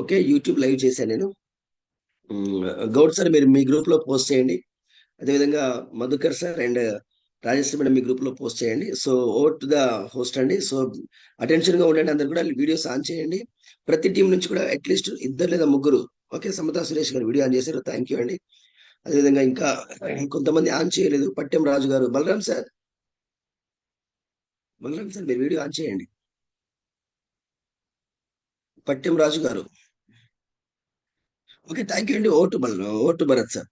Okay, YouTube live చేశాను నేను. Goud sir మీరు మీ గ్రూప్ లో పోస్ట్ చేయండి. అదేవిధంగా Madhukar sir and Rajeshwari madam me group లో పోస్ట్ చేయండి. So over to the host అండి. సో అటెన్షన్ గా ఉండండి, అందరు కూడా వీడియోస్ ఆన్ చేయండి. ప్రతి టీం నుంచి కూడా అట్లీస్ట్ ఇద్దరు లేదా ముగ్గురు. ఓకే, సమతా సురేష్ గారు వీడియో ఆన్ చేశారు, థ్యాంక్ యూ అండి. అదేవిధంగా ఇంకా కొంతమంది ఆన్ చేయలేదు, పట్టెం రాజు గారు, బలరాం సార్ మీరు వీడియో ఆన్ చేయండి. పట్టెం రాజు గారు, ఓకే థ్యాంక్ యూ అండి. Over to Bharat sir.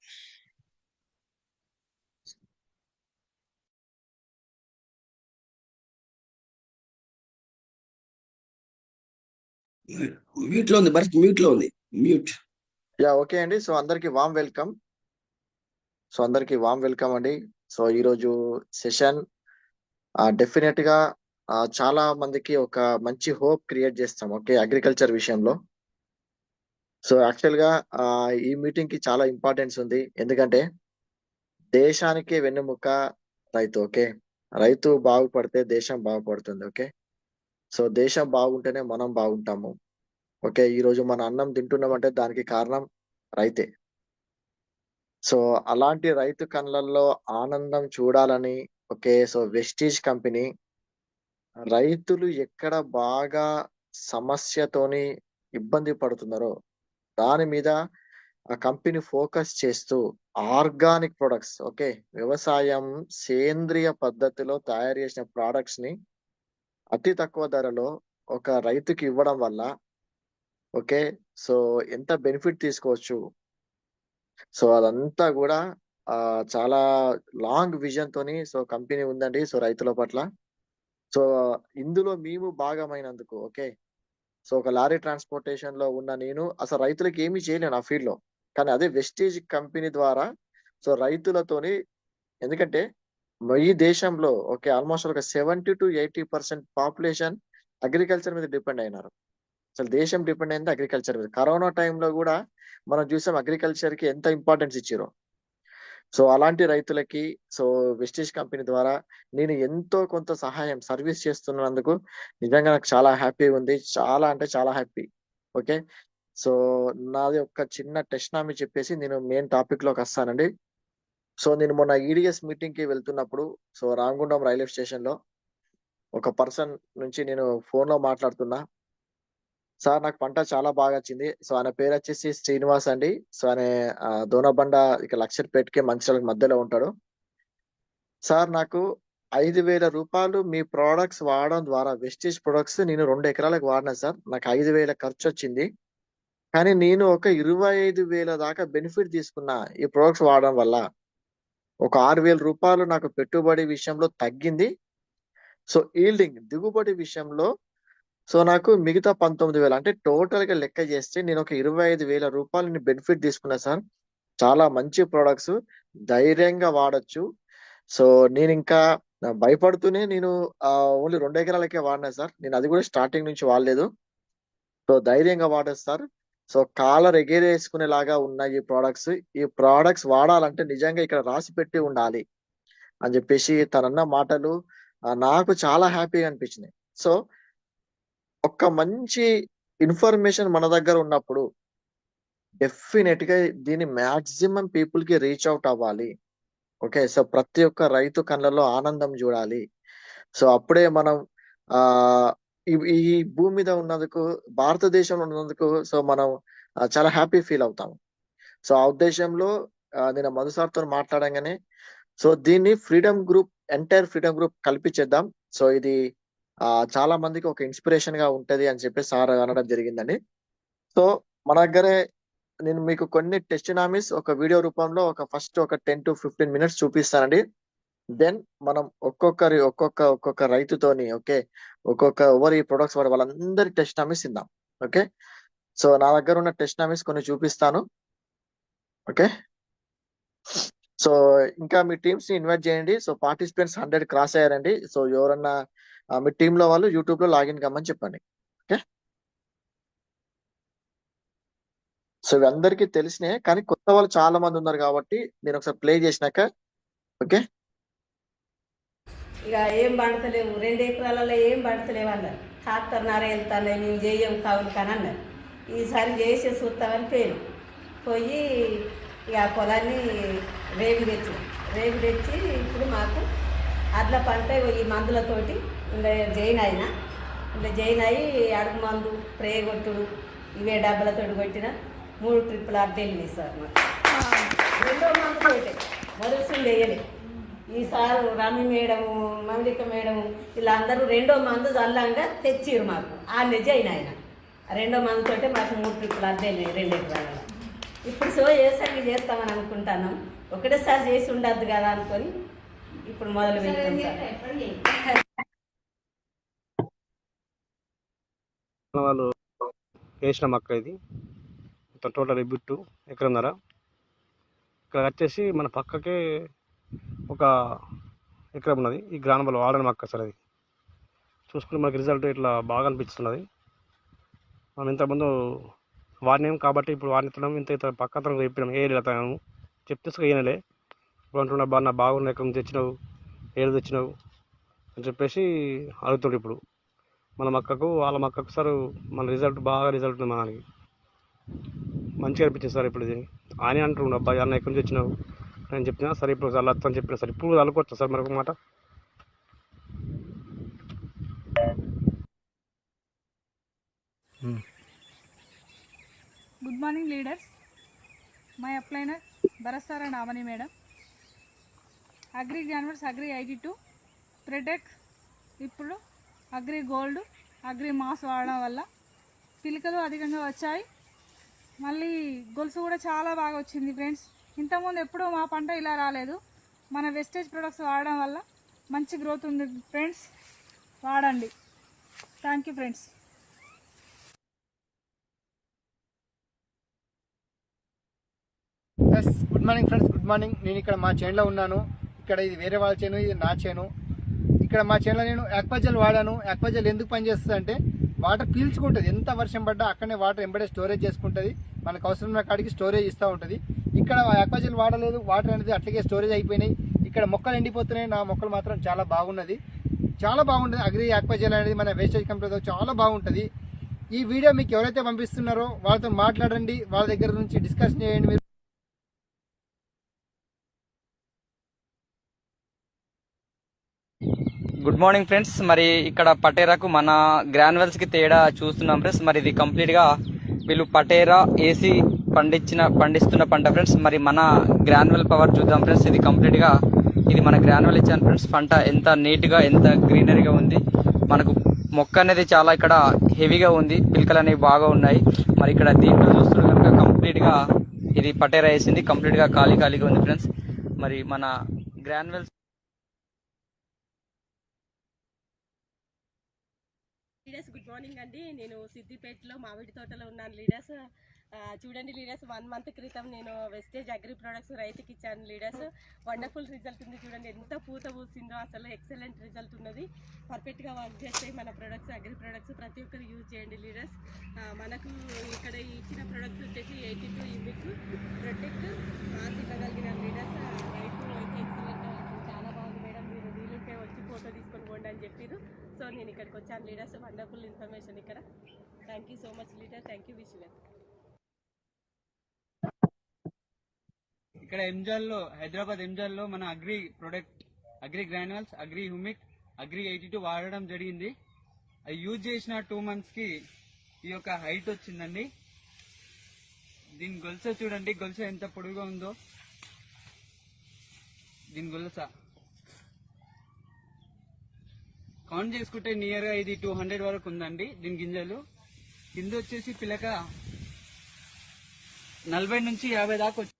Mute లో ఉంది భరత్, మ్యూట్ లో ఉంది, మ్యూట్. ఓకే అండి. సో అందరికి వామ్ వెల్కమ్ అండి. సో ఈరోజు సెషన్ డెఫినెట్ గా చాలా మందికి ఒక మంచి హోప్ క్రియేట్ చేస్తాం. ఓకే, అగ్రికల్చర్ విషయంలో. సో యాక్చువల్ గా ఈ మీటింగ్ కి చాలా ఇంపార్టెన్స్ ఉంది. ఎందుకంటే దేశానికి వెన్నెముక రైతు. ఓకే, రైతు బాగుపడితే దేశం బాగుపడుతుంది. ఓకే, సో దేశం బాగుంటేనే మనం బాగుంటాము. ఓకే, ఈ రోజు మన అన్నం తింటున్నామంటే దానికి కారణం రైతే. సో అలాంటి రైతు కళ్ళల్లో ఆనందం చూడాలని, ఓకే, సో వెస్టీజ్ కంపెనీ రైతులు ఎక్కడ బాగా సమస్యతోని ఇబ్బంది పడుతున్నారో దాని మీద ఆ కంపెనీ ఫోకస్ చేస్తూ ఆర్గానిక్ ప్రొడక్ట్స్, ఓకే, వ్యవసాయం సేంద్రియ పద్ధతిలో తయారు చేసిన ప్రొడక్ట్స్ ని అతి తక్కువ ధరలో ఒక రైతుకి ఇవ్వడం వల్ల, ఓకే, సో ఎంత బెనిఫిట్ తీసుకోవచ్చు. సో అదంతా కూడా చాలా లాంగ్ విజన్ తోని సో కంపెనీ ఉందండి. సో రైతుల పట్ల. సో ఇందులో మేము భాగమైనందుకు, ఓకే, సో ఒక లారీ ట్రాన్స్పోర్టేషన్ లో ఉన్న నేను అసలు రైతులకు ఏమీ చేయలేను ఆ ఫీల్డ్ లో. కానీ అదే వెస్టేజ్ కంపెనీ ద్వారా సో రైతులతోని, ఎందుకంటే ఈ దేశంలో ఓకే ఆల్మోస్ట్ ఒక 70-80% పాపులేషన్ అగ్రికల్చర్ మీద డిపెండ్ అయినారు. అసలు దేశం డిపెండ్ అయింది అగ్రికల్చర్ మీద. కరోనా టైంలో కూడా మనం చూసాం అగ్రికల్చర్ కి ఎంత ఇంపార్టెన్స్ ఇచ్చారో. సో అలాంటి రైతులకి సో వెస్టేజ్ కంపెనీ ద్వారా నేను ఎంతో కొంత సహాయం సర్వీస్ చేస్తున్నందుకు నిజంగా నాకు చాలా హ్యాపీగా ఉంది. చాలా అంటే చాలా హ్యాపీ. ఓకే, సో నాది ఒక చిన్న టెస్ట్నామీ చెప్పేసి నేను మెయిన్ టాపిక్ లోకి వస్తానండి. సో నేను మొన్న ఈడిఎస్ మీటింగ్ కి వెళ్తున్నప్పుడు సో రామగుండం రైల్వే స్టేషన్ లో ఒక పర్సన్ నుంచి నేను ఫోన్ లో మాట్లాడుతున్నా. సార్ నాకు పంట చాలా బాగా వచ్చింది. సో ఆయన పేరు వచ్చేసి శ్రీనివాస్ అండి. సో ఆయన దోనబండ ఇక లక్షపేటకి మంచిర్యాల మధ్యలో ఉంటాడు. సార్ నాకు 5,000 రూపాయలు మీ ప్రోడక్ట్స్ వాడడం ద్వారా వెస్టేజ్ ప్రొడక్ట్స్ నేను 2 ఎకరాలకు వాడినా సార్. నాకు 5,000 ఖర్చు వచ్చింది. కానీ నేను ఒక 25,000 దాకా బెనిఫిట్ తీసుకున్నా ఈ ప్రొడక్ట్స్ వాడడం వల్ల. ఒక 6,000 రూపాయలు నాకు పెట్టుబడి విషయంలో తగ్గింది. సో ఈల్డింగ్ దిగుబడి విషయంలో సో నాకు మిగతా 19,000 అంటే టోటల్ గా లెక్క చేస్తే నేను ఒక 25,000 రూపాయలని బెనిఫిట్ తీసుకున్నా సార్. చాలా మంచి ప్రొడక్ట్స్, ధైర్యంగా వాడచ్చు. సో నేను ఇంకా భయపడుతూనే నేను ఓన్లీ 2 ఎకరాలకే వాడినా సార్. నేను అది కూడా స్టార్టింగ్ నుంచి వాడలేదు. సో ధైర్యంగా వాడచ్చు సార్. సో కాలర్ ఎగరేసుకునేలాగా ఉన్న ఈ ప్రోడక్ట్స్ వాడాలంటే నిజంగా ఇక్కడ రాసి పెట్టి ఉండాలి అని చెప్పేసి తనన్న మాటలు నాకు చాలా హ్యాపీగా అనిపించినాయి. సో ఒక మంచి ఇన్ఫర్మేషన్ మన దగ్గర ఉన్నప్పుడు డెఫినెట్ గా దీన్ని మాక్సిమం పీపుల్ కి రీచ్ అవుట్ అవ్వాలి. ఓకే, సో ప్రతి ఒక్క రైతు కళ్ళలో ఆనందం చూడాలి. సో అప్పుడే మనం ఆ ఈ భూమి మీద ఉన్నందుకు, భారతదేశంలో ఉన్నందుకు సో మనం చాలా హ్యాపీ ఫీల్ అవుతాం. సో ఆ ఉద్దేశంలో నేను మధుసార్తో మాట్లాడంగానే సో దీన్ని ఎంటైర్ ఫ్రీడమ్ గ్రూప్ కల్పించేద్దాం. సో ఇది చాలా మందికి ఒక ఇన్స్పిరేషన్ గా ఉంటది అని చెప్పి సార్ అనడం జరిగిందండి. సో మన దగ్గరే నేను మీకు కొన్ని టెస్టినామీస్ ఒక వీడియో రూపంలో ఫస్ట్ ఒక 10 to 15 minutes చూపిస్తానండి. దెన్ మనం ఒక్కొక్క రైతుతోని ఓకే, ఎవరు ఈ ప్రొడక్ట్స్ వాడే వాళ్ళందరి టెస్టినామీస్ ఇద్దాం. ఓకే, సో నా దగ్గర ఉన్న టెస్టినామీస్ కొన్ని చూపిస్తాను. ఓకే, సో ఇంకా మీ టీమ్స్ ని ఇన్వైట్ చేయండి. సో పార్టిసిపెంట్స్ 100 క్రాస్ అయ్యారండి. సో ఎవరన్నా మీ టీమ్ లో వాళ్ళు యూట్యూబ్ లో లాగిన్ కమ్మని చెప్పండి. ఓకే, సో ఇవి అందరికీ తెలిసినాయి, కానీ కొత్త వాళ్ళు చాలా మంది ఉన్నారు కాబట్టి నేను ఒకసారి ప్లే చేసినాక ఓకే. ఇక ఏం పండతలేవు, 2 ఎకరాలలో ఏం పండతలేవు అన్నారు. ట్రాక్టర్ నార వెళ్తాను మేము చెయ్యం కవులు కానీ అన్నారు. ఈసారి చేసే చూస్తామని పోయి ఇక పొలాన్ని రేగు తెచ్చి ఇప్పుడు మాకు అట్ల పంట ఈ మందులతోటి ఇలా జైన్ అయ్యి అడుగు మందు స్ప్రే కొట్టుడు ఇవే డబ్బలతోటి కొట్టిన 3 ట్రిప్పులు అడ్డెళ్ళి సార్ మాకు. రెండో మందుతోటే మొదలుసింది వేయలే. ఈసారి రమి మేడం, మౌలిక మేడం వీళ్ళందరూ రెండో మందు చల్లంగా తెచ్చిరు మాకు. జైన్ ఆయన రెండో మందుతోటే మాకు 3 ట్రిప్పులు అడ్డెళ్ళి 2 ఎకరాలలో. ఇప్పుడు సో ఏసంగి చేస్తామని అనుకుంటున్నాం. ఒకటేసారి చేసి ఉండద్దు కదా అనుకొని ఇప్పుడు మొదలు పెడతాం సార్. వాళ్ళు వేసిన మొక్క ఇది మొత్తం టోటల్ బిట్టు ఎకరన్నర. ఇక్కడ వచ్చేసి మన పక్కకే ఒక ఎకరం ఉన్నది. ఈ గ్రామంలో వాడని మొక్క సార్. అది చూసుకుంటే మనకి రిజల్ట్ ఇట్లా బాగా అనిపిస్తున్నది. మనం ఇంతకుముందు వాడినాం కాబట్టి ఇప్పుడు వాడిస్తున్నాం. ఇంత పక్కన చెప్పినాం ఏ వెళ్తాము చెప్తే ఏనలే ఇప్పుడు అంటున్నా బాగా బాగున్న ఎకరం తెచ్చినావు, ఏడు తెచ్చినావు అని చెప్పేసి అడుగుతాడు. ఇప్పుడు మన మొక్కకు వాళ్ళ మొక్కకు సార్ మన రిజల్ట్ బాగా రిజల్ట్ ఉంది. మనకి మంచిగా అనిపించింది సార్. ఇప్పుడు ఇది ఆయన అంటుండు అబ్బాయి అన్న ఎక్కడి నుంచి వచ్చినావు నేను చెప్పినా సరే ఇప్పుడు చల్లొచ్చు అని చెప్పిన సార్. ఇప్పుడు చల్లుకోవచ్చు సార్ మరొక మాట. Good morning leaders. My upliner బరస్తారా నామని madam. Agri granules agri 82 protect ఇప్పుడు అగ్రి గోల్డ్ అగ్రి మాస్ వాడడం వల్ల పిలికలు అధికంగా వచ్చాయి. మళ్ళీ గొలుసు కూడా చాలా బాగా వచ్చింది ఫ్రెండ్స్. ఇంతకుముందు ఎప్పుడూ మా పంట ఇలా రాలేదు. మన వెస్టేజ్ ప్రొడక్ట్స్ వాడడం వల్ల మంచి గ్రోత్ ఉంది ఫ్రెండ్స్. వాడండి. Thank you friends. Good morning friends, good morning. నేను ఇక్కడ మా చేనులో ఉన్నాను. ఇక్కడ ఇది వేరే వాళ్ళ చేను, ఇది నా చేను. ఇక్కడ మా చేనులో నేను యాక్వాజెల్ వాడాను. యాక్వాజెల్ ఎందుకు పనిచేస్తుంది అంటే వాటర్ పీల్చుకుంటుంది. ఎంత వర్షం పడ్డా అక్కడనే వాటర్ ఎంబడే స్టోరేజ్ చేసుకుంటుంది. మనకు అవసరమైన కాడికి స్టోరేజ్ ఇస్తూ ఉంటుంది. ఇక్కడ యాక్వాజెల్ వాడలేదు, వాటర్ అనేది అట్లాగే స్టోరేజ్ అయిపోయినాయి. ఇక్కడ మొక్కలు ఎండిపోతున్నాయి. నా మొక్కలు మాత్రం చాలా బాగున్నది, చాలా బాగుంటుంది. అగ్రి యాక్వాజెల్ అనేది మన వేస్టేజ్ కంపెనీతో చాలా బాగుంటుంది. ఈ వీడియో మీకు ఎవరైతే పంపిస్తున్నారో వాళ్ళతో మాట్లాడండి, వాళ్ళ దగ్గర నుంచి డిస్కషన్ చేయండి. మీరు గుడ్ మార్నింగ్ ఫ్రెండ్స్. మరి ఇక్కడ పటేరాకు మన గ్రాన్యువల్స్కి తేడా చూస్తున్నాం ఫ్రెండ్స్. మరి ఇది కంప్లీట్గా వీళ్ళు పటేరా ఏసీ పండిస్తున్న పంట ఫ్రెండ్స్. మరి మన గ్రాన్యువల్ పవర్ చూద్దాం ఫ్రెండ్స్. ఇది కంప్లీట్గా ఇది మన గ్రాన్యువల్ ఇచ్చాను ఫ్రెండ్స్. పంట ఎంత నీట్గా ఎంత గ్రీనరీగా ఉంది. మనకు మొక్క అనేది చాలా ఇక్కడ హెవీగా ఉంది, పిలకలు అనేవి బాగా ఉన్నాయి. మరి ఇక్కడ దీంట్లో చూస్తున్న కనుక కంప్లీట్గా ఇది పటేరా వేసింది, కంప్లీట్గా ఖాళీగా ఉంది ఫ్రెండ్స్. మరి మన గ్రాన్యువల్స్ లీడర్స్ గుడ్ మార్నింగ్ అండి. నేను సిద్దిపేటలో మామిడి తోటలో ఉన్నాను లీడర్స్. చూడండి లీడర్స్, 1 month క్రితం నేను వెస్టేజ్ అగ్రి ప్రొడక్ట్స్ రైతుకి ఇచ్చాను లీడర్స్. వండర్ఫుల్ రిజల్ట్ ఉంది. చూడండి ఎంత పూత పూసిందో, అసలు ఎక్సలెంట్ రిజల్ట్ ఉన్నది. పర్ఫెక్ట్గా వర్క్ చేస్తాయి మన ప్రొడక్ట్స్, అగ్రి ప్రొడక్ట్స్. ప్రతి ఒక్కరు యూజ్ చేయండి లీడర్స్. మనకు ఇక్కడ ఇచ్చిన ప్రొడక్ట్స్ వచ్చేసి 82 యూనిక్ ప్రొటెక్ట్ మాస్ ఇవ్వగలిగిన లీడర్స్. రైతు అయితే ఎక్సలెంట్, చాలా బాగుంది మేడం, మీరు వీలుంటే వచ్చి ఫోటో తీసుకొని పోండి అని చెప్పారు. సో నేను ఇక్కడికి వచ్చాను లీడర్స్. వండర్ఫుల్ ఇన్ఫర్మేషన్ ఇక్కడ. Thank you so much leader. Thank you Vishwanath. ఇక్కడ ఎంజాల్లో, హైదరాబాద్ ఎంజాల్లో మన agri product, agri granules, agri humic, agri 82 వాడడం జరిగింది. అది యూజ్ చేసిన 2 monthsకి ఈ యొక్క హైట్ వచ్చిందండి. దీని గొలుస చూడండి, గొలుస ఎంత పొడుగుగా ఉందో. దీని గొలుస కౌంట్ చేసుకుంటే నియర్గా ఇది 200 వరకు ఉందండి. దీని గింజలు కింద వచ్చేసి పిలక 40 నుంచి 50 దాకా వచ్చింది.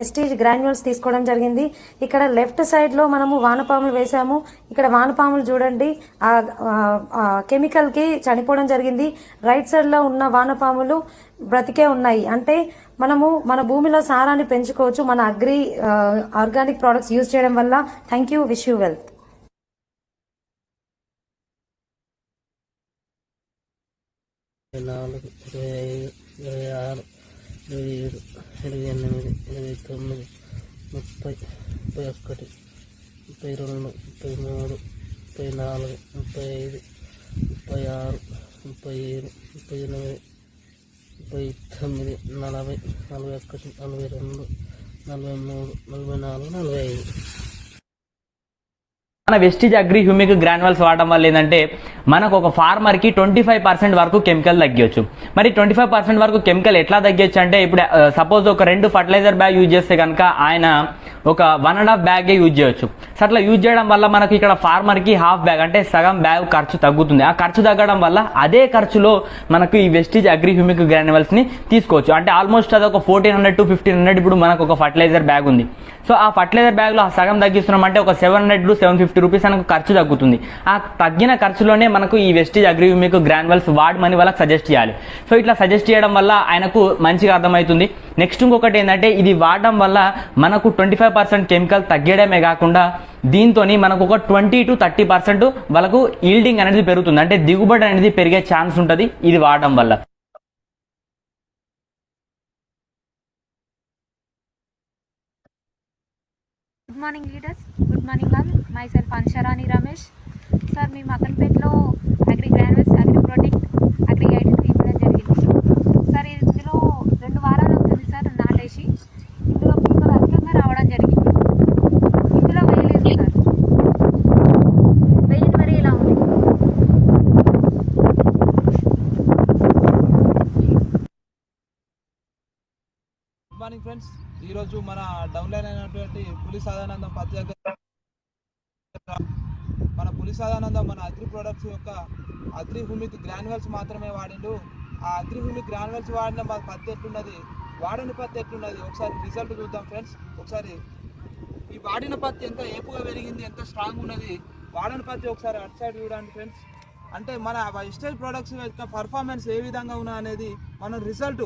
వెస్టీజ్ గ్రాన్యూల్స్ తీసుకోవడం జరిగింది. ఇక్కడ లెఫ్ట్ సైడ్లో మనము వానపాములు వేసాము. ఇక్కడ వానపాములు చూడండి కెమికల్కి చనిపోవడం జరిగింది. రైట్ సైడ్లో ఉన్న వానపాములు బ్రతికే ఉన్నాయి. అంటే మనము మన భూమిలో సారాన్ని పెంచుకోవచ్చు మన ఆర్గానిక్ ప్రోడక్ట్స్ యూజ్ చేయడం వల్ల. Thank you. Wish you wealth. 24, 25, 26, 27, 28, 29, 30, 31, 32, 33, 34, 35, 36, 37, 39, 39, 40, 41, 42, 43, 44, 45. మన వెస్టీజ్ అగ్రి హ్యూమిక్ గ్రాన్యువల్స్ వాడడం వల్ల ఏంటంటే మనకు ఒక ఫార్మర్కి 25% వరకు కెమికల్ తగ్గొచ్చు. మరి 25% వరకు కెమికల్ ఎట్లా తగ్గొచ్చు అంటే ఇప్పుడు సపోజ్ ఒక 2 ఫర్టిలైజర్ బ్యాగ్ యూజ్ చేస్తే కనుక ఆయన ఒక 1.5 బ్యాగే యూజ్ చేయొచ్చు. సో అట్లా యూజ్ చేయడం వల్ల మనకి ఇక్కడ ఫార్మర్కి హాఫ్ బ్యాగ్ అంటే సగం బ్యాగ్ ఖర్చు తగ్గుతుంది. ఆ ఖర్చు తగ్గడం వల్ల అదే ఖర్చులో మనకు ఈ వెస్టీజ్ అగ్రి హ్యూమిక్ గ్రాన్యువల్స్ని తీసుకోవచ్చు. అంటే ఆల్మోస్ట్ అది ఒక 1400 to 1500 ఇప్పుడు మనకు ఒక ఫర్టిలైజర్ బ్యాగ్ ఉంది. సో ఆ ఫర్టిలైజర్ బ్యాగ్లో సగం తగ్గిస్తున్నాం అంటే ఒక 700 to 750 రూపీస్ మనకు ఖర్చు తగ్గుతుంది. ఆ తగ్గిన ఖర్చులోనే మనకు ఈ వెస్టీజ్ అగ్రి హ్యూమిక్ గ్రాన్యువల్స్ వాడమని వాళ్ళకి సజెస్ట్ చేయాలి. సో ఇట్లా సజెస్ట్ చేయడం వల్ల ఆయనకు మంచిగా అర్థమవుతుంది. నెక్స్ట్ ఇంకొకటి ఏంటంటే ఇది వాడడం వల్ల మనకు 25% కెమికల్ తగ్గడమే కాకుండా దీంతో మనకు ఒక 20 to 30% వాళ్ళకు ఈల్డింగ్ అనేది పెరుగుతుంది. అంటే దిగుబడి అనేది పెరిగే ఛాన్స్ ఉంటుంది ఇది వాడడం వల్ల. Good morning leaders. Good morning ma'am. Myself Ansharani Ramesh. Sir మేము అక్కన్పేటలో agri granules, agri protect, agri 82 ఇవ్వడం జరిగింది. సార్ ఇందులో 2 వారాలు అవుతుంది సార్ నాటేసి. ఇందులో పురుగులు అధికంగా రావడం జరిగింది. ఇందులో వేయలేదు సార్. వేయని మరి ఇలా ఉంది. Good morning friends. ఈరోజు మన డౌన్లైన్ అయినటువంటి పులి సదానందం పత్తి దగ్గర మన పులి సదానందం మన అగ్రి ప్రొడక్ట్స్ యొక్క అగ్రి హ్యూమిక్ గ్రాన్యువల్స్ మాత్రమే వాడిండు. ఆ అగ్రి హ్యూమిక్ గ్రాన్యువల్స్ వాడిన పత్తి ఎట్లున్నది, వాడని పత్తి ఎట్లున్నది ఒకసారి రిజల్ట్ చూద్దాం ఫ్రెండ్స్. ఒకసారి ఈ వాడిన పత్తి ఎంత ఏపుగా పెరిగింది, ఎంత స్ట్రాంగ్ ఉన్నది, వాడని పత్తి ఒకసారి అటు సైడ్ చూడండి ఫ్రెండ్స్. అంటే మన వెస్టేజ్ ప్రొడక్ట్స్ యొక్క పర్ఫార్మెన్స్ ఏ విధంగా ఉన్నా అనేది మనం రిజల్ట్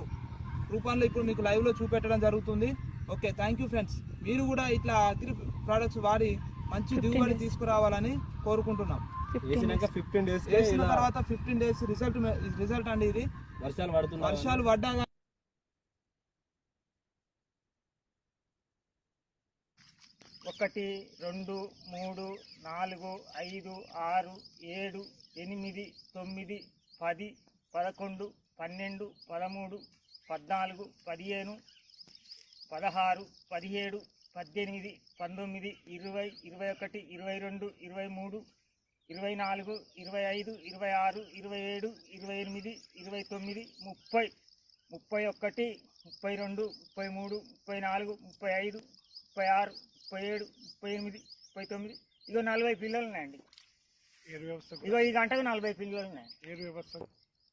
రూపంలో ఇప్పుడు మీకు లైవ్లో చూపెట్టడం జరుగుతుంది. Okay, thank you friends. మీరు కూడా ఇట్లా అగ్రి ప్రోడక్ట్స్ వాడి మంచి దిగుబడి తీసుకురావాలని కోరుకుంటున్నాం. వేసిన తర్వాత 15 days రిజల్ట్ అండి. ఇది వర్షాలు పడ్డా 1, 2, 3, 4, 5, 6, 7, 8, 9, 10, 11, 12, 13, 14, 15, 16, 17, 18, 19, 20, 21, 22, 23, 24, 25, 26, 27, 28, 29, 30, 31, 32, 33, 34, 35, 36, 37, 38, 39. ఇగో 40 పిల్లలు ఉన్నాయండి. ఇగో ఈ గంటకు 40 పిల్లలు ఉన్నాయి.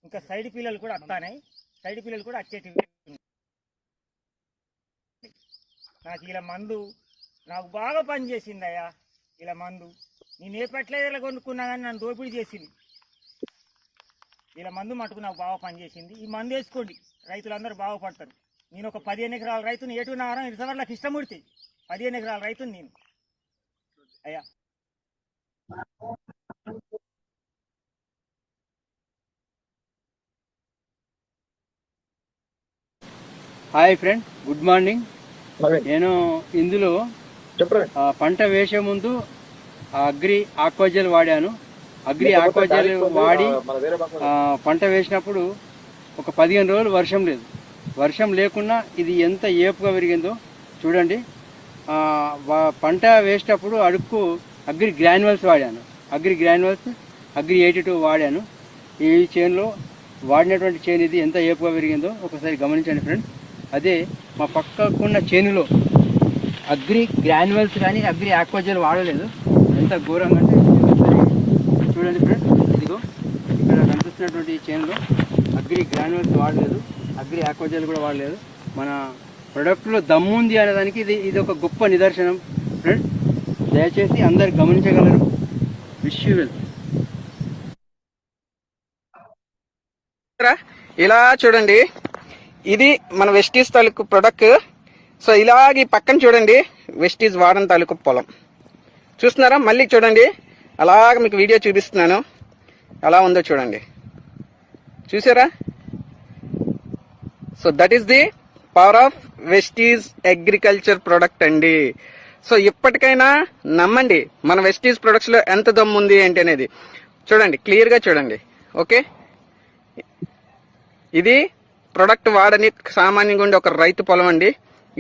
ఇంకా సైడ్ పిల్లలు కూడా వస్తాయి. సైడ్ పిల్లలు కూడా వచ్చేటివి. నాకు ఇలా మందు నాకు బాగా పనిచేసింది అయ్యా. ఇలా మందు నేను ఏ ఫెర్టిలైజర్లో కొనుక్కున్నా కానీ నన్ను దోపిడీ చేసింది. ఇలా మందు మటుకు నాకు బాగా పనిచేసింది. ఈ మందు వేసుకోండి, రైతులందరూ బాగుపడతారు. నేను ఒక 15 ఎకరాల రైతుని ఏటున్నారం ఇరుసవర్లకు ఇష్టముడితే 15 ఎకరాల రైతుని నేను అయ్యా. Hi friend, good morning. నేను ఇందులో పంట వేసే ముందు అగ్రి ఆక్వాజెల్ వాడాను. అగ్రి ఆక్వాజెల్ వాడి పంట వేసినప్పుడు ఒక 15 రోజులు వర్షం లేదు. వర్షం లేకున్నా ఇది ఎంత ఏపుగా పెరిగిందో చూడండి. పంట వేసేటప్పుడు అడుక్కు అగ్రి గ్రాన్యువల్స్ వాడాను. అగ్రి గ్రాన్యువల్స్ అగ్రి 82 వాడాను. ఈ చేనులో వాడినటువంటి చేను ఇది ఎంత ఏపుగా పెరిగిందో ఒకసారి గమనించండి ఫ్రెండ్. అదే మా పక్కకున్న చేనులో అగ్రి గ్రాన్యువల్స్ కానీ అగ్రి ఆక్వాజెల్ వాడలేదు. ఎంత ఘోరంగా అంటే చూడండి ఫ్రెండ్స్, ఇదిగో ఇక్కడ కనిపిస్తున్నటువంటి చేనులో అగ్రి గ్రాన్యువల్స్ వాడలేదు, అగ్రి ఆక్వాజెల్ కూడా వాడలేదు. మన ప్రొడక్ట్లో దమ్ము ఉంది అనేదానికి ఇది ఒక గొప్ప నిదర్శనం ఫ్రెండ్స్. దయచేసి అందరు గమనించగలరు. Wish you well. ఇలా చూడండి, ఇది మన వెస్టీజ్ తాలూకు ప్రొడక్ట్. సో ఇలాగ పక్కన చూడండి, వెస్టీజ్ వాడన్ తాలూకు పొలం చూస్తున్నారా. మళ్ళీ చూడండి, అలాగ మీకు వీడియో చూపిస్తున్నాను, ఎలా ఉందో చూడండి, చూసారా. So that is the power of Vestige agriculture product అండి. సో ఇప్పటికైనా నమ్మండి మన వెస్టీజ్ ప్రొడక్ట్స్ లో ఎంత దమ్ము ఉంది ఏంటి అనేది. చూడండి, క్లియర్ గా చూడండి. ఓకే, ఇది ప్రొడక్ట్ వాడని సామాన్యంగా ఉండే ఒక రైతు పొలం అండి.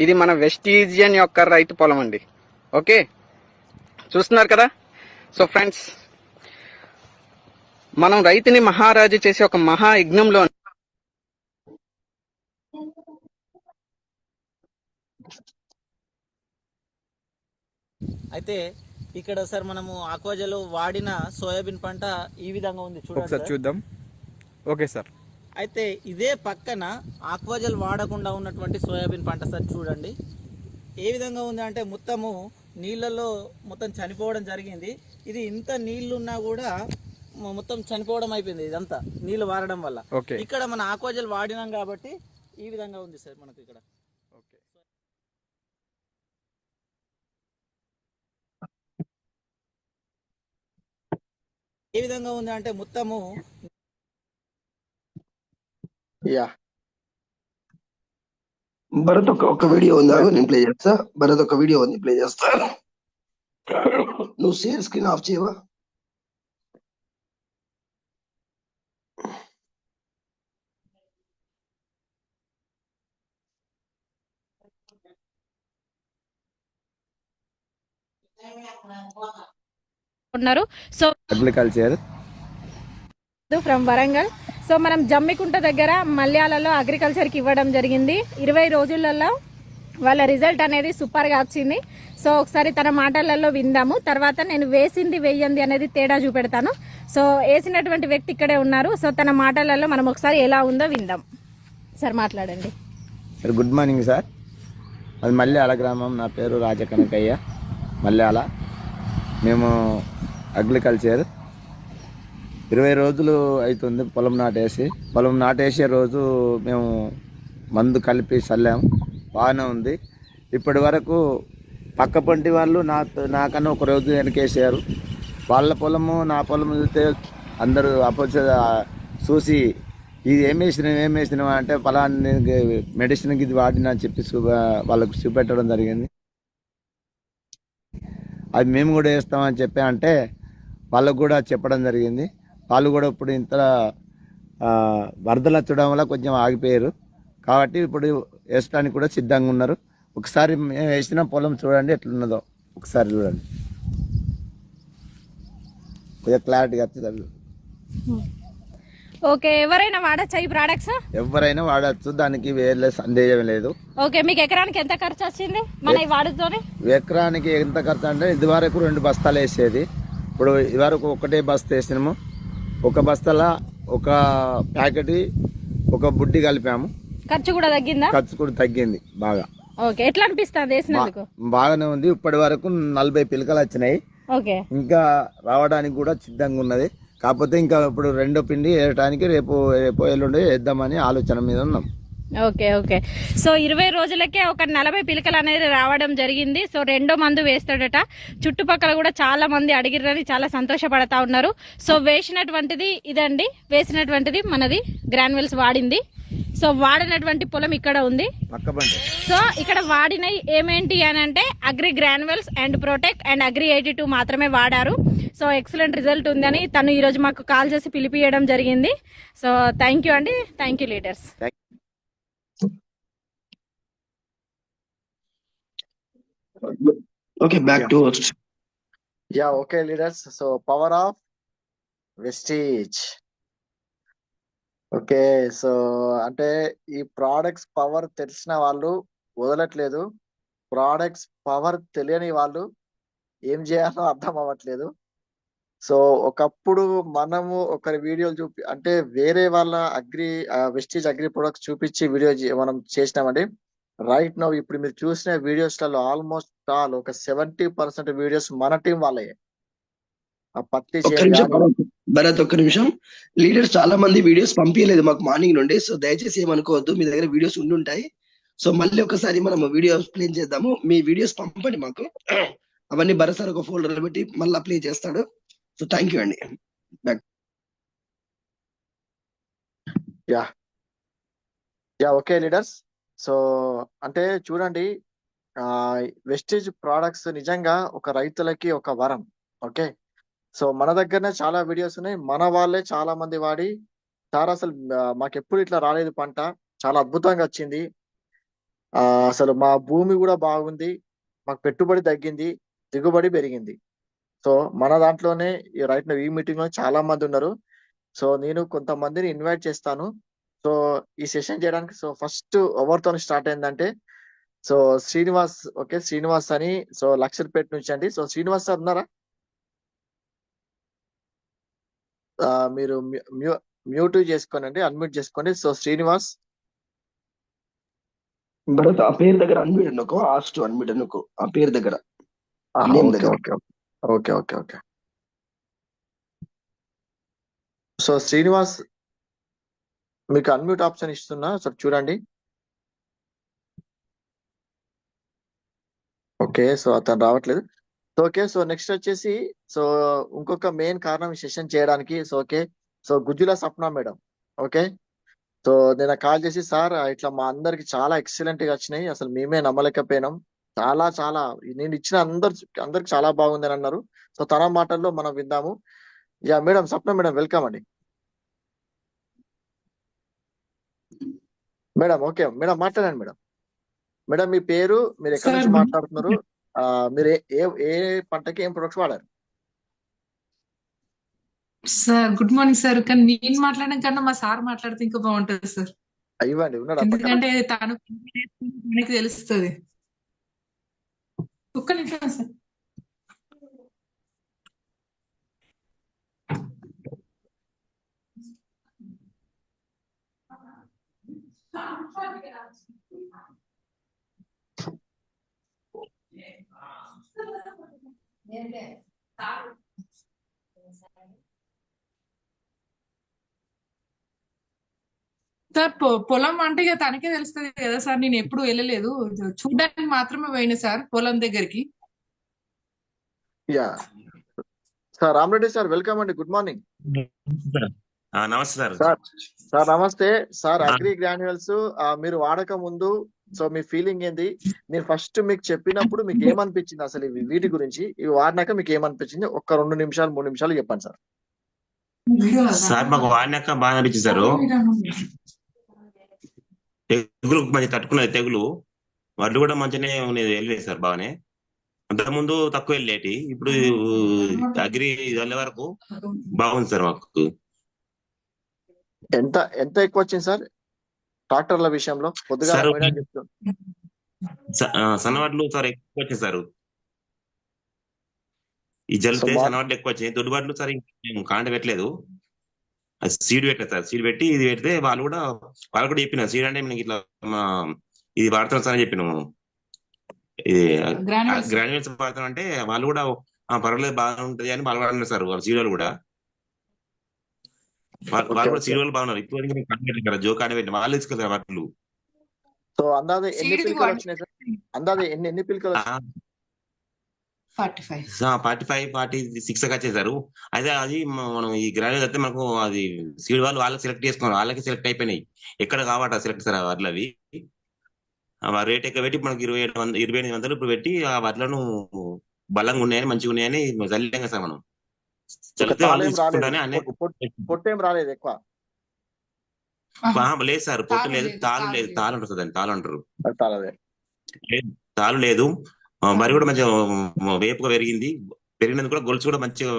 ఇది మన వెస్టీజియన్ యొక్క రైతు పొలం అండి. ఓకే, చూస్తున్నారు కదా. సో ఫ్రెండ్స్, మనం రైతుని మహారాజు చేసే ఒక మహా యజ్ఞంలో అయితే ఇక్కడ సార్ మనము ఆక్వాజల్ వాడిన సోయాబీన్ పంట ఈ విధంగా ఉంది చూడండి సార్. చూద్దాం. Okay sir. అయితే ఇదే పక్కన ఆక్వాజల్ వాడకుండా ఉన్నటువంటి సోయాబీన్ పంట సార్ చూడండి ఏ విధంగా ఉంది అంటే మొత్తము నీళ్ళలో మొత్తం చనిపోవడం జరిగింది. ఇది ఇంత నీళ్లున్నా కూడా మొత్తం చనిపోవడం అయిపోయింది ఇదంతా నీళ్లు వాడడం వల్ల. ఇక్కడ మన ఆక్వాజల్ వాడినాం కాబట్టి ఈ విధంగా ఉంది సార్ మనకు ఇక్కడ. ఏ విధంగా ఉంది అంటే మొత్తము భరత్ ఒక వీడియో ఉందా, నేను ప్లే చేస్తా. భరత్ ఒక వీడియో ఉంది, ప్లే చేస్తా. నువ్వు షేర్ స్క్రీన్ ఆఫ్ చేయవా? ఉన్నారు. So agriculture from Warangal. So మనం జమ్మికుంట దగ్గర మల్యాలలో అగ్రికల్చర్కి ఇవ్వడం జరిగింది. 20 రోజులలో వాళ్ళ రిజల్ట్ అనేది సూపర్గా వచ్చింది. సో ఒకసారి తన మాటలలో విందాము, తర్వాత నేను వేసింది వేయంది అనేది తేడా చూపెడతాను. సో వేసినటువంటి వ్యక్తి ఇక్కడే ఉన్నారు. సో తన మాటలలో మనం ఒకసారి ఎలా ఉందో విందాం. సార్ మాట్లాడండి. Sir good morning sir. అది మల్యాల గ్రామం, నా పేరు రాజకనకయ్య. మల్యాల మేము అగ్రికల్చర్ 20 రోజులు అవుతుంది పొలం నాటేసే రోజు మేము మందు కలిపి చల్లాము, బాగానే ఉంది. ఇప్పటి వరకు పక్క పంటి వాళ్ళు నాకన్నా ఒక రోజు వెనకేసారు. వాళ్ళ పొలము నా పొలము చూస్తే అందరూ చూసి ఇది ఏం వేసినావా అంటే ఫలానా మెడిసిన్కి ఇది వాడినా అని చెప్పి వాళ్ళకు చూపెట్టడం జరిగింది. అది మేము కూడా వేస్తామని చెప్పి అంటే వాళ్ళకు కూడా చెప్పడం జరిగింది. వాళ్ళు కూడా ఇప్పుడు ఇంత వరదలు వచ్చడం వల్ల కొంచెం ఆగిపోయారు కాబట్టి ఇప్పుడు వేసడానికి కూడా సిద్ధంగా ఉన్నారు. ఒకసారి మేము వేసిన పొలం చూడండి ఎట్లున్నదో, ఒకసారి చూడండి, కొద్దిగా క్లారిటీగా వస్తుంది. ఓకే, ఎవరైనా వాడచ్చా ఈ ప్రొడక్ట్స్? ఎవరైనా వాడచ్చు, దానికి వేరే సందేహం లేదు. ఓకే, మీకు ఎకరానికి ఎంత ఖర్చు వచ్చింది మన ఈ వాడుతోనే? ఎకరానికి ఎంత ఖర్చు అంటే ఇది వరకు 2 బస్తాలు వేసేది, ఇప్పుడు ఇదివరకు ఒకటే బస్తా వేసినాము. ఒక బస్తాల ఒక ప్యాకెట్ ఒక బుడ్డి కలిపాము. ఖర్చు కూడా తగ్గిందా? ఖర్చు కూడా తగ్గింది బాగా. ఓకే, ఎట్లా అనిపిస్తుంది వేసినందుకు? బాగానే ఉంది. ఇప్పటి వరకు 40 పిలకలు వచ్చినాయి. ఓకే, ఇంకా రావడానికి కూడా సిద్ధంగా ఉన్నది. కాకపోతే ఇంకా ఇప్పుడు 2వ పిండి వేయడానికి రేపు ఎల్లుండి వేద్దామని ఆలోచన మీద ఉన్నాం. Okay okay. సో 20 రోజులకే ఒక 40 పిలకలు అనేది రావడం జరిగింది. సో 2వ మందు వేస్తాడట. చుట్టుపక్కల కూడా చాలా మంది అడిగిరని చాలా సంతోషపడతా ఉన్నారు. సో వేసినటువంటిది ఇదండి, వేసినటువంటిది మనది గ్రాన్యువల్స్ వాడింది. సో వాడినటువంటి పొలం ఇక్కడ ఉంది. సో ఇక్కడ వాడినవి ఏమేంటి అని అంటే agri granules and protect and agri 82 మాత్రమే వాడారు. సో ఎక్సలెంట్ రిజల్ట్ ఉందని తను ఈరోజు మాకు కాల్ చేసి పిలిపియడం జరిగింది. సో థ్యాంక్ యూ అండి, thank you leaders. Okay, back to host. Yeah, okay, leaders. So power of Vestige. Okay, so అంటే ఈ ప్రోడక్ట్స్ పవర్ తెలిసిన వాళ్ళు వదలట్లేదు, ప్రోడక్ట్స్ పవర్ తెలియని వాళ్ళు ఏం చేయాలో అర్థం అవ్వట్లేదు. సో ఒకప్పుడు మనము ఒకరి వీడియోలు అంటే వేరే వాళ్ళ వెస్టీజ్ అగ్రి ప్రొడక్ట్స్ చూపించి మనం చేసినామండి. రైట్ నౌ ఇప్పుడు మీరు చూసిన వీడియోస్లలో ఆల్మోస్ట్ ఆల్ ఒక 70% వీడియోస్ మన టీం వాళ్ళే. ఆ పత్తి ఒక్క చేను నిమిషం కానీ భరత్, ఒక్క నిమిషం. లీడర్స్ చాలా మంది వీడియోస్ పంపించలేదు మాకు మార్నింగ్ నుండి. సో దయచేసి ఏమనుకోవద్దు, మీ దగ్గర వీడియోస్ ఉండి ఉంటాయి. సో మళ్ళీ ఒకసారి మనం వీడియో ప్లే చేద్దాము. మీ వీడియోస్ పంపండి మాకు, అవన్నీ భరత్ సార్ ఒక ఫోల్డర్ పెట్టి మళ్ళీ ప్లే చేస్తాడు. సో థ్యాంక్ యూ అండి. Yeah yeah okay leaders. So అంటే చూడండి, వెస్టేజ్ ప్రోడక్ట్స్ నిజంగా ఒక రైతులకి ఒక వరం. ఓకే, సో మన దగ్గరనే చాలా వీడియోస్ ఉన్నాయి. మన వాళ్ళే చాలా మంది వాడి సార్ అసలు మాకు ఎప్పుడు ఇట్లా రాలేదు, పంట చాలా అద్భుతంగా వచ్చింది, అసలు మా భూమి కూడా బాగుంది, మాకు పెట్టుబడి తగ్గింది, దిగుబడి పెరిగింది. సో మన దాంట్లోనే ఈ మీటింగ్ లో చాలా మంది ఉన్నారు. సో నేను కొంతమందిని ఇన్వైట్ చేస్తాను. సో ఈ సెషన్ చేయడానికి సో ఫస్ట్ ఎవరితో స్టార్ట్ అయిందంటే సో శ్రీనివాస్. ఓకే, శ్రీనివాస్ అని, సో లక్షర్పేట నుంచి అండి. సో శ్రీనివాస్ సార్ ఉన్నారా? మీరు మ్యూట్ చేసుకోనండి, అన్మ్యూట్ చేసుకోండి. సో శ్రీనివాస్ భరత్, ఆ పేరు దగ్గర అన్మ్యూట్ అనుకో, ఆస్ట్ అన్మ్యూట్ అనుకో, ఆ పేరు దగ్గర నేమ్ ఓకే దగ్గర. Okay okay okay okay. So Srinivas మీకు అన్మ్యూట్ ఆప్షన్ ఇస్తున్నా, సో చూడండి. ఓకే, సో అతను రావట్లేదు. సో ఓకే, సో నెక్స్ట్ వచ్చేసి సో ఇంకొక మెయిన్ కారణం ఈ సెషన్ చేయడానికి. So okay, so Gujjula Sapna madam. Okay, so నేను కాల్ చేసి సార్ ఇట్లా మా అందరికి చాలా ఎక్సలెంట్ గా వచ్చినాయి, అసలు మేమే నమ్మలేకపోయినాం, చాలా చాలా నేను ఇచ్చిన అందరికి చాలా బాగుంది అని అన్నారు. సో తన మాటల్లో మనం విందాము. Yeah madam, Sapna madam, welcome అండి మేడం. ఓకే మేడం, మాట్లాడండి మేడం. మేడం మీ పేరు, మీరు ఎక్కడి నుంచి మాట్లాడుతున్నారు, మీరు ఏ పంటకి ఏం ప్రొడక్ట్స్ వాడారు? Sir good morning sir. కానీ నేను మాట్లాడడం కన్నా మా సార్ మాట్లాడితే ఇంకా బాగుంటది సార్, ఇవ్వండి, ఉన్నాడు ఎందుకంటే తను మనకి తెలుస్తుంది. ఒక్క నిమిషం సార్. సార్ పొలం అంటే ఇక తనకే తెలుస్తుంది కదా సార్, నేను ఎప్పుడు వెళ్ళలేదు, చూడడానికి మాత్రమే పోయినా సార్ పొలం దగ్గరికి. Yeah sir, Rama Reddy sir, welcome అండి, గుడ్ మార్నింగ్. నమస్తే సార్. సార్ నమస్తే సార్. అగ్రి గ్రాన్యువల్స్ మీరు వాడక ముందు సో మీ ఫీలింగ్ ఏంది? నేను ఫస్ట్ మీకు చెప్పినప్పుడు మీకు ఏమనిపించింది అసలు వీటి గురించి, ఇవి వాడినాక మీకు ఏమనిపించింది? ఒక్క 2 నిమిషాలు 3 నిమిషాలు చెప్పండి సార్. సార్ మాకు వాడినాక బాగా అనిపించింది సార్. తెగులు మంచి తట్టుకున్నది, తెగులు వడ్లు కూడా మంచిగానే వెళ్ళలేదు సార్, బాగానే. అంతకుముందు తక్కువ వెళ్ళేటి, ఇప్పుడు అగ్రి వెళ్ళే వరకు బాగుంది సార్ మాకు. ఎంత ఎంత ఎక్కువ వచ్చింది సార్ ట్రాక్టర్ల విషయంలో? పొద్దుగా సన్నవాడ్లు సార్ ఎక్కువ వచ్చింది సార్. ఈ జల్లితే సన్నవాడ్లు ఎక్కువ వచ్చాయి. దొడ్డుబాట్లు సార్ మేము కాంట పెట్టలేదు, సీడ్ పెట్టలేదు సార్. సీడ్ పెట్టి ఇది పెడితే వాళ్ళు కూడా చెప్పిన సీడ్ అంటే మనకి ఇట్లా ఇది వాడుతున్నాం సార్ అని చెప్పినాము. ఇది గ్రాన్యువల్స్ వాడుతున్నాం అంటే వాళ్ళు కూడా పర్వాలేదు బాగా ఉంటది అని వాళ్ళు వాడినారు సార్. వాళ్ళ సీడ్ కూడా కూడా సీడ్ వాళ్ళు బాగున్నారు. ఇప్పుడు కాంట కదా, జో కాంట పెట్టి వాళ్ళు తీసుకెళ్తారు వాటిలు. సో అందాజ ఎన్ని పిలకలు వచ్చినాయి సార్? అందాజ ఎన్ని పిలకలు? 45, 46 వచ్చేసారు. అయితే అది మనం ఈ గ్రాడ్యుయేట్ అయితే మనకు అది సీడ్ వాళ్ళు వాళ్ళకి సెలెక్ట్ చేసుకున్నారు, వాళ్ళకి సెలెక్ట్ అయిపోయినాయి. ఎక్కడ కావాట సెలెక్ట్ సార్ వడ్లు అవి. రేట్ ఎక్కువ పెట్టి మనకి 2800 ఇప్పుడు పెట్టి ఆ వడ్లను బలంగా ఉన్నాయని మంచిగా ఉన్నాయని చల్లేం సార్. మనం చల్లితే వాళ్ళు తీసుకుంటానే పొట్టేం రాలేదు ఎక్కువ? లేదు సార్, పొట్టు లేదు, తాలు లేదు. తాలు ఉంటుంది దాన్ని తాలు అంటారు. తాలు లేదు. మరి కూడా మంచిగా వేపుగా పెరిగినందుకు కూడా గొలుసు కూడా మంచిగా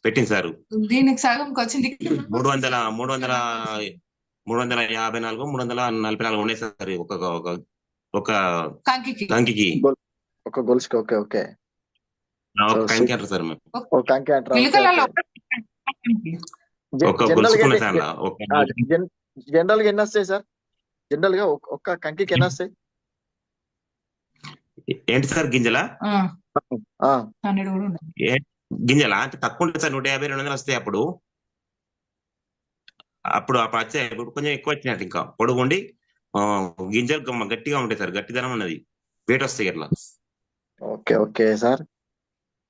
పెట్టింది సార్. దీనికి సగంకి వచ్చింది 354 344 ఉన్నాయి సార్ ఒక కంకికి. ఒక గొలుసుకి. Okay okay. ఒక సో కంకి అంటారు సార్ మేము. ఓ కంకి అంటారా? ఓకే పిలకలలో ఓకే. ఒక జనరల్ గా గొలుసుకున్న సార్ ఒక జనరల్ గా ఎన్ని వస్తాయి సార్? జనరల్ గా ఒక్క కంకికి ఎన్ని వస్తాయి? ఏంటి సార్ గింజలా? 100 కూడా ఉండదు. గింజలా అంటే తక్కువ ఉంటుంది సార్, 150 200 వస్తాయి అప్పుడు. అప్పుడు వచ్చాయి, ఇప్పుడు కొంచెం ఎక్కువ వచ్చినట్టు ఇంకా పొడుగుండి గింజలు గట్టిగా ఉంటాయి సార్, గట్టిదనం ఉన్నది, వెయిట్ వస్తాయి అట్లా. Okay okay sir.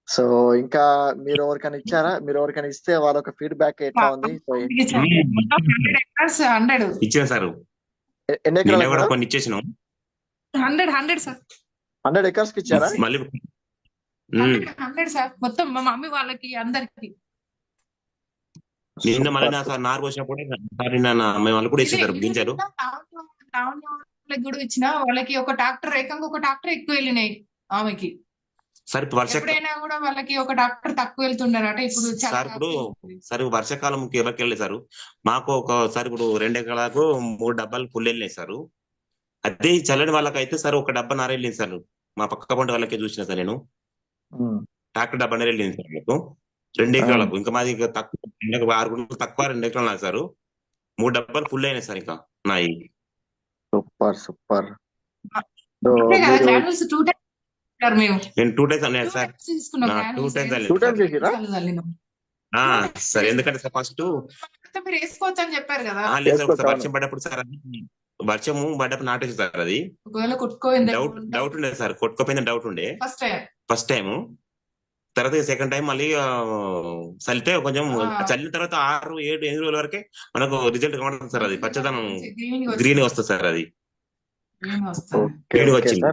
సో ఇంకా మీరు ఎవరికైనా ఇచ్చారా? మీరు ఎవరికైనా ఇస్తే వాళ్ళ ఒక ఫీడ్బ్యాక్ ఎట్లా ఉంది? సో మొత్తం 100 acres 100 ఇచ్చిన సార్, ఎన్ని నిన్న ఎకరాలు కూడా కొన్ని ఇచ్చేసినాం. 100 సార్. 100 acres కి ఇచ్చారా? మళ్ళీ 100 సార్ మొత్తం మా మమ్మీ వాళ్ళకి అందరికి. నిన్న మళ్ళీ సార్ నారు పోసినప్పుడు సార్ నిన్న మేము వాళ్ళు కూడా ఇచ్చేసారు గింజలు. టౌన్ వాళ్ళకి కూడా ఇచ్చిన వాళ్ళకి ఒక ట్రాక్టర్ ఏకంగా ఒక ట్రాక్టర్ ఎక్కువ వెళ్ళినాయి ఆమెకి. సార్ ఇప్పుడు ఎప్పుడైనా కూడా వాళ్ళకి ఒక ట్రాక్టర్ తక్కువ వెళ్తున్నారట. ఇప్పుడు సార్ ఇప్పుడు సార్ వర్షాకాలం ఎవరికి వెళ్ళలేదు సార్, మాకు ఒకసారి ఇప్పుడు 2 ఎకరాలకు 3 డబ్బాలు ఫుల్ వెళ్ళినాయి సార్. అదే చల్లని వాళ్ళకైతే సార్ ఒక డబ్బా నార వెళ్ళింది సార్, మా పక్క పంట వాళ్ళకే చూసిన సార్ నేను. ట్రాక్టర్ డబ్బా నార వెళ్ళింది సార్ మీకు 2 ఎకరాలకు. ఇంకా మాది తక్కువ 6 గుంటలు తక్కువ 2 ఎకరాలు నాకు సార్, 3 డబ్బాలు ఫుల్ అయినాయి సార్ ఇంకా నాయి. Super super. నేను 2 టైమ్స్ అన్నాను సార్, 2 టైమ్స్ చేసిరా? సార్ ఎందుకంటే సార్ ఫస్ట్ మీరు వేసుకోవచ్చు అని చెప్పారు కదా. లేదు సార్, ఒకసారి వర్షం పడ్డప్పుడు సార్, అది వర్షము పడ్డప్పుడు నాటేసి సార్, అది ఒకవేళ కొట్టుకోయింది డౌట్ ఉండే సార్, కొట్టుకోపోయిందని డౌట్ ఉండే ఫస్ట్ టైం. తర్వాత సెకండ్ టైం మళ్ళీ చల్లితే కొంచెం చల్లిన తర్వాత 6, 7, 8 రోజుల వరకే మనకు రిజల్ట్ కనబడుతుంది సార్, అది పచ్చదనం గ్రీన్ వస్తుంది సార్, అది గ్రీన్ వచ్చింది.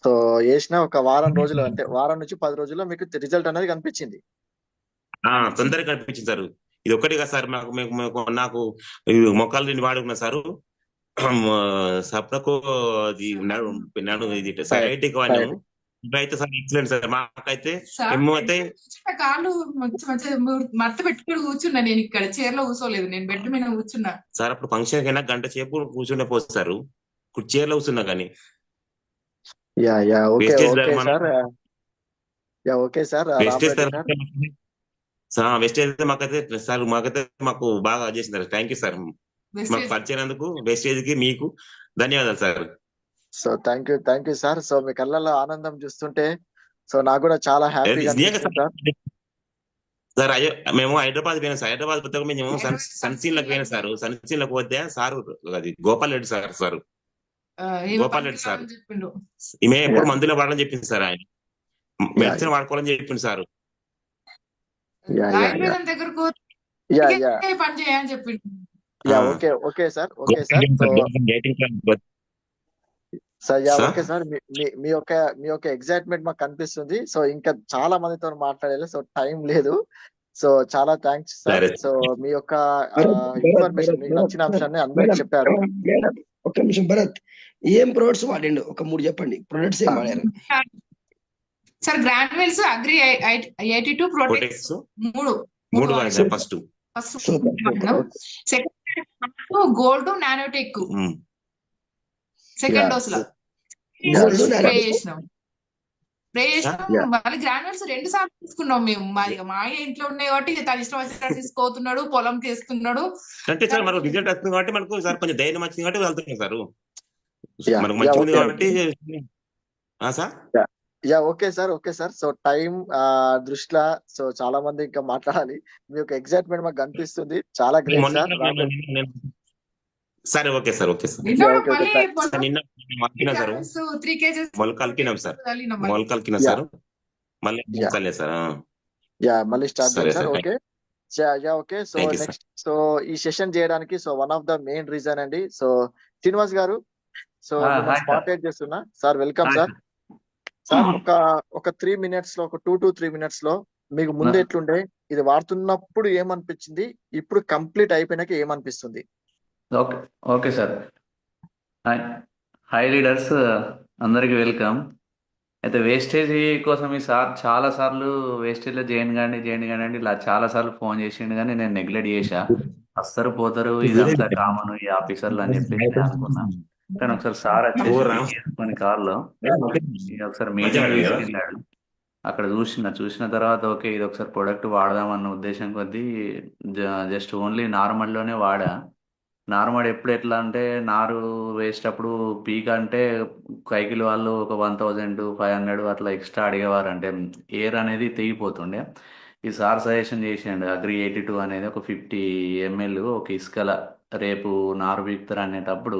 సో వేసిన ఒక వారం రోజులు, అంటే వారం నుంచి 10 రోజుల్లో మీకు రిజల్ట్ అనేది కనిపించింది. తొందరగా కనిపించింది సార్. ఇది ఒక్కటిగా సార్ నాకు మొక్కలు దీన్ని వాడుకున్నా సారు, సప్నకు అది ఇది సైటిక్ వాడినాము. ఇవైతే సార్ ఎక్సలెంట్ సార్. మాకైతే అయితే కాళ్ళు మడత పెట్టుకుని కూర్చున్నా, నేను ఇక్కడ చైర్ లో కూర్చోలేదు, నేను బెడ్ మీద కూర్చున్నా సార్. అప్పుడు ఫంక్షన్ కైనా గంట సేపు కూర్చునే పోస్తారు, చైర్ లో కూర్చున్నా కానీ. వెస్టేజ్ అయితే మాకు బాగా చేసింది. థ్యాంక్ యూ సార్, మాకు పరిచయినందుకు వెస్టేజ్ కి మీకు ధన్యవాదాలు sir. So thank you sir. So మీ కళ్ళల్లో ఆనందం చూస్తుంటే సో నాకు కూడా చాలా హ్యాపీగా సార్. మేము హైదరాబాద్ పోయినా సార్, హైదరాబాద్ పోతే మేము సన్సీన్ లకు పోయినా సార్. సన్సీన్ లకు పోతే సార్ అది గోపాల్ రెడ్డి సార్ గోపాల్ రెడ్డి సార్ ఈమె ఎప్పుడు మందులో వాడాలని చెప్పింది సార్, ఆయన మెడిసిన్ వాడుకోవాలని చెప్పింది సార్. ఆయుర్వేదం దగ్గరకు పని చేయని చెప్పిండు. Okay sir. ఓకే సార్, మీ యొక్క ఎగ్జైట్మెంట్ మాకు కనిపిస్తుంది. సో ఇంకా చాలా మందితో మాట్లాడాలి, సో టైం లేదు. సో చాలా థ్యాంక్స్ సార్. సో మీ యొక్క ఇన్ఫర్మేషన్, మీకు నచ్చిన అంశాన్ని అందరికి చెప్పారు. ఒక్క నిమిషం భరత్, ఏం ప్రొడక్ట్స్ వాడిండు? ఒక 3 చెప్పండి, ప్రొడక్ట్స్ ఏం వాడారు sir? Granules, agri 82 products 3 first second gold nanotech second dose లో స్ప్రే చేసినాం. మళ్ళీ గ్రాన్యుల్స్ 2 సార్లు తీసుకున్నాం మేము. మా ఇంట్లో ఉన్నాయి కాబట్టి తన ఇష్టం వచ్చినట్టు తీసుకోతున్నాడు, పొలం చేస్తున్నాడు అంటే సార్. మనకు రిజల్ట్ వస్తుంది కాబట్టి మనకు సార్ కొంచెం ధైర్యం వచ్చింది కాబట్టి వెళ్తున్నాం సార్, మనకు మంచిగా ఉంది కాబట్టి sir. Okay sir. So time దృష్ట్యా సో చాలా మంది ఇంకా మాట్లాడాలి. మీ యొక్క ఎగ్జైట్మెంట్ మాకు కనిపిస్తుంది, చాలా గ్రేట్ సార్. సరే ఓకే సార్. నిన్న సార్ మొలకల్కినాం సార్, మొలకల్కినా సార్, మళ్ళీ సార్ మళ్ళీ start sir. Okay so next, so ఈ సెషన్ చేయడానికి so one of the main reason అండి. సో శ్రీనివాస్ గారు, సో స్పాట్ చేస్తున్నా సార్. Welcome sir. సార్ ఒక 3 minutes లో, ఒక 2 to 3 minutes లో మీకు ముందు ఎట్లుండే, ఇది వాడుతున్నప్పుడు ఏమనిపించింది, ఇప్పుడు కంప్లీట్ అయిపోయినాక ఏమనిపిస్తుంది? Okay sir. హై లీడర్స్ అందరికి వెల్కమ్. అయితే వేస్టేజ్ కోసం ఈ సార్ చాలా సార్లు వేస్టేజ్లో చేయండి కానీ ఇలా చాలా సార్లు ఫోన్ చేసిండు, కానీ నేను నెగ్లెక్ట్ చేశా. వస్తారు పోతారు, ఇదంతా కామన్ ఈ ఆఫీసర్లు అని చెప్పేసి అనుకున్నా. కానీ ఒకసారి సార్ వచ్చేసి కార్లో ఒకసారి మీటింగ్ తీసుకెళ్ళాడు. అక్కడ చూసిన తర్వాత ఓకే ఇది ఒకసారి ప్రోడక్ట్ వాడదామన్న ఉద్దేశం కొద్దీ జస్ట్ ఓన్లీ నార్మల్లోనే వాడా. నార్మల్ ఎప్పుడు ఎట్లా అంటే నారు వేసేటప్పుడు పీక్ అంటే కైకిలు వాళ్ళు ఒక 1500 అట్లా ఎక్స్ట్రా అడిగేవారు, అంటే ఎయిర్ అనేది తెగిపోతుండే. ఈ సార్ సజెషన్ చేసిండు అగ్రి 82 అనేది ఒక 50 ml ఒక ఇసుకల రేపు నారు పీకుతారు అనేటప్పుడు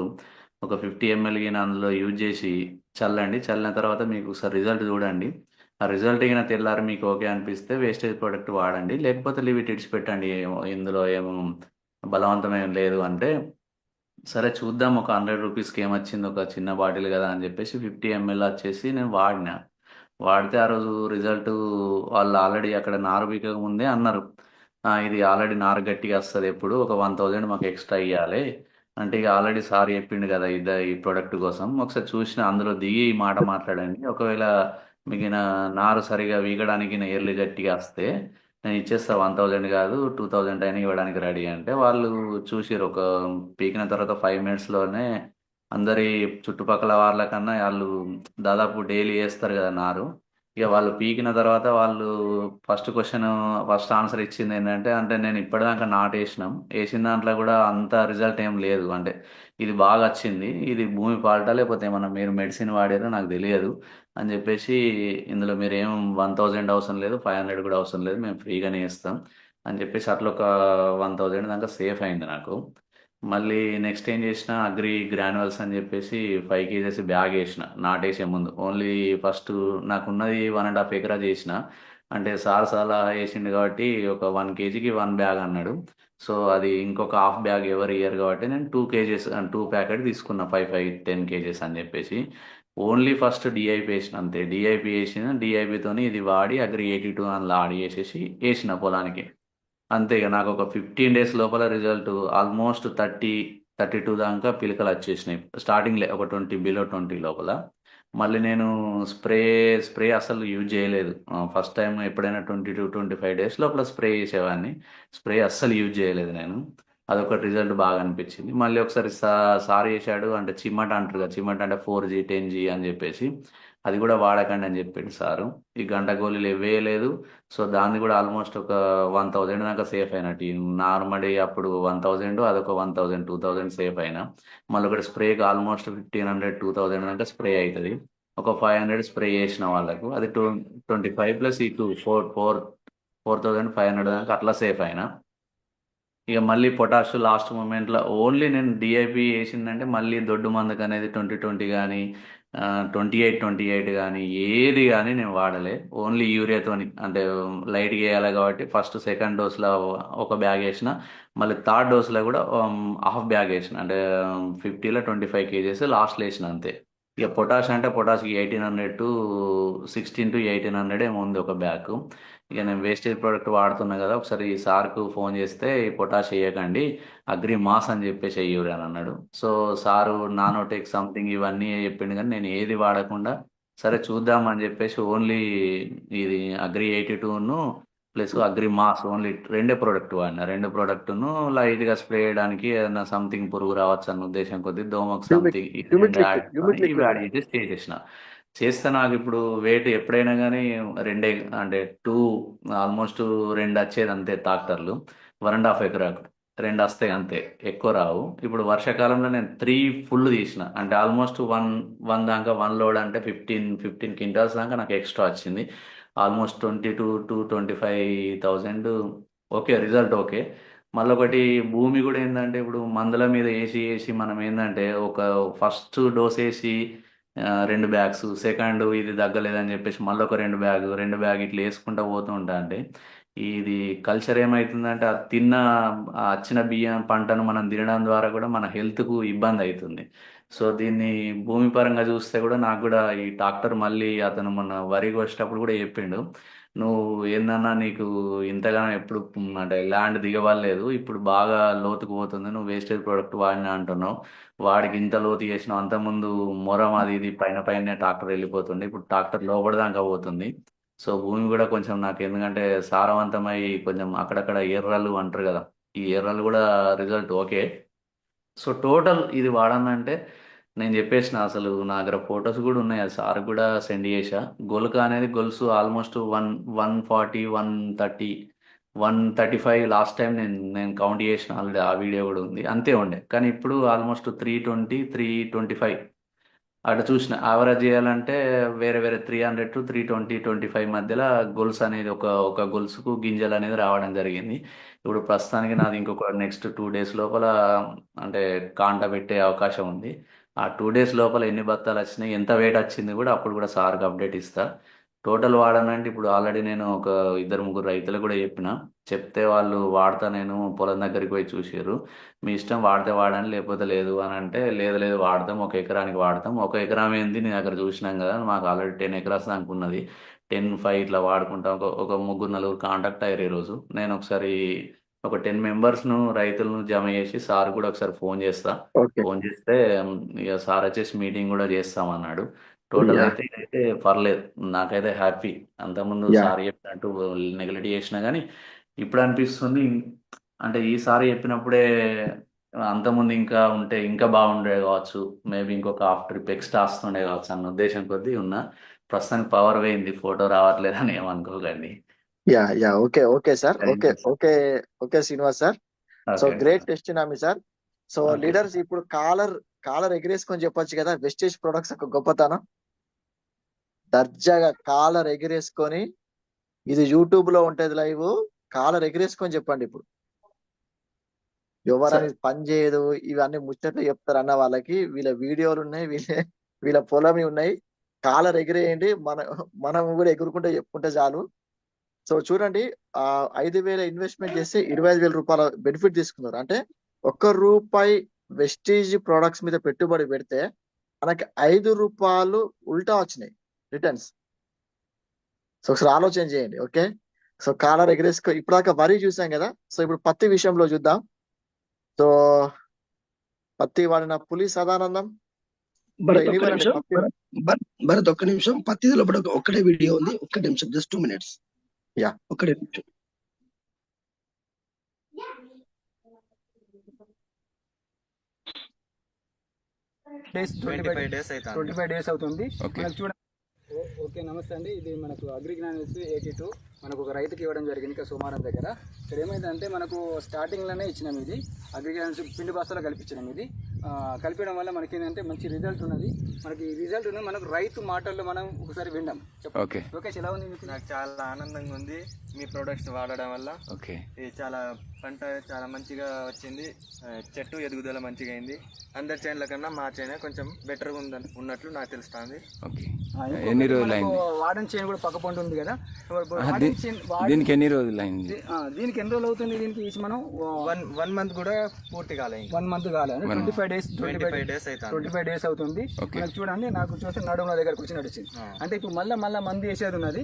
ఒక 50 ml అందులో యూజ్ చేసి చల్లిన తర్వాత మీకు ఒకసారి రిజల్ట్ చూడండి. ఆ రిజల్ట్ అయినా తెల్లారి మీకు ఓకే అనిపిస్తే వేస్టేజ్ ప్రోడక్ట్ వాడండి, లేకపోతే లీవ్ ఇట్ ఇట్స్ పెట్టండి. ఇందులో ఏమో బలవంతమేం లేదు అంటే సరే చూద్దాం ఒక 100 రూపీస్కి ఏమొచ్చింది ఒక చిన్న బాటిల్ కదా అని చెప్పేసి 50 ml వచ్చేసి నేను వాడితే ఆ రోజు రిజల్ట్ వాళ్ళు ఆల్రెడీ అక్కడ నారు పీకక ముందే అన్నారు, ఇది ఆల్రెడీ నారు గట్టిగా వస్తుంది, ఎప్పుడు ఒక 1000 మాకు ఎక్స్ట్రా ఇవ్వాలి అంటే ఇక ఆల్రెడీ సార్ చెప్పిండు కదా ఈ ప్రోడక్ట్ కోసం ఒకసారి చూసిన అందులో దిగి ఈ మాట మాట్లాడండి, ఒకవేళ మిగిలిన నారు సరిగా వీగడానికి ఎర్లీ గట్టిగా వస్తే నేను ఇచ్చేస్తా 1000 కాదు 2000 అయినా ఇవ్వడానికి రెడీ అంటే వాళ్ళు చూసిరు. ఒక పీకిన తర్వాత 5 మినిట్స్లోనే అందరి చుట్టుపక్కల వాళ్ళకన్నా వాళ్ళు దాదాపు డైలీ వేస్తారు కదా నారు, ఇక వాళ్ళు పీకిన తర్వాత వాళ్ళు ఫస్ట్ ఆన్సర్ ఇచ్చింది ఏంటంటే, అంటే నేను ఇప్పటిదాకా వేసిన దాంట్లో కూడా అంత రిజల్ట్ ఏం లేదు, అంటే ఇది బాగా వచ్చింది, ఇది భూమి ఫాల్టా లేకపోతే ఏమన్నా మీరు మెడిసిన్ వాడారో నాకు తెలియదు అని చెప్పేసి, ఇందులో మీరు ఏం 1000 అవసరం లేదు 500 కూడా అవసరం లేదు, మేము ఫ్రీగానే ఇస్తాం అని చెప్పేసి అట్లా ఒక 1000 దాకా సేఫ్ అయింది నాకు. మళ్ళీ నెక్స్ట్ ఏం చేసిన అగ్రి గ్రాన్యువల్స్ అని చెప్పేసి 5 kgs బ్యాగ్ వేసిన నాటేసే ముందు. ఓన్లీ ఫస్ట్ నాకున్నది 1.5 ఎకరా చేసిన, అంటే సార్ సలా వేసిండు కాబట్టి ఒక 1 kgకి 1 బ్యాగ్ అన్నాడు. సో అది ఇంకొక హాఫ్ బ్యాగ్ ఎవరు ఇయర్ కాబట్టి నేను 2 kgs 2 ప్యాకెట్ తీసుకున్నా 10 kgs అని చెప్పేసి. ఓన్లీ ఫస్ట్ డిఐపి వేసిన అంతే, డిఐపి వేసిన డిఐపితోని ఇది వాడి అగ్రి 82 అందులో ఆడి వేసేసి వేసిన పొలానికి అంతే. ఇక నాకు ఒక 15 days లోపల రిజల్ట్ ఆల్మోస్ట్ 32 దాకా పిలకలు వచ్చేసినాయి. స్టార్టింగ్లే ఒక 20 లోపల. మళ్ళీ నేను స్ప్రే అసలు యూజ్ చేయలేదు. ఫస్ట్ టైం ఎప్పుడైనా 22-25 days లోపల స్ప్రే చేసేవాడిని, స్ప్రే అస్సలు యూజ్ చేయలేదు నేను. అదొక రిజల్ట్ బాగా అనిపించింది. మళ్ళీ ఒకసారి సార్ చేశాడు, అంటే చిమ్మట అంటారు కదా, చిమ్మట అంటే 4G 10G అని చెప్పేసి, అది కూడా వాడకండి అని చెప్పాడు సారు. ఈ గంట గోళీలు ఇవ్వేయలేదు. సో దాన్ని కూడా ఆల్మోస్ట్ ఒక 1000 దాకా సేఫ్ అయినట్టు. నార్మల్ అప్పుడు 1000 అదొక 1000 2000 సేఫ్ అయినా. మళ్ళీ ఒకటి స్ప్రేకి ఆల్మోస్ట్ 1500-2000 దాకా స్ప్రే అవుతుంది. ఒక 500 స్ప్రే చేసిన వాళ్ళకు అది 25 ప్లస్ ఈ 4500 దాకా అట్లా సేఫ్ అయినా. ఇక మళ్ళీ పొటాష్ లాస్ట్ మూమెంట్లో ఓన్లీ నేను డిఐపి వేసిందంటే మళ్ళీ దొడ్డు మందుకు అనేది 2020 కానీ 28 కానీ ఏది కానీ నేను వాడలే. ఓన్లీ యూరియాతోని, అంటే లైట్గా వేయాలి కాబట్టి ఫస్ట్ సెకండ్ డోస్లో ఒక బ్యాగ్ వేసిన, మళ్ళీ థర్డ్ డోస్లో కూడా హాఫ్ బ్యాగ్ వేసిన, అంటే 50లో 25 kgs లాస్ట్లో వేసిన అంతే. ఇక పొటాష్ అంటే పొటాష్కి 1800 to 16 to 1800 ఏమో ఉంది ఒక బ్యాగ్. ఇక నేను వేస్టేజ్ ప్రోడక్ట్ వాడుతున్నా కదా, ఒకసారి ఈ సార్కు ఫోన్ చేస్తే ఈ పొటాష్ వేయకండి అగ్రి మాస్ అని చెప్పేసి వేయరు అని అన్నాడు. సో సారు నానోటెక్ సంథింగ్ ఇవన్నీ చెప్పిండు, కానీ నేను ఏది వాడకుండా సరే చూద్దాం అని చెప్పేసి ఓన్లీ ఇది అగ్రి 82ను plus agri mass only 2 product వాడిన. 2 ప్రోడక్ట్ను లైట్గా స్ప్రే చేయడానికి ఏదైనా సంథింగ్ పురుగు రావచ్చు అన్న ఉద్దేశం కొద్ది దోమకు సంథింగ్ ఇవి యాడ్ చేసి చేసేసిన. చేస్తే నాకు ఇప్పుడు వెయిట్ ఎప్పుడైనా కానీ అంటే 2 ఆల్మోస్ట్ 2 వచ్చేది అంతే. ట్రాక్టర్లు 1.5 ఎకరాకు 2 వస్తాయి అంతే, ఎక్కువ రావు. ఇప్పుడు వర్షాకాలంలో నేను 3 ఫుల్ తీసిన, అంటే ఆల్మోస్ట్ 1 దాకా 1 లోడ్ అంటే 15 క్వింటాల్స్ దాకా నాకు ఎక్స్ట్రా వచ్చింది. Almost 22,000-25,000 okay, result okay. మళ్ళీ ఒకటి భూమి కూడా ఏంటంటే ఇప్పుడు మందుల మీద వేసి మనం ఏంటంటే ఒక ఫస్ట్ డోస్ వేసి 2 బ్యాగ్స్, సెకండ్ ఇది తగ్గలేదని చెప్పేసి మళ్ళీ ఒక 2 బ్యాగ్ ఇట్లా వేసుకుంటూ పోతూ ఉంటా. అంటే ఇది కల్చర్ ఏమవుతుందంటే వచ్చిన బియ్యం పంటను మనం తినడం ద్వారా కూడా మన హెల్త్కు ఇబ్బంది అవుతుంది. సో దీన్ని భూమి పరంగా చూస్తే కూడా నాకు కూడా ఈ ట్రాక్టర్ మళ్ళీ అతను మొన్న వరికి వచ్చేటప్పుడు కూడా చెప్పిండు, నువ్వు ఏందన్నా నీకు ఇంతగానో ఎప్పుడు అంటే ల్యాండ్ దిగవలేదు, ఇప్పుడు బాగా లోతుకు పోతుంది, నువ్వు వేస్టేజ్ ప్రోడక్ట్ వాడినా అంటున్నావు, వాడికి ఇంత లోతు చేసినావు, అంతకుముందు మొరం అది ఇది పైన ట్రాక్టర్ వెళ్ళిపోతుండే, ఇప్పుడు ట్రాక్టర్ లోపల దాకా పోతుంది. సో భూమి కూడా కొంచెం నాకు ఎందుకంటే సారవంతమై కొంచెం అక్కడక్కడ ఎర్రలు అంటారు కదా, ఈ ఎర్రలు కూడా రిజల్ట్ ఓకే. సో టోటల్ ఇది వాడానంటే నేను చెప్పేసిన అసలు నా దగ్గర ఫొటోస్ కూడా ఉన్నాయి, అది సార్ కూడా సెండ్ చేసా. గొలుక అనేది గొలుసు ఆల్మోస్ట్ 140, 130, 135 లాస్ట్ టైం నేను కౌంట్ చేసిన ఆల్రెడీ, ఆ వీడియో కూడా ఉంది. అంతే ఉండే, కానీ ఇప్పుడు ఆల్మోస్ట్ 320, 325 అట్లా చూసిన. యావరేజ్ చేయాలంటే వేరే వేరే 300 to 320, 25 మధ్యలో గొలుసు అనేది ఒక ఒక గొలుసుకు గింజలు అనేది రావడం జరిగింది. ఇప్పుడు ప్రస్తుతానికి నాది ఇంకొక నెక్స్ట్ 2 days లోపల అంటే కాంట పెట్టే అవకాశం ఉంది. ఆ 2 days లోపల ఎన్ని బత్తాలు వచ్చినాయి, ఎంత వెయిట్ వచ్చింది కూడా అప్పుడు కూడా సార్కి అప్డేట్ ఇస్తా. టోటల్ వాడానంటే ఇప్పుడు ఆల్రెడీ నేను ఒక 2-3 రైతులకు కూడా చెప్తే వాళ్ళు వాడతా నేను పొలం దగ్గరికి పోయి చూసారు. మీ ఇష్టం, వాడితే వాడండి లేకపోతే లేదు అని అంటే, లేదు లేదు వాడతాం, 1 ఎకరానికి వాడతాం. 1 ఎకరం ఏంది, నేను అక్కడ చూసినాం కదా, మాకు ఆల్రెడీ 10 acres దాకా ఉన్నది, 10, 5 ఇట్లా వాడుకుంటాం. ఒక 3-4 కాంటాక్ట్ అయ్యారు ఈరోజు. నేను ఒకసారి ఒక 10 మెంబర్స్ను రైతులను జమ చేసి సార్ కూడా ఒకసారి ఫోన్ చేస్తా. ఫోన్ చేస్తే ఇక సార్ వచ్చేసి మీటింగ్ కూడా చేస్తామన్నాడు. టోటల్ యా అయితే ఇదైతే పర్లేదు, నాకైతే హ్యాపీ. అంతకుముందు యా సార్ చెప్పినట్టు నెగ్లెక్ట్ చేసినా కానీ ఇప్పుడు అనిపిస్తుంది, అంటే ఈసారి చెప్పినప్పుడే అంతకుముందు ఇంకా ఉంటే ఇంకా బాగుండే కావచ్చు, మేబీ ఇంకొక హాఫ్ ట్రిప్ ఎక్స్ట్రా వస్తుండే కావచ్చు అన్న ఉద్దేశం కొద్దీ ఉన్నా. ప్రస్తుతానికి పవర్ పోయింది, ఫోటో రావట్లేదని ఏమనుకోకండి. Yeah yeah okay okay sir thank okay you sir. Okay okay Srinivas sir. So okay great sir. Testimony sir. So okay leaders sir. ఇప్పుడు కాలర్ ఎగిరేసుకొని చెప్పొచ్చు కదా వెస్టేజ్ ప్రొడక్ట్స్ ఒక గొప్పతనం. దర్జాగా కాలర్ ఎగిరేసుకొని, ఇది యూట్యూబ్ లో ఉంటది లైవ్, కాలర్ ఎగిరేసుకొని చెప్పండి. ఇప్పుడు ఎవరని పని చేయదు, ఇవన్నీ ముచ్చట్లు చెప్తారు అన్న వాళ్ళకి వీళ్ళ వీడియోలు ఉన్నాయి, వీళ్ళ పొలం ఉన్నాయి. కాలర్ ఎగిరేయండి, మనం కూడా ఎగురుకుంటే చెప్పుకుంటే చాలు. సో చూడండి, 5,000 ఇన్వెస్ట్మెంట్ చేస్తే 25,000 రూపాయల బెనిఫిట్ తీసుకున్నారు. అంటే ₹1 వెస్టీజ్ ప్రొడక్ట్స్ మీద పెట్టుబడి పెడితే మనకి ₹5 ఉల్టా వచ్చినాయి రిటర్న్స్. సో ఒకసారి ఆలోచన చేయండి. ఓకే, సో కాలర్ ఎగరేసుకో. ఇప్పటిదాకా వరి చూసాం కదా, సో ఇప్పుడు పత్తి విషయంలో చూద్దాం. సో పత్తి వాడిన పులి సదానందం. భరత్ ఒక్క నిమిషం, భరత్ ఒక్క నిమిషం. పత్తి లోపల ఒక్కటే వీడియో ఉంది, ఒక్క నిమిషం, జస్ట్ 2 minutes. యా ఒక్కటే నిమిషం. డేస్ 25 days అవుతుంది. మనకు చూడండి. ఓకే, నమస్తే అండి. ఇది మనకు అగ్రి గ్రాన్యూల్స్ 82 మనకు ఒక రైతుకి ఇవ్వడం జరిగింది ఇక్కడ సోమారం దగ్గర. ఇక్కడ ఏమైందంటే మనకు స్టార్టింగ్లోనే ఇచ్చినాం, ఇది అగ్రి గ్రాన్యూల్స్ పిండి బస్తాలో కలిపించినాం. ఇది కలిపడం వల్ల మనకి ఏంటంటే మంచి రిజల్ట్ ఉన్నది. మనకి రిజల్ట్ ఉన్నది, మనకు రైతు మాటల్లో మనం ఒకసారి విందాం. ఓకే ఓకే, ఎలా ఉంది మీకు? నాకు చాలా ఆనందంగా ఉంది మీ ప్రొడక్ట్స్ వాడడం వల్ల. ఓకే, ఇది చాలా పంట చాలా మంచిగా వచ్చింది, చెట్టు ఎదుగుదల మంచిగా అయింది. అందరి చేనుల కన్నా మా చేనే కొంచెం బెటర్గా ఉన్నట్లు నాకు తెలుస్తుంది. ఓకే, ఎన్ని రోజులు అయింది వాడని చేను కూడా పక్క పంట ఉంది కదా, దీనికి ఎన్ని రోజులు అయింది? దీనికి ఎన్ని రోజులు అవుతుంది? దీనికి మనం 1 month కూడా పూర్తి కాలేదు. 1 month కాలేదు, 25 days అవుతుంది. మనకు చూడండి, నాకు చూస్తే నడుముల దగ్గరకు వచ్చి నడిచింది. అంటే ఇప్పుడు మళ్ళీ మందు వేసేది ఉన్నది,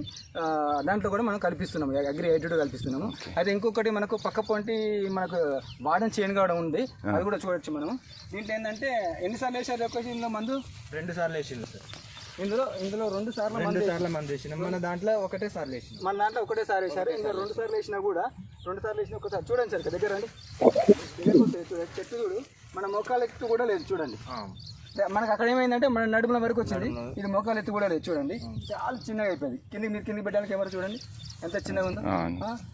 దాంట్లో కూడా మనం కల్పిస్తున్నాము, అగ్రి 82 కల్పిస్తున్నాము. అయితే ఇంకొకటి మనకు పక్క పొంటి మనకు వాడని చేను కావడం ఉంది, అది కూడా చూడొచ్చు మనం. దీంట్లో ఏంటంటే ఎన్నిసార్లు వేసారు ఇందులో మందు? 2 సార్లు వేసింది సార్. ఇందులో 2 సార్లు మంది వేసినాం. మన దాంట్లో ఒకటేసారి వేసినాం. మన దాంట్లో ఒకటేసారి వేసారు. ఇంకా 2 సార్లు వేసినా కూడా 2 సార్లు వేసినా ఒకసారి చూడండి సార్, దగ్గర రండి. చెట్టు చూడు, మన మోకాలు ఎత్తు కూడా లేదు చూడండి. మనకు అక్కడ ఏమైందంటే మన నడుముల వరకు వచ్చింది, ఇది మోకాలు ఎత్తు కూడా లేదు చూడండి, చాలా చిన్నగా అయిపోయింది. కిందికి పెట్టడానికి ఎవరు చూడండి ఎంత చిన్నగా ఉందో.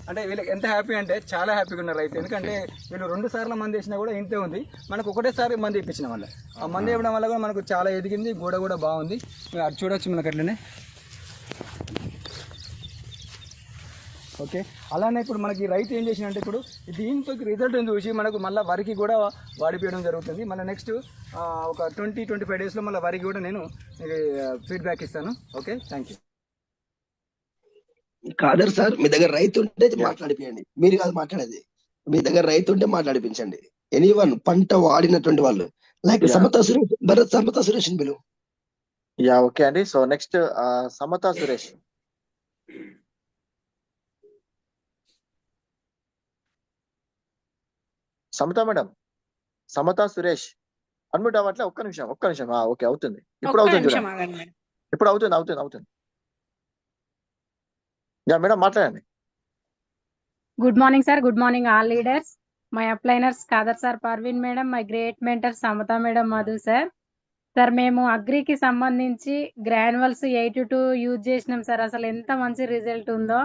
అంటే వీళ్ళకి ఎంత హ్యాపీ అంటే చాలా హ్యాపీగా ఉన్నారు రైతు. ఎందుకంటే వీళ్ళు 2 సార్లు మంది వేసినా కూడా ఇంతే ఉంది, మనకు ఒకటేసారి మంది ఇప్పించిన వల్ల, ఆ మంది ఇవ్వడం వల్ల కూడా మనకు చాలా ఎదిగింది, గోడ కూడా బాగుంది. అది చూడొచ్చు మనకు అట్లనే. ఓకే, అలానే ఇప్పుడు మనకి రైతు ఏం చేసినంటే ఇప్పుడు దీంతో రిజల్ట్ చూసి మనకు మళ్ళీ వరికి కూడా వాడిపోయడం జరుగుతుంది. మళ్ళీ నెక్స్ట్ ఒక 20-25 daysలో మళ్ళీ వరికి కూడా నేను ఫీడ్బ్యాక్ ఇస్తాను. Okay, thank you. Kadar sir, మీ దగ్గర రైతు ఉంటే మాట్లాడిపోయండి, మీరు కాదు మాట్లాడేది. మీ దగ్గర రైతు ఉంటే మాట్లాడిపించండి. ఎనీవన్ పంట వాడినటువంటి వాళ్ళు లైక్ సమతా సురేష్, భరత్ సమతా సురేష్ బిలు. యా ఓకే అండి. So next Samatha Suresh. Samatha madam, Samatha Suresh unmute అవ్వట్లే. ఒక్క నిమిషం. ఓకే, అవుతుంది ఇప్పుడు, అవుతుంది. ఇప్పుడు అవుతుంది. యా మేడం మాట్లాడండి. Good morning sir, good morning all leaders. My upliners Khader sir, Parveen madam, my great mentor Samatha madam, Madhu sir. Sir మేము అగ్రికి సంబంధించి గ్రాన్యువల్స్ 82 యూజ్ చేసినాం సార్. అసలు ఎంత మంచి రిజల్ట్ ఉందో.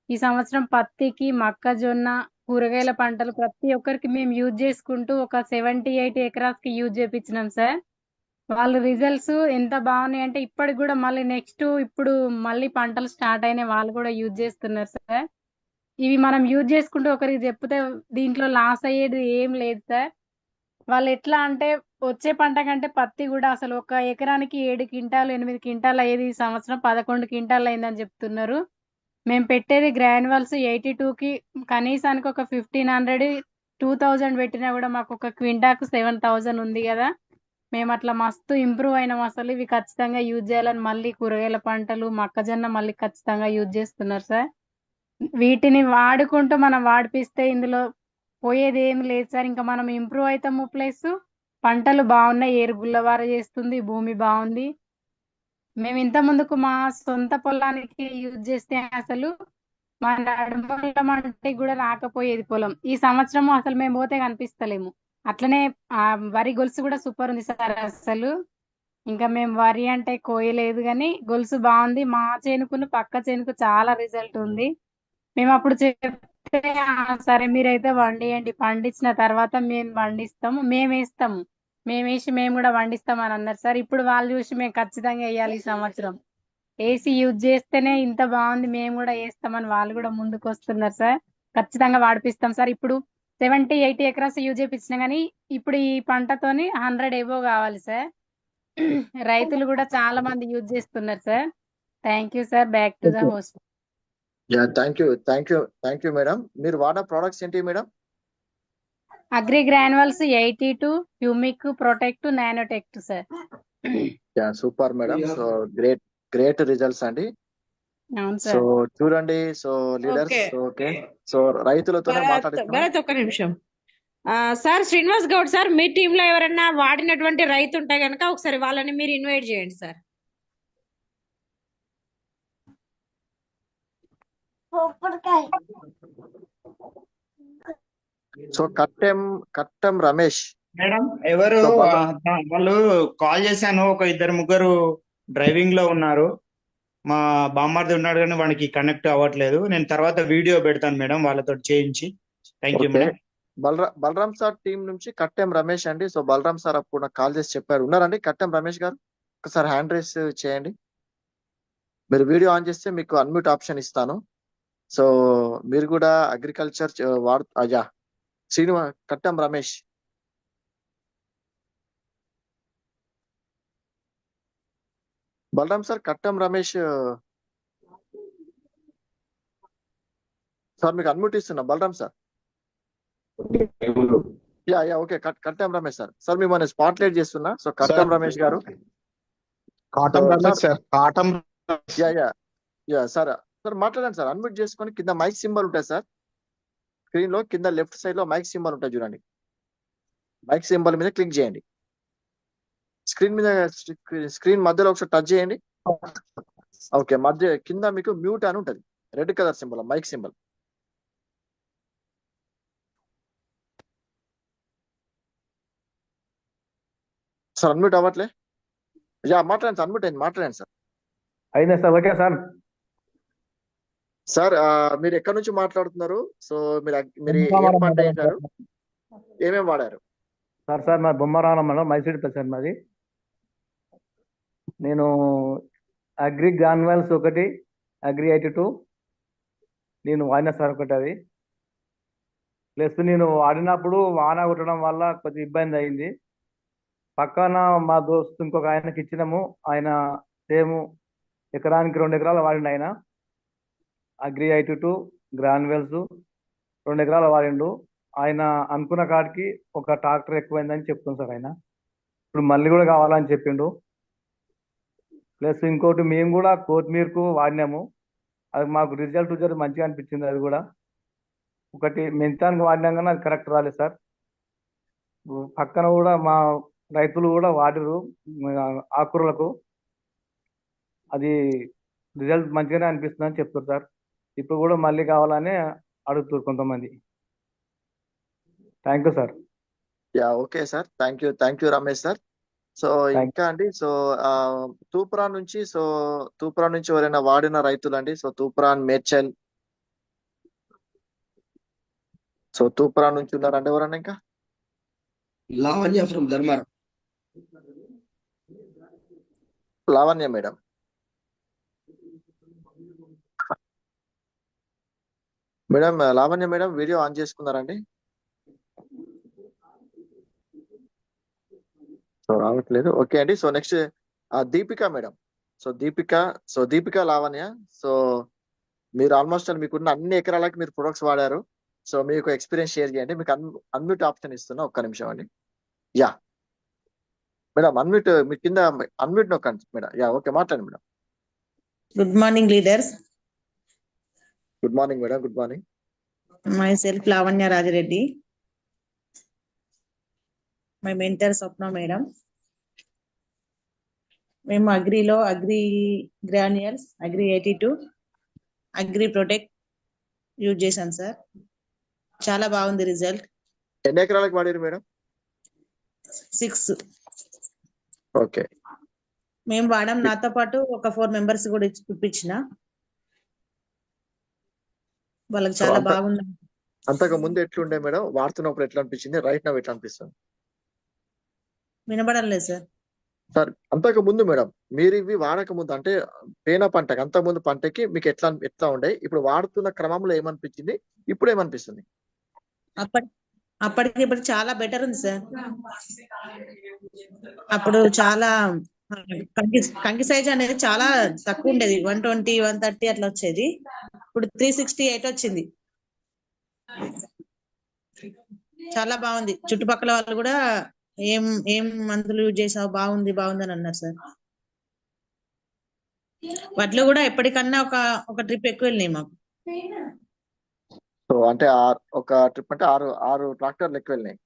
ఈ సంవత్సరం పత్తికి, మొక్కజొన్న, కూరగాయల పంటలు ప్రతి ఒక్కరికి మేము యూజ్ చేసుకుంటూ ఒక 78 ఎకరాస్కి యూజ్ చేపించినాం సార్. వాళ్ళ రిజల్ట్స్ ఎంత బాగున్నాయి అంటే ఇప్పటికి కూడా మళ్ళీ నెక్స్ట్ ఇప్పుడు మళ్ళీ పంటలు స్టార్ట్ అయినాయి, వాళ్ళు కూడా యూజ్ చేస్తున్నారు సార్. ఇవి మనం యూజ్ చేసుకుంటూ ఒకరికి చెప్తే దీంట్లో లాస్ అయ్యేది ఏం లేదు సార్. వాళ్ళు ఎట్లా అంటే వచ్చే పంట కంటే పత్తి కూడా అసలు ఒక ఎకరానికి 7 క్వింటాలు 8 క్వింటాలు అయ్యేది ఈ సంవత్సరం 11 క్వింటాలు అయిందని చెప్తున్నారు. మేము పెట్టేది గ్రాన్యువల్స్ 82కి కనీసానికి ఒక 1500 2000 పెట్టినా కూడా మాకు ఒక క్వింటాకు 7000 ఉంది కదా. మేము అట్లా మస్తు ఇంప్రూవ్ అయినాం. అసలు ఇవి ఖచ్చితంగా యూజ్ చేయాలని మళ్ళీ కూరగాయల పంటలు, మొక్కజొన్న మళ్ళీ ఖచ్చితంగా యూజ్ చేస్తున్నారు సార్. వీటిని వాడుకుంటూ మనం వాడిపిస్తే ఇందులో పోయేది ఏమి లేదు సార్. ఇంకా మనం ఇంప్రూవ్ అవుతాము, ప్లస్ పంటలు బాగున్నాయి, ఏరు గుల్లవార చేస్తుంది, భూమి బాగుంది. మేము ఇంత ముందుకు మా సొంత పొలానికి యూజ్ చేస్తే అసలు మా నడుమల మంటికి కూడా రాకపోయేది పొలం. ఈ సంవత్సరం అసలు మేము పోతే కనిపిస్తలేము. అట్లనే వరి గొలుసు కూడా సూపర్ ఉంది సార్. అసలు ఇంకా మేము వరి అంటే కోయలేదు కానీ గొలుసు బాగుంది. మా చేనుకును పక్క చేనుకు చాలా రిజల్ట్ ఉంది. మేము అప్పుడు చెప్తే సరే మీరైతే వండియండి, పండించిన తర్వాత మేము వండిస్తాము, మేము వేస్తాము, మేము వేసి మేము కూడా వండిస్తాం అని అన్నారు సార్. ఇప్పుడు వాళ్ళు చూసి మేము ఖచ్చితంగా వేయాలి ఈ సంవత్సరం, వేసి యూజ్ చేస్తేనే ఇంత బాగుంది, మేము కూడా వేస్తామని వాళ్ళు కూడా ముందుకు వస్తున్నారు సార్. ఖచ్చితంగా వాడిపిస్తాం సార్. ఇప్పుడు 70-80 ఎకరాస్ యూజ్ చేయించినా కానీ ఇప్పుడు ఈ పంటతోని 100 ఎబో కావాలి సార్. రైతులు కూడా చాలా మంది యూజ్ చేస్తున్నారు sir. Thank you sir. Back to the host. Yeah, thank you madam. మీరు వాడిన ప్రోడక్ట్స్ ఏంటి madam? Agri granules 82, humic, protect, nanotech sir. Yeah, super madam. So great results అండి. అవును సో సార్. చూడండి, సో లీడర్స్, ఓకే, సో రైతులతోనే మాట్లాడుతున్నాం. భరత్ ఒక్క నిమిషం. సార్ శ్రీనివాస్ గౌడ్ సార్, మీ టీమ్ లో ఎవరైనా వాడినటువంటి రైతు ఉంటే గనక ఒకసారి వాళ్ళని మీరు ఇన్వైట్ చేయండి సార్. సో కట్టం రమేష్ మేడం ఎవరు సో వాళ్ళు కాల్ చేశాను, ఒక 2-3 డ్రైవింగ్ లో ఉన్నారు. మా బామ్మర్ది ఉన్నాడు కానీ వాడికి కనెక్ట్ అవ్వట్లేదు. నేను తర్వాత వీడియో పెడతాను మేడం వాళ్ళతో చేయించి. Thank you okay, madam. Balaram sir team నుంచి కట్టెం రమేష్ అండి. సో బలరాం సార్ అప్పుడు నాకు కాల్ చేసి చెప్పారు. ఉన్నారండి కట్టెం రమేష్ గారు? ఒకసారి హ్యాండ్ రైస్ చేయండి. మీరు వీడియో ఆన్ చేస్తే మీకు అన్మ్యూట్ ఆప్షన్ ఇస్తాను. సో మీరు కూడా అగ్రికల్చర్ అయ్యా కట్టెం రమేష్. బలరాం సార్, కట్టెం రమేష్ సార్ మీకు అన్మ్యూట్ ఇస్తున్నా. Balaram sir. Yeah okay, Kattem Ramesh sir. Sir మిమ్మల్ని స్పాట్ లైట్ చేస్తున్నా. So Kattem Ramesh garu. Yeah sir మాట్లాడండి సార్. అన్మ్యూట్ చేసుకొని కింద మైక్ సింబల్ ఉంటుంది సార్. స్క్రీన్ లో కింద లెఫ్ట్ సైడ్ లో మైక్ సింబల్ ఉంటుంది చూడండి. మైక్ సింబల్ మీద క్లిక్ చేయండి. స్క్రీన్ మధ్యలో ఒకసారి టచ్ చేయండి. ఓకే, మధ్య కింద మీకు మ్యూట్ అని ఉంటుంది, red colour symbol, mic symbol. Sir unmute అవ్వట్లే. యా మాట్లాడండి సార్. అన్మ్యూట్ అయింది, మాట్లాడండి సార్. అయినా సార్. Okay sir. సార్ మీరు ఎక్కడి నుంచి మాట్లాడుతున్నారు? సో మీరు ఏం పంట వేశారు, ఏమేమి వాడారు? సార్ మా బొమ్మరాల మండలం మైసూడిపల్లి సార్ మాది. నేను అగ్రి గ్రాన్యువల్స్ 1, అగ్రి 82 నేను వాడిన సార్ ఒకటి. అది ప్లస్ నేను వాడినప్పుడు వాన కొట్టడం వల్ల కొంచెం ఇబ్బంది అయింది. పక్కన మా దోస్తు ఇంకొక ఆయనకి ఇచ్చినాము. ఆయన సేమ్ ఎకరానికి 2 ఎకరాలు వాడిండు. ఆయన అగ్రి 82 గ్రాన్యువల్స్ 2 ఎకరాలు వాడిండు. ఆయన అనుకున్న కాడికి ఒక ట్రాక్టర్ ఎక్కువైందని చెప్తుంది సార్. ఆయన ఇప్పుడు మళ్ళీ కూడా కావాలని చెప్పిండు. ప్లస్ ఇంకోటి మేము కూడా కొత్తిమీరకు వాడినాము. అది మాకు రిజల్ట్ మంచిగా అనిపించింది. అది కూడా ఒకటి మెంతానికి వాడినాం కానీ అది కరెక్ట్ రాలేదు సార్. పక్కన కూడా మా రైతులు కూడా వాడిరు ఆకుకూరలకు, అది రిజల్ట్ మంచిగానే అనిపిస్తుంది అని చెప్తారు సార్. ఇప్పుడు కూడా మళ్ళీ కావాలని అడుగుతారు కొంతమంది. Thank you sir. Yeah okay sir, thank you Ramesh sir. So ఇంకా అండి, సో తూప్రా నుంచి ఎవరైనా వాడిన రైతులు అండి, సో తూప్రాన్ మేడ్చల్, సో తూప్రా నుంచి ఉన్నారండి ఎవరన్నా ఇంకా? Lavanya from Dharmaram. Lavanya madam. Lavanya madam video on చేసుకున్నారండి? సో రావట్లేదు. ఓకే అండి. So next Deepika madam. So Deepika Lavanya, so మీరు ఆల్మోస్ట్ మీకున్న అన్ని ఎకరాలకి మీరు ప్రొడక్ట్స్ వాడారు. సో మీకు ఎక్స్పీరియన్స్ షేర్ చేయండి. మీకు అన్మ్యూట్ ఆప్షన్ ఇస్తున్నా, ఒక్క నిమిషం అండి. యా మేడం, అన్మ్యూట్ మీ కింద అన్మ్యూట్ నొక్కండి మేడం. యా ఓకే, మాట్లాడండి madam. Good morning, leaders. Good morning madam. Good morning. Myself, Lavanya Rajareddy. My mentor, Swapna Madam. మేము అగ్రిలో agri granules, agri 82, agri protect use చేశాను సార్. చాలా బాగుంది రిజల్ట్. ఎన్ని ఎకరాలకు వాడారు మేడం? 6. ఓకే. మేము వాడాం, నాతో పాటు ఒక 4 మెంబర్స్ కూడా ఇప్పించిన, వాళ్ళకి చాలా బాగుంది. అంతకు ముందు ఎట్లుండే మేడం? వాడుతున్నప్పుడు ఎట్లా అనిపించింది? రైట్ నౌ ఎట్లా అనిపిస్తుంది? వినబడం లేదు సార్. సార్ అంతకు ముందు మేడం, మీరు ఇవి వాడక ముందు అంటే పేన పంటకి అంతకు ముందు పంటకి మీకు ఎట్లా ఉండే, ఇప్పుడు వాడుతున్న క్రమంలో ఏమనిపించింది, ఇప్పుడు ఏమనిపిస్తుంది? అప్పటికి ఇప్పుడు చాలా బెటర్ ఉంది సార్. అప్పుడు చాలా కంకి సైజ్ అనేది చాలా తక్కువ ఉండేది, 120, 130 అట్లా వచ్చేది. ఇప్పుడు 368 వచ్చింది. చాలా బాగుంది. చుట్టుపక్కల వాళ్ళు కూడా ఏం మందులు యూజ్ చేసావు, బాగుంది అని అన్నారు సార్. వడ్లు కూడా ఎప్పటికన్నా ఒక ట్రిప్ ఎక్కువ వెళ్ళినాయి మాకు. సో అంటే ఒక ట్రిప్ అంటే 6 ట్రాక్టర్లు ఎక్కువ వెళ్ళినాయి.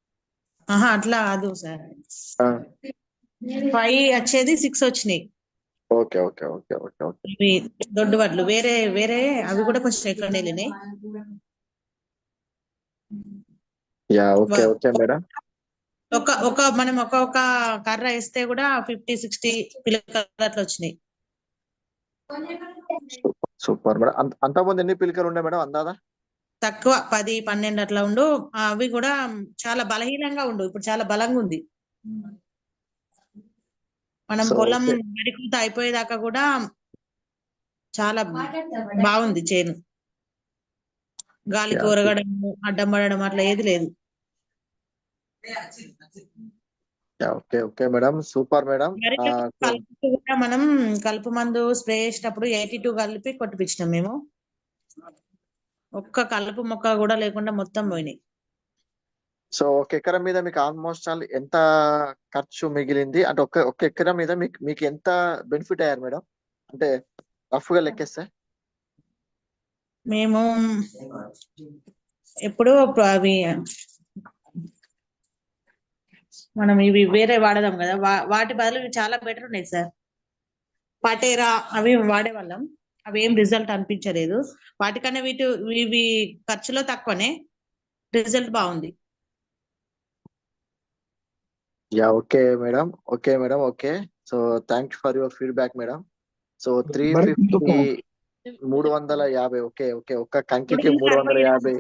అట్లా కాదు సార్, 5 వచ్చేది 6 వచ్చినాయి. Okay okay okay okay okay. ఇవి దొడ్డు వడ్లు వేరే అవి కూడా కొంచెం ఎక్కువ వెళ్ళినాయి. Yeah okay okay madam. మనం ఒక కర్ర వేస్తే కూడా 50-60 పిల్లకలు అట్లా వచ్చినాయి. Super madam. అంతకుముందు ఎన్ని పిల్లకలు ఉండే మేడం అందాదా? తక్కువ 10-12 అట్లా ఉండు. అవి కూడా చాలా బలహీనంగా ఉండు, ఇప్పుడు చాలా బలంగా ఉంది. మనం పొలం గడికుంటూ అయిపోయేదాకా కూడా చాలా బాగుంది చేను. గాలికి ఒరగడం, అడ్డం పడడం అట్లా ఏది లేదు. Okay okay madam, super madam. మనం కలుపు మందు స్ప్రే చేసేటప్పుడు 82 కలిపి కొట్టిపించినాం మేము. ఒక్క కలుపు మొక్క కూడా లేకుండా మొత్తం పోయినాయి. సో ఒక ఎకరం మీద మీకు ఆల్మోస్ట్ ఎంత ఖర్చు మిగిలింది, అంటే ఒక ఎకరం మీద మీకు ఎంత బెనిఫిట్ అయ్యారు మేడం, అంటే రఫ్ గా లెక్కేస్తే? మేము ఎప్పుడు అవి మనం ఇవి వేరే వాడదాం కదా, వాటి బదులు ఇవి చాలా బెటర్ ఉన్నాయి సార్. పటేరా అవి వాడేవాళ్ళం, అవి ఏం రిజల్ట్ అనిపించలేదు. వాటికన్నా ఇవి ఖర్చులో తక్కువనే, రిజల్ట్ బాగుంది. Yeah okay madam. Okay madam. Okay, so thank you for your feedback madam. So 350, 350. Okay okay, ఒక్క కంకికి 350.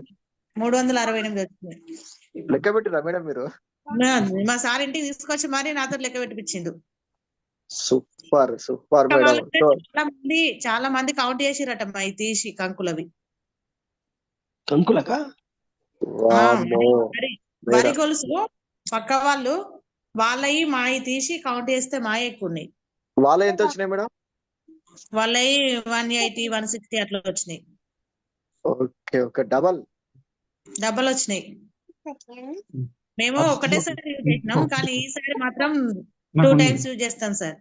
368 వచ్చింది. లెక్క పెట్టిరా మేడం మీరు? మా సార్ ఇంటికి తీసుకొచ్చి మరి నాతో లెక్క పెట్టిపించిండు. Super super madam. చాలా మంది కౌంట్ చేసిరట అవి తీసి కంకులవి. కంకులకా? వరి గొలుసు పక్క వాళ్ళు వాళ్ళవి మాయి తీసి కౌంట్ చేస్తే మాయ ఎక్కువ ఉన్నాయి. వాళ్ళ ఎంత వచ్చినాయి మేడం? వాళ్ళవి 180, 160 అట్లా వచ్చినాయి. ఓకే ఓకే, డబల్ వచ్చినాయి. మేము ఒకటేసారి యూజ్ చేసినాం, కానీ ఈసారి మాత్రం 2 times యూజ్ చేస్తాం sir.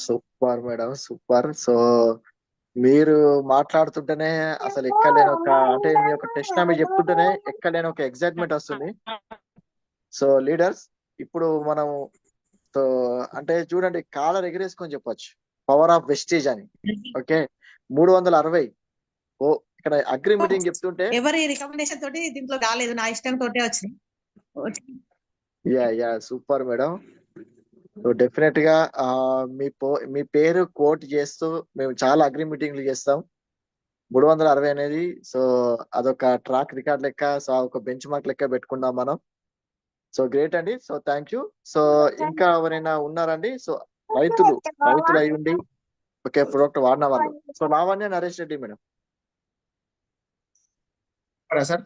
Super madam, super. So మీరు మాట్లాడుతుంటేనే అసలు ఎక్కడైనా అంటే మీ యొక్క టెస్ట్ మీరు చెప్తుంటేనే ఎక్కడైనా ఒక ఎగ్జైట్మెంట్ వస్తుంది. సో లీడర్స్, ఇప్పుడు మనం సో అంటే చూడండి, కాలర్ ఎగిరేసుకొని చెప్పొచ్చు పవర్ ఆఫ్ వెస్టేజ్ అని. ఓకే, 360. ఇక్కడ అగ్రి మీటింగ్ చెప్తుంటే ఎవరి రికమెండేషన్ తోటి దీంట్లో రాలేదు, నా ఇష్టం తోటే వచ్చింది. Yeah super madam. So definite గా మీ పేరు కోట్ చేస్తూ మేము చాలా అగ్రి మీటింగ్లు చేస్తాం. 360 అనేది సో అదొక ట్రాక్ రికార్డ్ లెక్క, సో ఒక బెంచ్ మార్క్ లెక్క పెట్టుకుందాం మనం. సో గ్రేట్ అండి. So thank you. సో ఇంకా ఎవరైనా ఉన్నారండి? సో రైతులు అయి ఉండి ఓకే ప్రొడక్ట్ వాడిన వాళ్ళు. So Lavanya Naresh Reddy madam. Sir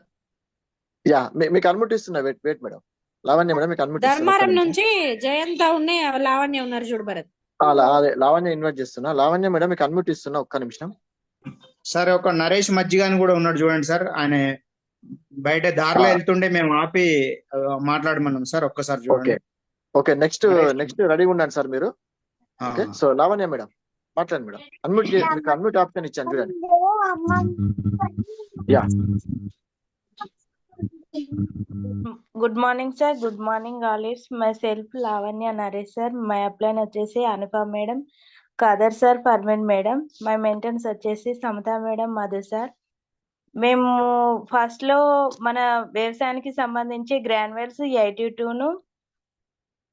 yeah మీకు అనుమతిస్తున్నా. Wait madam. లావణ్య మేడం మీకు అనుమతిస్తున్నా. ధర్మారం నుంచి జయంత ఉన్నాయి, లావణ్య ఉన్నారు చూడు భరత్. అదే లావణ్య ఇన్వైట్ చేస్తున్నా. లావణ్య మేడం మీకు అనుమతిస్తున్నా, ఒక్క నిమిషం. సార్ ఒక నరేష్ మజ్జిగ అని కూడా ఉన్నాడు చూడండి సార్. ఆయన బయట దారిలో వెళ్తుండే మేము ఆపి మాట్లాడమన్నాం సార్. ఒక్కసారి చూడండి. ఓకే నెక్స్ట్ రెడీగా ఉండండి సార్ మీరు. ఓకే సో లావణ్య మేడం మాట్లాడండి మేడం. మీకు అన్మ్యూట్ ఆప్షన్ ఇచ్చాను చూడండి. Yeah good morning sir. Good morning ఆలిస్. Myself Lavanya Naresh sir. My upline వచ్చేసి Anupama madam, Khader sir, permanent madam. My maintenance వచ్చేసి సమతా మేడం, మధు సార్. మేము ఫస్ట్ లో మన వ్యవసాయానికి సంబంధించి గ్రాన్యువల్స్ 82ను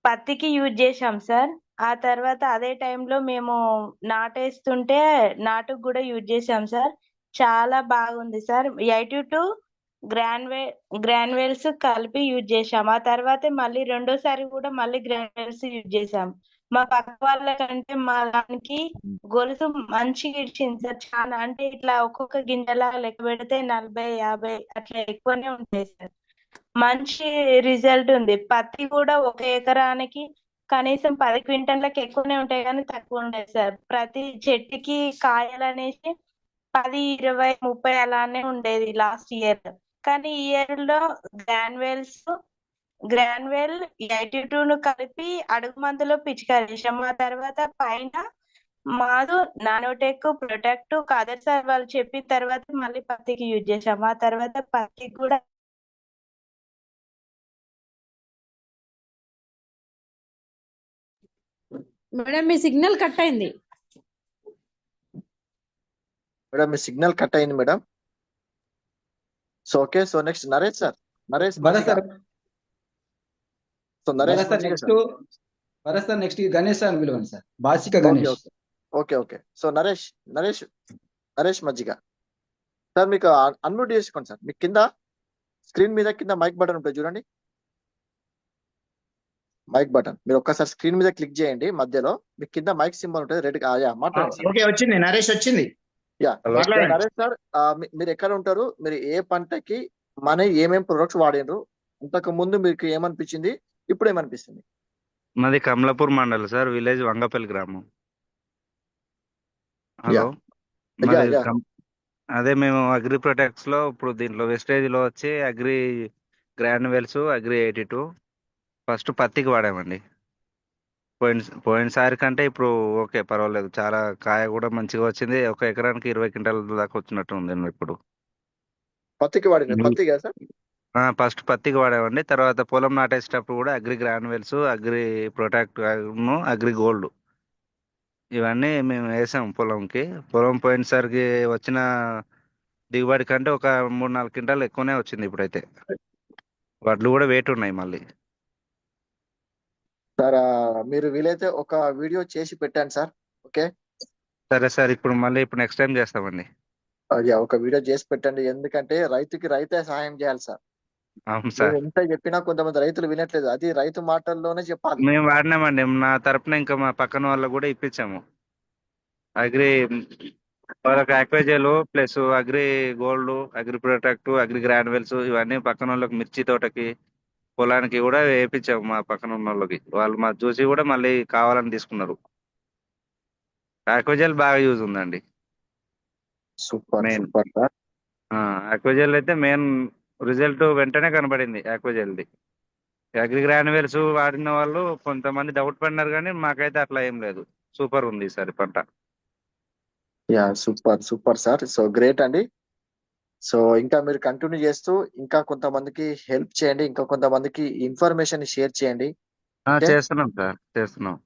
పత్తికి యూజ్ చేసాం సార్. ఆ తర్వాత అదే టైంలో మేము నాటేస్తుంటే నాటుకు కూడా యూజ్ చేసాం సార్. చాలా బాగుంది సార్. 82 గ్రాన్యువల్స్ కలిపి యూజ్ చేసాం. ఆ తర్వాత మళ్ళీ రెండోసారి కూడా మళ్ళీ గ్రాన్యువల్స్ యూజ్ చేసాం. మా పక్క వాళ్ళ కంటే మా దానికి గొలుసు మంచిగా ఇచ్చింది సార్. చాలా అంటే ఇట్లా ఒక్కొక్క గింజలా లెక్క పెడితే 40-50 అట్లా ఎక్కువనే ఉంటాయి సార్. మంచి రిజల్ట్ ఉంది. పత్తి కూడా ఒక ఎకరానికి కనీసం 10 క్వింటన్లకు ఎక్కువనే ఉంటాయి కానీ తక్కువ ఉండేది సార్. ప్రతి చెట్టుకి కాయలు అనేసి 10, 20, 30 అలానే ఉండేది లాస్ట్ ఇయర్. కానీ ఈ ఇయర్ లో గ్రాన్యువల్ 82ను కలిపి అడుగు మందులో పిచికారీ చేసాం. ఆ తర్వాత పైన మాదు నానోటెక్, ప్రొటెక్ట్, కాదర్ సార్ వాళ్ళు చెప్పిన తర్వాత మళ్ళీ పత్తికి యూజ్ చేసాం. ఆ తర్వాత పత్తికి కూడా మేడం మీ సిగ్నల్ కట్ అయింది. మేడం మీ సిగ్నల్ కట్ అయింది madam. So okay so next Naresh sir. Naresh so Naresh next Ganesh sir పిలవండి sir. Basika Ganesh. Okay so Naresh Majjiga sir మీకు అన్మ్యూట్ చేసుకోండి సార్. మీకు కింద స్క్రీన్ మీద కింద మైక్ బటన్ ఉంటుంది చూడండి. మైక్ బటన్ మీరు ఒక్కసారి స్క్రీన్ మీద క్లిక్ చేయండి. మధ్యలో మీకు కింద మైక్ సింబల్ ఉంటుంది రెడ్. మాట్లాడండి. ఓకే వచ్చింది నరేష్ వచ్చింది. యా నరేష్ సార్ మీరు ఎక్కడ ఉంటారు? మీరు ఏ పంటకి ఏమేం ప్రొడక్ట్స్ వాడినరు? ఇంతకు ముందు మీకు ఏమనిపించింది, ఇప్పుడు ఏమనిపిస్తుంది? మాది కమలాపూర్ మండల్ సార్, విలేజ్ వంగపల్లి గ్రామం. హలో అదే మేము అగ్రి ప్రొటెక్ట్స్ లో ఇప్పుడు దీంట్లో వెస్టేజ్ లో వచ్చి అగ్రి గ్రాన్యువల్స్, అగ్రి 82 ఫస్ట్ పత్తికి వాడామండి. పోయినసారి కంటే ఇప్పుడు ఓకే పర్వాలేదు, చాలా కాయ కూడా మంచిగా వచ్చింది. ఒక ఎకరానికి 20 క్వింటాల దాకా వచ్చినట్టు ఉంది ఇప్పుడు. పత్తికి ఫస్ట్ పత్తికి వాడామండి. తర్వాత పొలం నాటేసేటప్పుడు కూడా agri granules, agri protect, agri gold ఇవన్నీ మేము వేసాం పొలంకి. పొలం పోయినసారికి వచ్చిన దిగుబడి కంటే ఒక 3-4 క్వింటాలు ఎక్కువనే వచ్చింది ఇప్పుడైతే. వడ్లు కూడా వెయిట్ ఉన్నాయి మళ్ళీ. సార్ మీరు వీలైతే ఒక వీడియో చేసి పెట్టండి సార్. ఓకే సరే సార్, ఇప్పుడు నెక్స్ట్ టైం చేస్తామండి. ఒక వీడియో చేసి పెట్టండి. ఎందుకంటే రైతుకి రైతే సహాయం చేయాలి సార్. అవును సార్, ఎంత చెప్పినా కొంతమంది రైతులు వినట్లేదు. అది రైతు మాటల్లోనే చెప్పాలి. మేము వాడినామండి. నా తరపున ఇంకా మా పక్కన వాళ్ళకు కూడా ఇప్పించాము. అగ్రి వాళ్ళకి ఆక్వేజల్ plus agri gold, agri protect, agri granules ఇవన్నీ పక్కన వాళ్ళకి మిర్చి తోటకి, పొలానికి కూడా వేయించాము మా పక్కన ఉన్న వాళ్ళకి. వాళ్ళు మా చూసి కూడా మళ్ళీ కావాలని తీసుకున్నారు. ఆక్వేజల్ బాగా యూజ్ ఉందండి. ఆక్వేజల్ అయితే మెయిన్ రిజల్ట్ వెంటనే కనబడింది ఆక్వేజల్ది. అగ్రి గ్రాన్యువల్స్ వాడిన వాళ్ళు కొంతమంది డౌట్ పడినారు కానీ మాకైతే అట్లా ఏం లేదు. సూపర్ ఉంది ఈసారి పంట. Yeah super sir. So great అండి. సో ఇంకా మీరు కంటిన్యూ చేస్తూ ఇంకా కొంతమందికి హెల్ప్ చేయండి, ఇంకా కొంతమందికి ఇన్ఫర్మేషన్ షేర్ చేయండి. చేస్తున్నాం సార్, చేస్తున్నాం.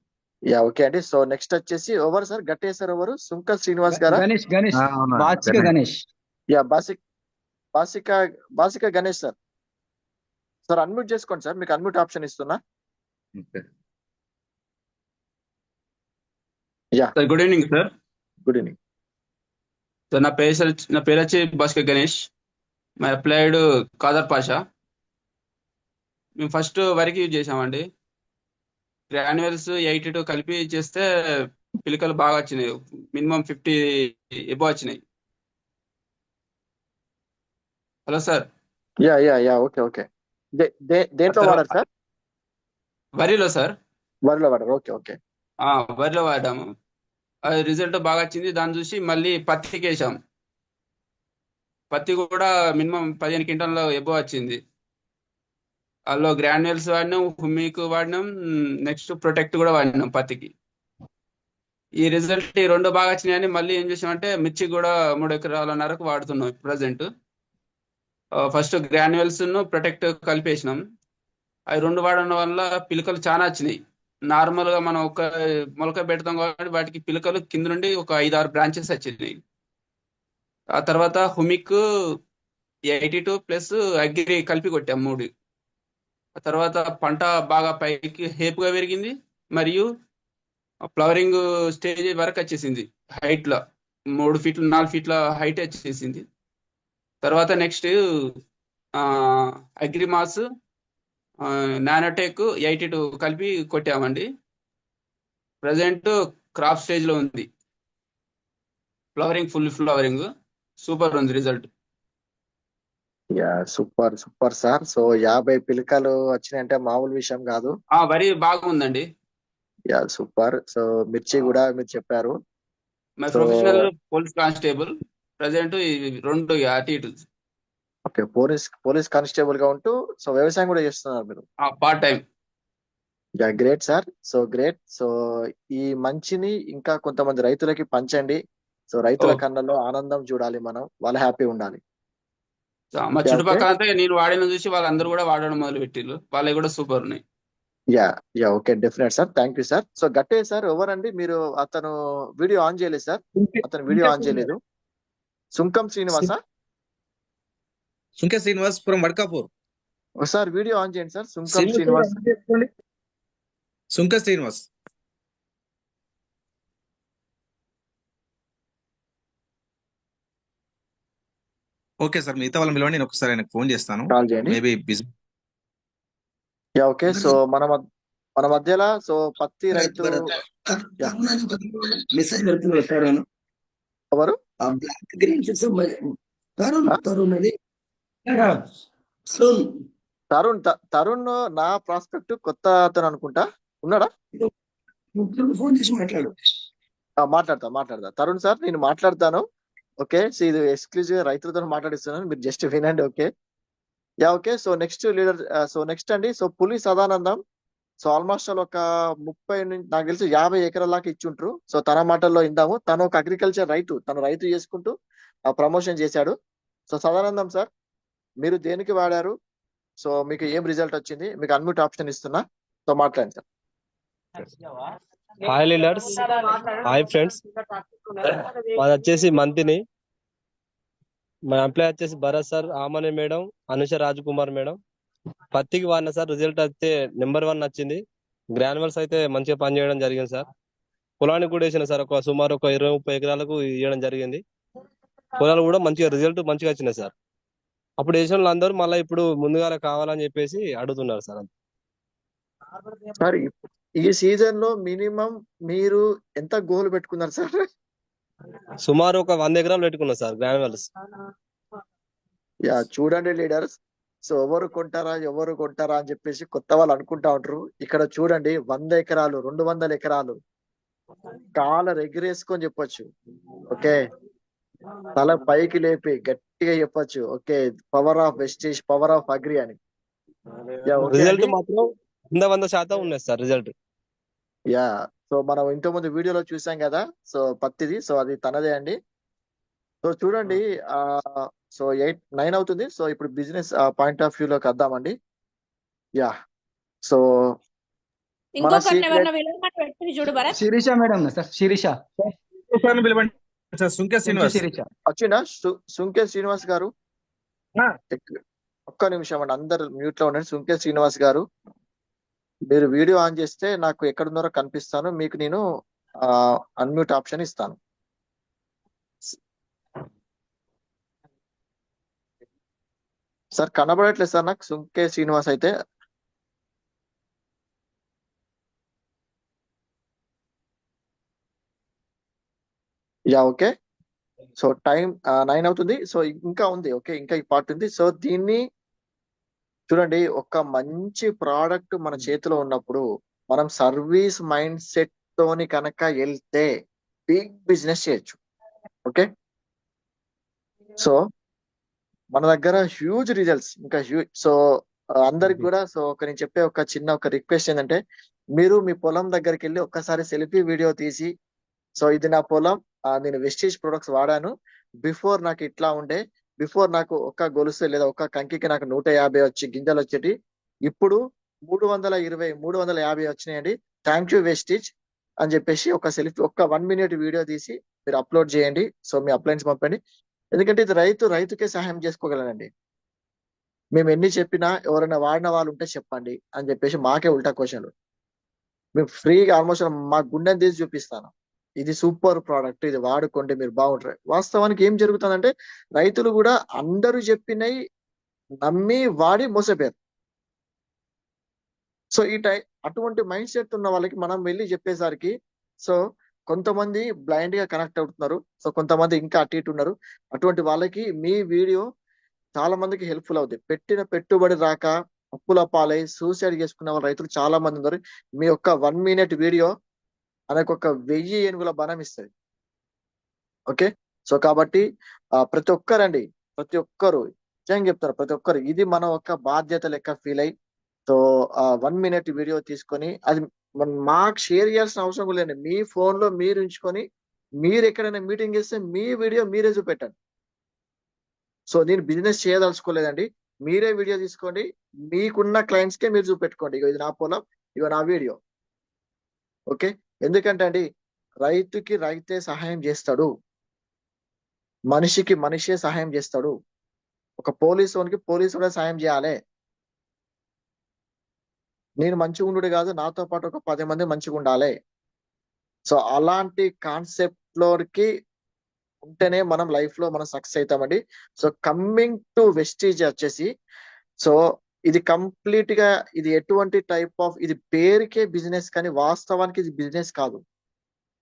యా ఓకే అండి. సో నెక్స్ట్ వచ్చేసి ఎవరు సార్? గట్టేసారు ఎవరు? సుంకల్ శ్రీనివాస్ గారా? Ganesh. Yeah Basika Ganesh sir. Sir unmute చేసుకోండి సార్. మీకు అన్మ్యూట్ ఆప్షన్ ఇస్తున్నా. Yeah sir good evening sir. Good evening. Sir నా పేరు వచ్చి భాస్కర్ గణేష్. My applied Khader Pasha. మేము ఫస్ట్ వరకు యూజ్ చేసామండి. గ్రాన్యువల్స్ 82 కలిపి చేస్తే పిలకలు బాగా వచ్చినాయి. మినిమం 50 ఎబో వచ్చినాయి. Hello sir. Yeah yeah yeah okay okay. దేంట్లో వాడారు సార్? వరిలో సార్. వరిలో వాడారు. Okay okay. వరిలో వాడాము. అది రిజల్ట్ బాగా వచ్చింది. దాన్ని చూసి మళ్ళీ పత్తికి వేసాం. పత్తి కూడా మినిమం 15 క్వింటాల ఎబో వచ్చింది. అందులో గ్రాన్యువల్స్ వాడినాం, హుమిక్ వాడినాం, నెక్స్ట్ ప్రొటెక్ట్ కూడా వాడినాం పత్తికి. ఈ రిజల్ట్ ఈ రెండు బాగా వచ్చినాయని మళ్ళీ ఏం చేసామంటే మిర్చి కూడా 3 ఎకరాలన్నరకు వాడుతున్నాం ప్రజెంట్. ఫస్ట్ గ్రాన్యువల్స్ ప్రొటెక్ట్ కలిపేసినాం. అవి రెండు వాడడం వల్ల పిలకలు చాలా వచ్చినాయి. నార్మల్గా మనం ఒక మొలక పెడతాం కాబట్టి వాటికి పిలకలు కింద నుండి ఒక 5-6 బ్రాంచెస్ వచ్చినాయి. ఆ తర్వాత హుమిక్ 82 ప్లస్ అగ్రి కలిపి కొట్టాం 3. ఆ తర్వాత పంట బాగా పైకి హేపుగా పెరిగింది మరియు ఫ్లవరింగ్ స్టేజ్ వరకు వచ్చేసింది. హైట్లో 3 ఫీట్లు 4 ఫీట్ల హైట్ వచ్చేసింది. తర్వాత నెక్స్ట్ అగ్రిమాస్ నానోటెక్ 82 కలిపి కొట్టామండి. ప్రజెంట్ క్రాప్ స్టేజ్లో ఉంది. ఫుల్ ఫ్లవరింగ్ సూపర్ ఉంది result. Yeah super super sir. So 50 పిలకలు వచ్చినాయంటే మామూలు విషయం కాదు. వరి బాగుందండి. Yeah super. సో మిర్చి కూడా మీరు చెప్పారు. My professional police constable. Present 2 అటు ఇటు. ఓకే, పోలీస్ కానిస్టేబుల్ గా ఉంటూ సో వ్యవసాయం కూడా చేస్తున్నారు మీరు. Part time. Yeah great sir. So great. So ఈ మంచిని ఇంకా కొంతమంది రైతులకి పంచండి. సో రైతుల కళ్ళలో ఆనందం చూడాలి మనం, వాళ్ళు హ్యాపీ ఉండాలి. మా చుట్టుపక్కల అంతా నేను వాడిన చూసి వాళ్ళందరూ కూడా వాడడం మొదలు పెట్టిళ్ళు. వాళ్ళవి కూడా సూపర్ ఉన్నాయి. Yeah yeah okay definite sir. Thank you sir. So Gatte sir ఎవరండి మీరు? అతను వీడియో ఆన్ చేయలేదు సార్. అతను వీడియో ఆన్ చేయలేదు. సుంకం శ్రీనివాసా? సుంకే శ్రీనివాస్ ఫ్రమ్ వడ్కాపూర్. ఒకసారి వీడియో ఆన్ చేయండి sir. Sunkam Srinivas. Sunke Srinivas. Okay sir, మిగతా వాళ్ళని పిలవండి, నేను ఒకసారి ఆయనకు ఫోన్ చేస్తాను. కాల్ చేయండి. Maybe busy. Yeah okay. So మన మధ్యలో సో పత్తి రైతు మెసేజ్ పెడుతున్నారు సార్. ఎవరు? బ్లాక్ గ్రీన్ తరుణ్ నా ప్రాస్పెక్ట్ కొత్త అతను అనుకుంటా. ఉన్నాడా? ఫోన్ చేసి మాట్లాడతా. తరుణ్ సార్ నేను మాట్లాడతాను. ఓకే, సో ఇది ఎక్స్క్లూజివ్ రైతులతో మాట్లాడిస్తున్నాను, మీరు జస్ట్ వినండి. Okay yeah okay. So next leader. So next అండి సో పులి సదానందం. సో ఆల్మోస్ట్ ఒక 30 నుంచి నాకు తెలిసి 50 ఎకరాల దాకా ఇచ్చుంటారు. సో తన మాటల్లో ఇందాము. తను ఒక అగ్రికల్చర్ రైతు, తను రైతు చేసుకుంటూ ప్రమోషన్ చేశాడు. సో సదానందం సార్, మీరు దేనికి వాడారు? సో మీకు ఏం రిజల్ట్ వచ్చింది? మీకు అన్మ్యూట్ ఆప్షన్ ఇస్తున్నా, సో మాట్లాడండి sir. Hi leaders, hi friends. మాది వచ్చేసి మంతిని. మా ఎంప్లాయ్ వచ్చేసి భరత్ సార్, ఆమనే మేడం, అనుష రాజ్ కుమార్ మేడం. పత్తికి వాడిన సార్, రిజల్ట్ అయితే నెంబర్ 1 వచ్చింది. గ్రాన్యువల్స్ అయితే మంచిగా పనిచేయడం జరిగింది సార్. పొలానికి కూడా వేసిన సార్, సుమారు ఒక 20-30 ఎకరాలకు ఇవ్వడం జరిగింది. పొలాలు కూడా మంచిగా రిజల్ట్ మంచిగా వచ్చినాయి సార్. అప్పుడు వేసిన వాళ్ళందరూ మళ్ళీ ఇప్పుడు ముందుగా కావాలని చెప్పేసి అడుగుతున్నారు సార్. సార్ ఈ సీజన్ లో మినిమం మీరు ఎంత గోల్ పెట్టుకున్నారు సార్? సుమారు ఒక 100 ఎకరాలు పెట్టుకున్నాం సార్ గ్రాన్యువల్స్. యా చూడండి లీడర్స్, సో ఎవరు కొంటారా అని చెప్పేసి కొత్త వాళ్ళు అనుకుంటా ఉంటారు. ఇక్కడ చూడండి 100 ఎకరాలు 200 ఎకరాలు కాలర్ ఎగిరేసుకొని చెప్పొచ్చు. ఓకే, తల పైకి లేపి గట్టిగా చెప్పొచ్చు. Okay, power of wastage, power of agri అని. రిజల్ట్ మాత్రం 100% ఉన్నాయి సార్ రిజల్ట్. యా సో మనం ఇంతకుముందు వీడియోలో చూసాం కదా, సో పత్తిది. సో అది తనదే అండి. సో చూడండి సో 8-9 అవుతుంది. సో ఇప్పుడు బిజినెస్ పాయింట్ ఆఫ్ వ్యూ లోకి వద్దామండి. Yeah so Sirisha madam sir. Sirisha Sunke Srinivas వచ్చిందా? సుంకే శ్రీనివాస్ గారు ఒక్క నిమిషం అండి, అందరు మ్యూట్ లో ఉండండి. సుంకే శ్రీనివాస్ గారు, మీరు వీడియో ఆన్ చేస్తే నాకు ఎక్కడున్నారో కనిపిస్తాను. మీకు నేను అన్మ్యూట్ ఆప్షన్ ఇస్తాను. సార్ కనబడట్లేదు సార్ నాకు సుంకే శ్రీనివాస్ అయితే. Yeah okay. సో టైం 9 అవుతుంది. సో ఇంకా ఉంది. ఓకే, ఇంకా ఈ పార్ట్ ఉంది. సో దీన్ని చూడండి, ఒక మంచి ప్రోడక్ట్ మన చేతిలో ఉన్నప్పుడు మనం సర్వీస్ మైండ్ సెట్ తోని కనుక వెళ్తే బిగ్ బిజినెస్ చేయొచ్చు. ఓకే, సో మన దగ్గర హ్యూజ్ రిజల్ట్స్, ఇంకా హ్యూజ్. సో అందరికి కూడా సో నేను చెప్పే ఒక చిన్న రిక్వెస్ట్ ఏంటంటే, మీరు మీ పొలం దగ్గరికి వెళ్ళి ఒక్కసారి సెల్ఫీ వీడియో తీసి, సో ఇది నా పొలం, నేను వెస్టీజ్ ప్రొడక్ట్స్ వాడాను, బిఫోర్ నాకు ఇట్లా ఉండే, బిఫోర్ నాకు ఒక్క గొలుసు లేదా ఒక్క కంకికి నాకు 150 వచ్చి గింజలు వచ్చేటి, ఇప్పుడు 320 350 వచ్చినాయండి, థ్యాంక్ యూ వెస్టీజ్ అని చెప్పేసి ఒక సెల్ఫీ, ఒక్క 1 minute వీడియో తీసి మీరు అప్లోడ్ చేయండి. సో మీ అప్లైన్స్ పంపండి. ఎందుకంటే ఇది రైతుకే సహాయం చేసుకోగలనండి. మేము ఎన్ని చెప్పినా ఎవరైనా వాడిన వాళ్ళు ఉంటే చెప్పండి అని చెప్పేసి మాకే ఉల్టా క్వశ్చన్లు. మేము ఫ్రీగా ఆల్మోస్ట్ మా గుండెని తీసి చూపిస్తాను, ఇది సూపర్ ప్రోడక్ట్, ఇది వాడుకోండి మీరు బాగుంటారు. వాస్తవానికి ఏం జరుగుతుందంటే, రైతులు కూడా అందరూ చెప్పినవి నమ్మి వాడి మోసపోయారు. సో అటువంటి మైండ్ సెట్ ఉన్న వాళ్ళకి మనం వెళ్ళి చెప్పేసరికి, సో కొంతమంది బ్లైండ్ గా కనెక్ట్ అవుతున్నారు, సో కొంతమంది ఇంకా అటు ఇటు ఉన్నారు. అటువంటి వాళ్ళకి మీ వీడియో చాలా మందికి హెల్ప్ఫుల్ అవుతుంది. పెట్టిన పెట్టుబడి రాక అప్పుల పాలై సూసైడ్ చేసుకున్న వాళ్ళ రైతులు చాలా మంది ఉన్నారు. మీ యొక్క 1 minute వీడియో మనకు ఒక 1000 ఏనుగుల బలం ఇస్తుంది. ఓకే, సో కాబట్టి ప్రతి ఒక్కరు నిజంగా చెప్తారు, ప్రతి ఒక్కరు ఇది మన ఒక బాధ్యత లెక్క ఫీల్ అయ్యి, సో 1 minute వీడియో తీసుకొని అది మాకు షేర్ చేయాల్సిన అవసరం కూడా లేదు. మీ ఫోన్ లో మీరు ఉంచుకొని, మీరు ఎక్కడైనా మీటింగ్ చేస్తే మీ వీడియో మీరే చూపెట్టండి. సో నేను బిజినెస్ చేయదలుచుకోలేదండి, మీరే వీడియో తీసుకోండి, మీకున్న క్లయింట్స్ కే మీరు చూపెట్టుకోండి, ఇది నా పొలం, ఇగో నా వీడియో. ఓకే, ఎందుకంటే అండి, రైతుకి రైతే సహాయం చేస్తాడు, మనిషికి మనిషే సహాయం చేస్తాడు. ఒక పోలీసుకి పోలీసుడే సహాయం చేయాలి. నేను మంచిగా ఉండు కాదు, నాతో పాటు ఒక 10 మంది మంచిగా ఉండాలి. సో అలాంటి కాన్సెప్ట్ లోకి ఉంటేనే మనం లైఫ్ లో మనం సక్సెస్ అవుతామండి. సో కమ్మింగ్ టు వెస్టీజ్ వచ్చేసి, సో ఇది కంప్లీట్ గా ఇది ఎటువంటి టైప్ ఆఫ్, ఇది పేరుకే బిజినెస్ కానీ వాస్తవానికి ఇది బిజినెస్ కాదు.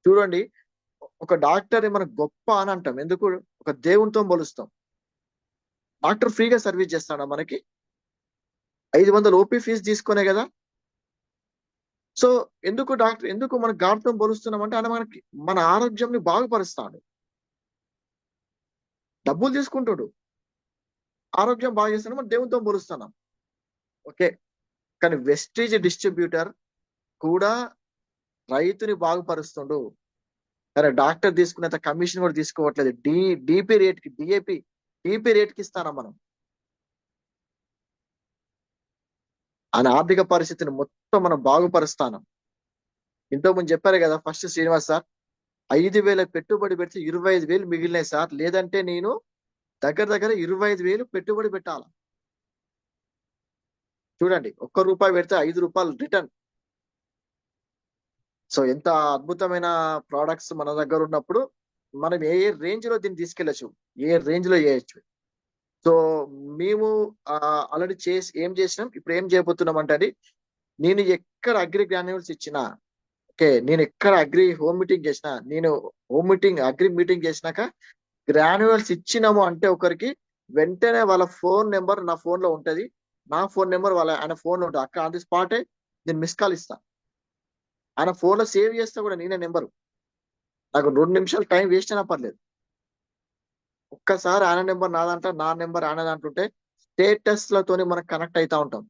చూడండి, ఒక డాక్టర్ మనం గొప్ప అని అంటాం, ఎందుకు? ఒక దేవునితో పోలుస్తాం. డాక్టర్ ఫ్రీగా సర్వీస్ చేస్తాడా మనకి? 500 ఓపీ ఫీజు తీసుకునే కదా. సో ఎందుకు మన గాడితో పోలుస్తున్నాం అంటే, ఆయన మనకి మన ఆరోగ్యంని బాగుపరుస్తాడు. డబ్బులు తీసుకుంటాడు, ఆరోగ్యం బాగా చేస్తాడు, మనం దేవునితో పోలుస్తున్నాం. ఓకే, కానీ వెస్టీజ్ డిస్ట్రిబ్యూటర్ కూడా రైతుని బాగుపరుస్తుండు, కానీ డాక్టర్ తీసుకునేంత కమిషన్ కూడా తీసుకోవట్లేదు. డిపి రేట్కి ఇస్తానా మనం? ఆయన ఆర్థిక పరిస్థితిని మొత్తం మనం బాగుపరుస్తాను. ఇంతకుముందు చెప్పారు కదా ఫస్ట్ శ్రీనివాస్ సార్, 5,000 పెట్టుబడి పెడితే 25,000 మిగిలినాయి సార్, లేదంటే నేను దగ్గర 25,000 పెట్టుబడి పెట్టాలి. చూడండి, ₹1 పెడితే ₹5 రిటర్న్. సో ఎంత అద్భుతమైన ప్రోడక్ట్స్ మన దగ్గర ఉన్నప్పుడు మనం ఏ రేంజ్ లో దీన్ని తీసుకెళ్ళచ్చు, ఏ రేంజ్ లో చేయొచ్చు. సో మేము ఆల్రెడీ ఏం చేసినాం, ఇప్పుడు ఏం చేయబోతున్నాం అంటే, నేను ఎక్కడ అగ్రి గ్రాన్యూల్స్ ఇచ్చినా, ఓకే, నేను ఎక్కడ అగ్రి హోమ్ మీటింగ్ చేసినా, నేను అగ్రి మీటింగ్ చేసినాక గ్రాన్యూల్స్ ఇచ్చినాము అంటే ఒకరికి వెంటనే వాళ్ళ ఫోన్ నెంబర్ నా ఫోన్ లో ఉంటది, నా ఫోన్ నెంబర్ ఆయన ఫోన్ లో ఉంటుంది. అక్కడ ఆన్ ది స్పాటే నేను మిస్ కాల్ ఇస్తా, ఆయన ఫోన్ లో సేవ్ చేస్తా కూడా నేనే నెంబరు. నాకు 2 నిమిషాలు టైం వేస్ట్ అయినా పర్లేదు. ఒక్కసారి ఆయన నెంబర్ నాదంట, నా నెంబర్ ఆయన దాంటుంటే స్టేటస్ లతోని మనం కనెక్ట్ అవుతా ఉంటాం.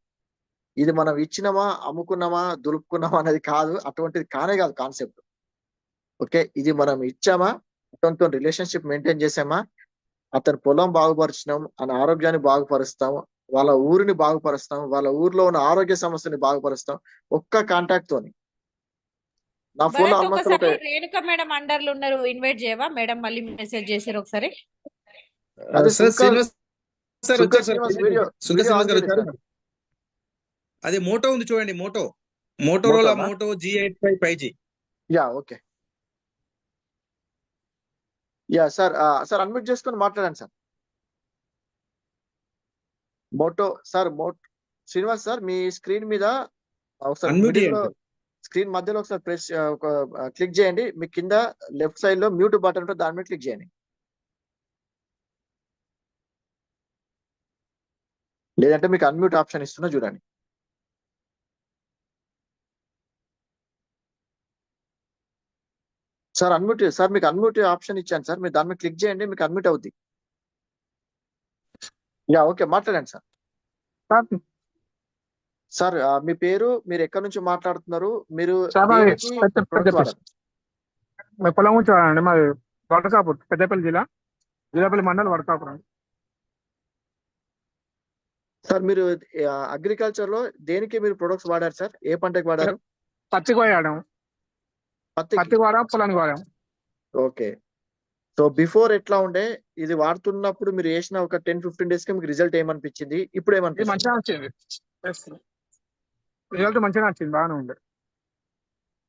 ఇది మనం ఇచ్చినామా, అమ్ముకున్నామా, దులుపుకున్నామా అనేది కాదు, అటువంటిది కానే కాదు కాన్సెప్ట్. ఓకే, ఇది మనం ఇచ్చామా, అతనితో రిలేషన్షిప్ మెయింటైన్ చేసామా, అతని పొలం బాగుపరిచినాం, ఆయన ఆరోగ్యాన్ని బాగుపరుస్తాం, వాళ్ళ ఊరిని బాగుపరుస్తాం, వాళ్ళ ఊర్లో ఉన్న ఆరోగ్య సమస్యని బాగుపరుస్తాం ఒక్క కాంటాక్ట్ తోని. నా ఫోన్ లో ఆల్మోస్ట్ రేణుక మేడం అండర్లు ఉన్నారు, ఇన్వైట్ చేయవా మేడం? మళ్ళీ మెసేజ్ చేశారు ఒకసారి. అదే మోటో ఉంది చూడండి, Motorola Moto G85 5G. Yeah okay, yeah sir, sir unmute చేసుకొని మాట్లాడండి సార్. మోటో సార్, శ్రీనివాస్ సార్, మీ స్క్రీన్ మీద ఒకసారి అన్మ్యూట్ మిడిల్ లో చేయండి. స్క్రీన్ మధ్యలో ఒకసారి ప్రెస్ ఒక క్లిక్ చేయండి. మీ కింద లెఫ్ట్ సైడ్ లో మ్యూట్ బటన్ ఉంటుంది, దాని మీద క్లిక్ చేయండి. లేదంటే మీకు అన్మ్యూట్ ఆప్షన్ ఇస్తున్నా చూడండి. సార్ అన్మ్యూట్, సార్ మీకు అన్మ్యూట్ ఆప్షన్ ఇచ్చాను సార్, మీరు దాని మీద క్లిక్ చేయండి, మీకు అన్మ్యూట్ అవుద్ది. యా ఓకే, మాట్లాడండి సార్. సార్ మీ పేరు, మీరు ఎక్కడి నుంచి మాట్లాడుతున్నారు, మీరు దేనికి ప్రొడక్ట్స్ వాడారు? పొలం నుంచి వాడండి, మాది వడకాపూర్, పెద్దపల్లి జిల్లా, జిల్లాపల్లి మండలం వడకాపురం. సార్ మీరు అగ్రికల్చర్ లో దేనికి మీరు ప్రొడక్ట్స్ వాడారు సార్? ఏ పంటకి వాడారు? పత్తికి వాడాం, పత్తికి వాడాం, పొలానికి వాడాం. ఓకే. సో బిఫోర్ ఎట్లా ఉండే, ఇది వాడుతున్నప్పుడు మీరు వేసిన ఒక 10-15 డేస్ కి మీకు రిజల్ట్ ఏమనిపించింది, ఇప్పుడు ఇది ఏమనిపిస్తుంది? మంచిగా వచ్చింది, రిజల్ట్ మంచిగా వచ్చింది, బాగానే ఉంది.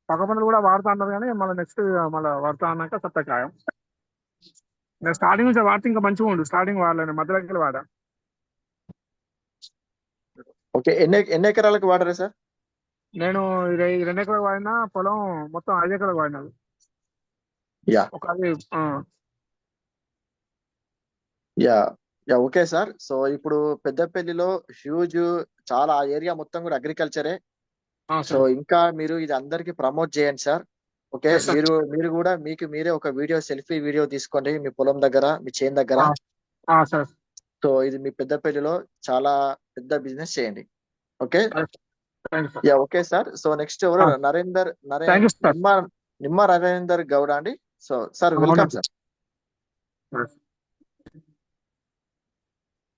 పక్క పనులు కూడా వాడుతా అన్నారు కానీ మళ్ళీ నెక్స్ట్ మళ్ళీ వాడుతా అన్నాక సత్త ఖాయం. నేను స్టార్టింగ్ నుంచి వాడితే ఇంకా మంచిగా ఉండు, స్టార్టింగ్ వాడలేను, మధ్యలోకి వాడా. ఓకే, ఎన్ని ఎకరాలకు వాడారు సార్? నేను 2 ఎకరాలకు వాడినా, పొలం మొత్తం 5 ఎకరాలకు వాడినాను. యా ఒక అది yeah yeah okay sir. So ఇప్పుడు పెద్దపల్లిలో హ్యూజ్, చాలా ఏరియా మొత్తం కూడా అగ్రికల్చరే. సో ఇంకా మీరు ఇది అందరికి ప్రమోట్ చేయండి సార్. ఓకే, మీరు కూడా మీకు మీరే ఒక వీడియో, సెల్ఫీ వీడియో తీసుకోండి మీ పొలం దగ్గర, మీ చేను దగ్గర. సో ఇది మీ పెద్దపల్లిలో చాలా పెద్ద బిజినెస్ చేయండి. Okay yeah okay sir. So next ఎవరు? నరేందర్ నిమ్మ నరేందర్ గౌడ అండి. So sir welcome sir.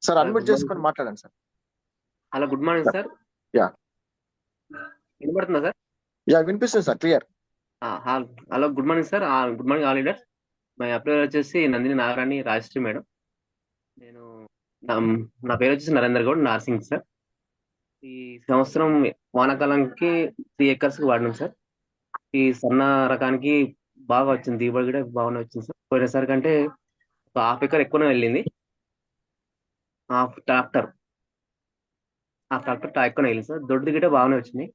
Sir unmute చేసుకొని మాట్లాడండి sir. Hello, good morning sir. Yeah వినబడుతుందా సార్? యా వినిపిస్తుంది sir, clear. Hello, good morning sir. Good morning all leaders. మా apply వచ్చేసి Nandini Nagarani Rajshri madam. నేను నా పేరు వచ్చేసి నరేందర్ గౌడ్, నార్సింగ్ సార్. ఈ సంవత్సరం వానాకాలానికి 3 acres వాడినాం సార్. ఈ సన్న రకానికి బాగా వచ్చింది, దిగుబడి కూడా బాగానే వచ్చింది సార్. పోయినసారి కంటే ఒక 1/2 acre ఎక్కువనే వెళ్ళింది. ట్రాక్టర్ ఎక్కువనే వెళ్ళింది సార్. దొడ్డు గిట్ట బాగానే వచ్చింది.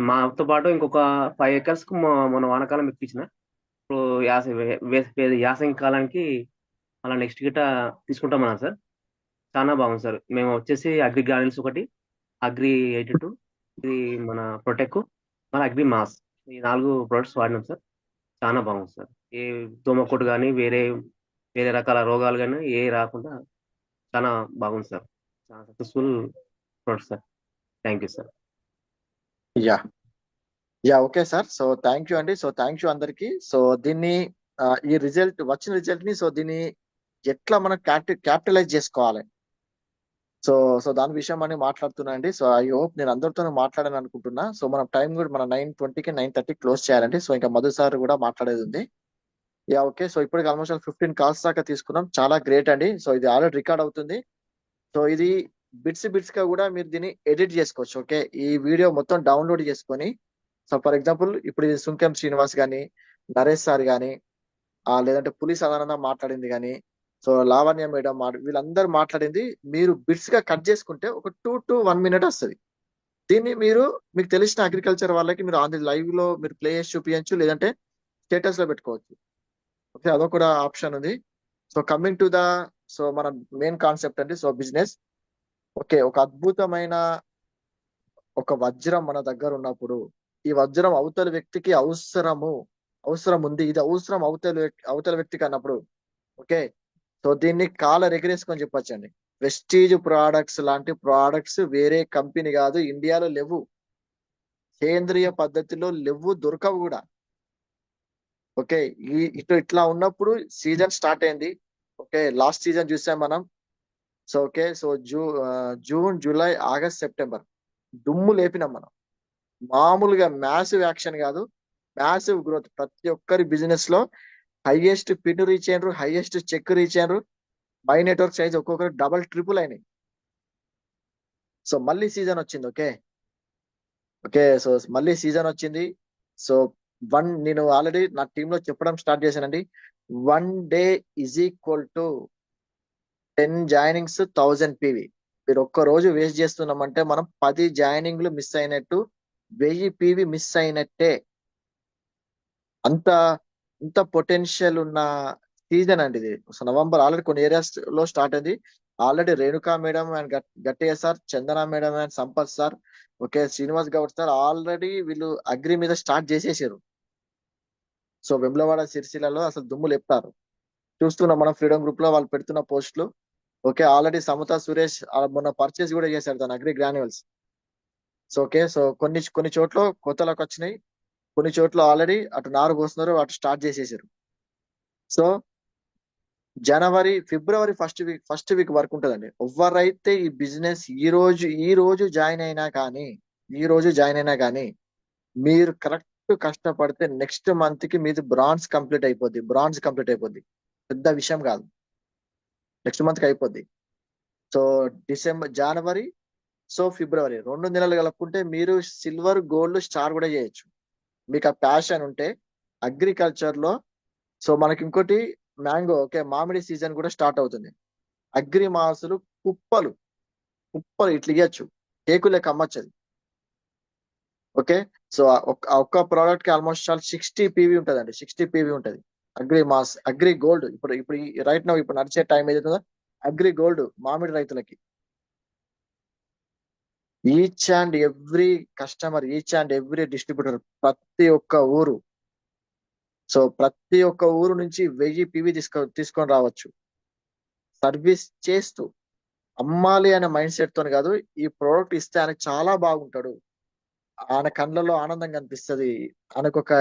మాతో పాటు ఇంకొక 5 acres కు మన వానాకాలం ఎక్కించిన. ఇప్పుడు యాసంగి కాలానికి అలా నెక్స్ట్ గిట్ట తీసుకుంటామన్నా సార్. చాలా బాగుంది సార్. మేము వచ్చేసి అగ్రి గ్రాన్యూల్స్ ఒకటి, అగ్రి 82, ఇది మన ప్రొటెక్, మన అగ్రి మాస్, ఈ 4 ప్రొడక్ట్స్ వాడినాం సార్. చాలా బాగుంది సార్. ఏ దోమకోటు కానీ వేరే రకాల రోగాలు కానీ ఏ రాకుండా చాలా బాగుంది సార్. చాలా successful product sir. Thank you sir. Yeah yeah okay sir. So thank you అండి. సో థ్యాంక్ యూ అందరికి. సో దీన్ని ఈ వచ్చిన రిజల్ట్ ని, సో దీన్ని ఎట్లా మనం క్యాపిటలైజ్ చేసుకోవాలి, సో దాని విషయం అని మాట్లాడుతున్నా అండి. సో ఐ హోప్ నేను అందరితో మాట్లాడాలని అనుకుంటున్నా. సో మనం టైం కూడా మన 9:20కి 9:30 క్లోజ్ చేయాలండి. సో ఇంకా మధు సార్ కూడా మాట్లాడేది ఉంది. Yeah okay. సో ఇప్పటికి ఆల్మోస్ట్ 15 కాల్స్ దాకా తీసుకున్నాం, చాలా గ్రేట్ అండి. సో ఇది ఆల్రెడీ రికార్డ్ అవుతుంది. సో ఇది బిట్స్ గా కూడా మీరు దీన్ని ఎడిట్ చేసుకోవచ్చు. ఓకే, ఈ వీడియో మొత్తం డౌన్లోడ్ చేసుకొని, సో ఫర్ ఎగ్జాంపుల్ ఇప్పుడు ఇది సుంకెం శ్రీనివాస్ కానీ, నరేష్ సార్ కానీ, లేదంటే పులి సదానంద మాట్లాడింది కానీ, సో లావణ్య మేడం వీళ్ళందరూ మాట్లాడింది మీరు బిట్స్ గా కట్ చేసుకుంటే ఒక 2 to 1 minute వస్తుంది. దీన్ని మీకు తెలిసిన అగ్రికల్చర్ వాళ్ళకి మీరు ఆన్ ది లైవ్ లో మీరు ప్లే చేసి చూపించచ్చు, లేదంటే స్టేటస్ లో పెట్టుకోవచ్చు. ఓకే, అదొక కూడా ఆప్షన్ ఉంది. సో కమింగ్ టు సో మన మెయిన్ కాన్సెప్ట్ అండి. So business. ఓకే, ఒక అద్భుతమైన ఒక వజ్రం మన దగ్గర ఉన్నప్పుడు, ఈ వజ్రం అవతల వ్యక్తికి అవసరం ఉంది, ఇది అవసరం అవతల వ్యక్తికి అన్నప్పుడు, ఓకే, సో దీన్ని కాలర్ ఎగరేసుకొని చెప్పొచ్చండి. ప్రెస్టీజ్ ప్రోడక్ట్స్ లాంటి ప్రోడక్ట్స్ వేరే కంపెనీ కాదు, ఇండియాలో లేవు, సేంద్రియ పద్ధతిలో లేవు, దొరకవు కూడా. ఓకే, ఇట్లా ఉన్నప్పుడు సీజన్ స్టార్ట్ అయింది. ఓకే, లాస్ట్ సీజన్ చూసాం మనం. So okay, so June, July, August, September దుమ్ము లేపినాం మనం. మామూలుగా మ్యాసివ్ యాక్షన్ కాదు, మ్యాసివ్ గ్రోత్. ప్రతి ఒక్కరి బిజినెస్ లో హైయెస్ట్ పిన్ రీచ్ అయినరు, హైయెస్ట్ చెక్ రీచ్ అయినరు. మై నెట్వర్క్ సైజ్ ఒక్కొక్కరు డబల్ ట్రిపుల్ అయినాయి. సో మళ్ళీ సీజన్ వచ్చింది. ఓకే, సో మళ్ళీ సీజన్ వచ్చింది. సో నేను ఆల్రెడీ నా టీంలో చెప్పడం స్టార్ట్ చేశానండి. 1 day is equal to 10 joinings 1000 PV. మీరు ఒక్క రోజు వేస్ట్ చేస్తున్నామంటే మనం 10 జాయినింగ్లు మిస్ అయినట్టు, 1000 PV మిస్ అయినట్టే. అంత ఇంత పొటెన్షియల్ ఉన్న సీజన్ అండి ఇది. నవంబర్ ఆల్రెడీ కొన్ని ఏరియాస్ లో స్టార్ట్ అయింది. Already Renuka madam and Gattaiah sir, Chandana madam and Sampath sir, okay, Srinivas Goud sir already వీళ్ళు అగ్రి మీద స్టార్ట్ చేసేసారు. సో వెమ్లవాడ సిరిసిల్లలో అసలు దుమ్ము లేపుతారు. చూస్తున్నాం మనం ఫ్రీడమ్ గ్రూప్ లో వాళ్ళు పెడుతున్న పోస్టులు. ఓకే, ఆల్రెడీ సమత సురేష్ మొన్న పర్చేస్ కూడా చేశారు తన agri granules. So okay, so కొన్ని చోట్ల కొత్తలకు వచ్చినాయి, కొన్ని చోట్ల ఆల్రెడీ అటు నారు పోస్తున్నారు, అటు స్టార్ట్ చేసేసారు. సో జనవరి ఫిబ్రవరి ఫస్ట్ వీక్ వరకు ఉంటుందండి. ఎవరైతే ఈ బిజినెస్ ఈ రోజు జాయిన్ అయినా కానీ మీరు కరెక్ట్ కష్టపడితే నెక్స్ట్ మంత్ కి మీది బ్రాంజ్ కంప్లీట్ అయిపోద్ది. పెద్ద విషయం కాదు, నెక్స్ట్ మంత్ కి అయిపోద్ది. సో జనవరి, సో ఫిబ్రవరి 2 నెలలు కలుపుకుంటే మీరు సిల్వర్, గోల్డ్, స్టార్ కూడా చేయొచ్చు. మీకు ఆ ప్యాషన్ ఉంటే అగ్రికల్చర్ లో. సో మనకి ఇంకోటి మ్యాంగో, ఓకే, మామిడి సీజన్ కూడా స్టార్ట్ అవుతుంది. అగ్రి మాసులు కుప్పలు ఇట్లా ఇవ్వచ్చు, కేకు లెక్క అమ్మచ్చు అది. ఓకే, సో ఒక్క ప్రోడక్ట్ కి ఆల్మోస్ట్ 60 PV ఉంటదండి. 60 PV ఉంటది. అగ్రి మాస్, అగ్రి గోల్డ్ ఇప్పుడు రైట్ నౌ ఇప్పుడు నడిచే టైం ఏదైతుందో అగ్రి గోల్డ్ మామిడి రైతులకి. Each and every customer, each and every distributor, ప్రతి ఒక్క ఊరు, సో ప్రతి ఒక్క ఊరు నుంచి 1000 PV తీసుకొని రావచ్చు. సర్వీస్ చేస్తూ అమ్మాలి అనే మైండ్ సెట్ తోని కాదు, ఈ ప్రోడక్ట్ ఇస్తే ఆయనకు చాలా బాగుంటాడు, ఆయన కళ్ళలో ఆనందం కనిపిస్తుంది, ఆయనకు ఒక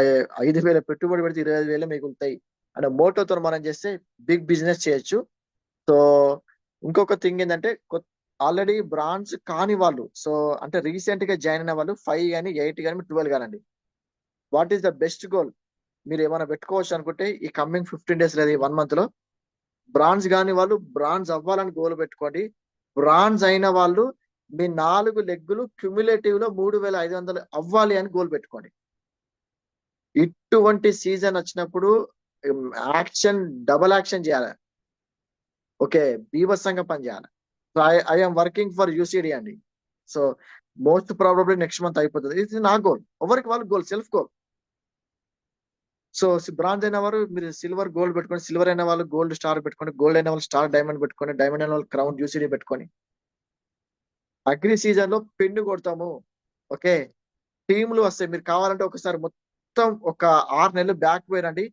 5,000 పెట్టుబడి పెడితే 25,000 మిగులుతాయి అనే మోటోతో మనం చేస్తే బిగ్ బిజినెస్ చేయొచ్చు. సో ఇంకొక థింగ్ ఏంటంటే ఆల్రెడీ బ్రాంచ్ కాని వాళ్ళు, సో అంటే రీసెంట్ గా జాయిన్ అయిన వాళ్ళు 5 కానీ 8 కానీ 12 కానండి. What is the best goal? మీరు ఏమైనా పెట్టుకోవచ్చు అనుకుంటే ఈ కమింగ్ 15 days లేదా 1 month లో బ్రాంజ్ కాని వాళ్ళు బ్రాంజ్ అవ్వాలని గోల్ పెట్టుకోండి. బ్రాంజ్ అయిన వాళ్ళు మీ 4 లెగ్గులు క్యుములేటివ్ లో 3,500 అవ్వాలి అని గోల్ పెట్టుకోండి. ఇటువంటి సీజన్ వచ్చినప్పుడు డబల్ యాక్షన్ చేయాలి. ఓకే, బీభత్సంగా పని చేయాలి. So I'm working for UCD అండి. So most probably next month అయిపోతుంది. ఇది నా గోల్. ఎవరికి వాళ్ళు goal, self goal. So bronze అయిన వారు మీరు సిల్వర్, గోల్డ్ పెట్టుకోండి, సిల్వర్ అయిన వాళ్ళు గోల్డ్, స్టార్ పెట్టుకోండి, గోల్డ్ అయిన వాళ్ళు స్టార్, డైమండ్ పెట్టుకోండి, డైమండ్ అయిన వాళ్ళు క్రౌన్, UCD పెట్టుకొని అగ్రి సీజన్ లో పెన్ను కొడతాము. ఓకే, టీంలు వస్తాయి. మీరు కావాలంటే ఒకసారి మొత్తం ఒక 6 నెలలు బ్యాక్ పోయినండి,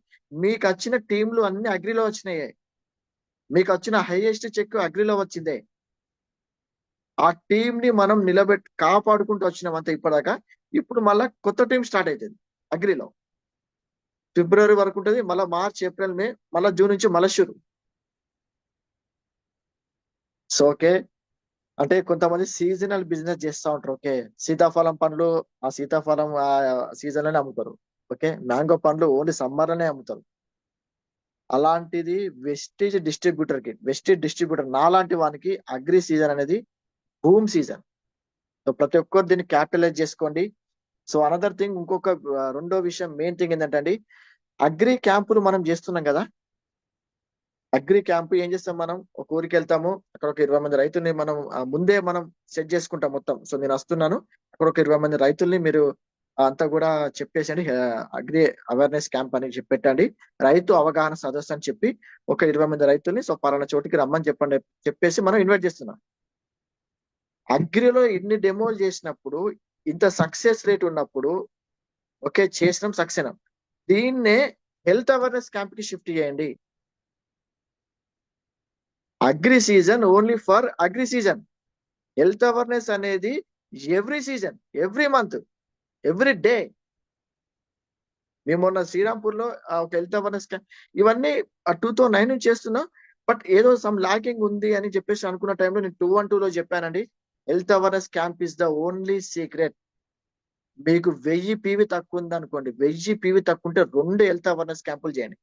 మీకు వచ్చిన టీంలు అన్ని అగ్రిలో వచ్చినాయి. మీకు వచ్చిన హైయెస్ట్ చెక్ అగ్రిలో వచ్చిందే. ఆ టీం ని మనం కాపాడుకుంటూ వచ్చినాం అంతే ఇప్పటిదాకా. ఇప్పుడు మళ్ళా కొత్త టీం స్టార్ట్ అవుతుంది అగ్రిలో. ఫిబ్రవరి వరకు ఉంటుంది, మళ్ళీ మార్చ్, ఏప్రిల్, మే, మళ్ళీ జూన్ నుంచి మళ్ళీ షురు. సో ఓకే, అంటే కొంతమంది సీజనల్ బిజినెస్ చేస్తూ ఉంటారు. ఓకే, సీతాఫలం పండ్లు ఆ సీతాఫలం ఆ సీజన్ లోనే అమ్ముతారు. ఓకే, మ్యాంగో పండ్లు ఓన్లీ సమ్మర్ లోనే అమ్ముతారు. అలాంటిది వెస్టేజ్ డిస్ట్రిబ్యూటర్ నాలాంటి వానికి అగ్రి సీజన్ అనేది బూమ్ సీజన్. సో ప్రతి ఒక్కరు దీన్ని క్యాపిటలైజ్ చేసుకోండి. సో అనదర్ థింగ్, ఇంకొక రెండో విషయం, మెయిన్ థింగ్ ఏంటంటే అండి, అగ్రి క్యాంపులు మనం చేస్తున్నాం కదా. అగ్రి క్యాంపు ఏం చేస్తాం, మనం ఒక ఊరికి వెళ్తాము, అక్కడ ఒక 20 మంది రైతుల్ని మనం ముందే మనం సెట్ చేసుకుంటాం మొత్తం. సో నేను వస్తున్నాను, అక్కడ ఒక 20 మంది రైతుల్ని మీరు అంతా కూడా చెప్పేసండి, అగ్రి అవేర్నెస్ క్యాంప్ అని పెట్టండి, రైతు అవగాహన సదస్సు అని చెప్పి ఒక 20 మంది రైతుల్ని సో పలానా చోటికి రమ్మని చెప్పేసి మనం ఇన్వైట్ చేస్తున్నాం. అగ్రిలో ఇన్ని డెమోలు చేసినప్పుడు, ఇంత సక్సెస్ రేట్ ఉన్నప్పుడు, ఓకే, చేసినాం, సక్సెస్. దీన్నే హెల్త్ అవేర్నెస్ క్యాంప్ కి షిఫ్ట్ చేయండి. Agri season only for agri season. Health awareness అనేది every season, every month, every day. మేము మొన్న శ్రీరాంపూర్ లో ఒక హెల్త్ అవేర్నెస్ క్యాంప్, ఇవన్నీ 2009 నుంచి చేస్తున్నాం. బట్ ఏదో సమ్ లాకింగ్ ఉంది అని చెప్పేసి అనుకున్న టైంలో నేను 212 లో చెప్పానండి, health awareness camp is the only secret. మీకు 1000 PV తక్కువ ఉంది అనుకోండి, 1000 PV తక్కువ ఉంటే 2 హెల్త్ అవేర్నెస్ క్యాంపులు చేయండి.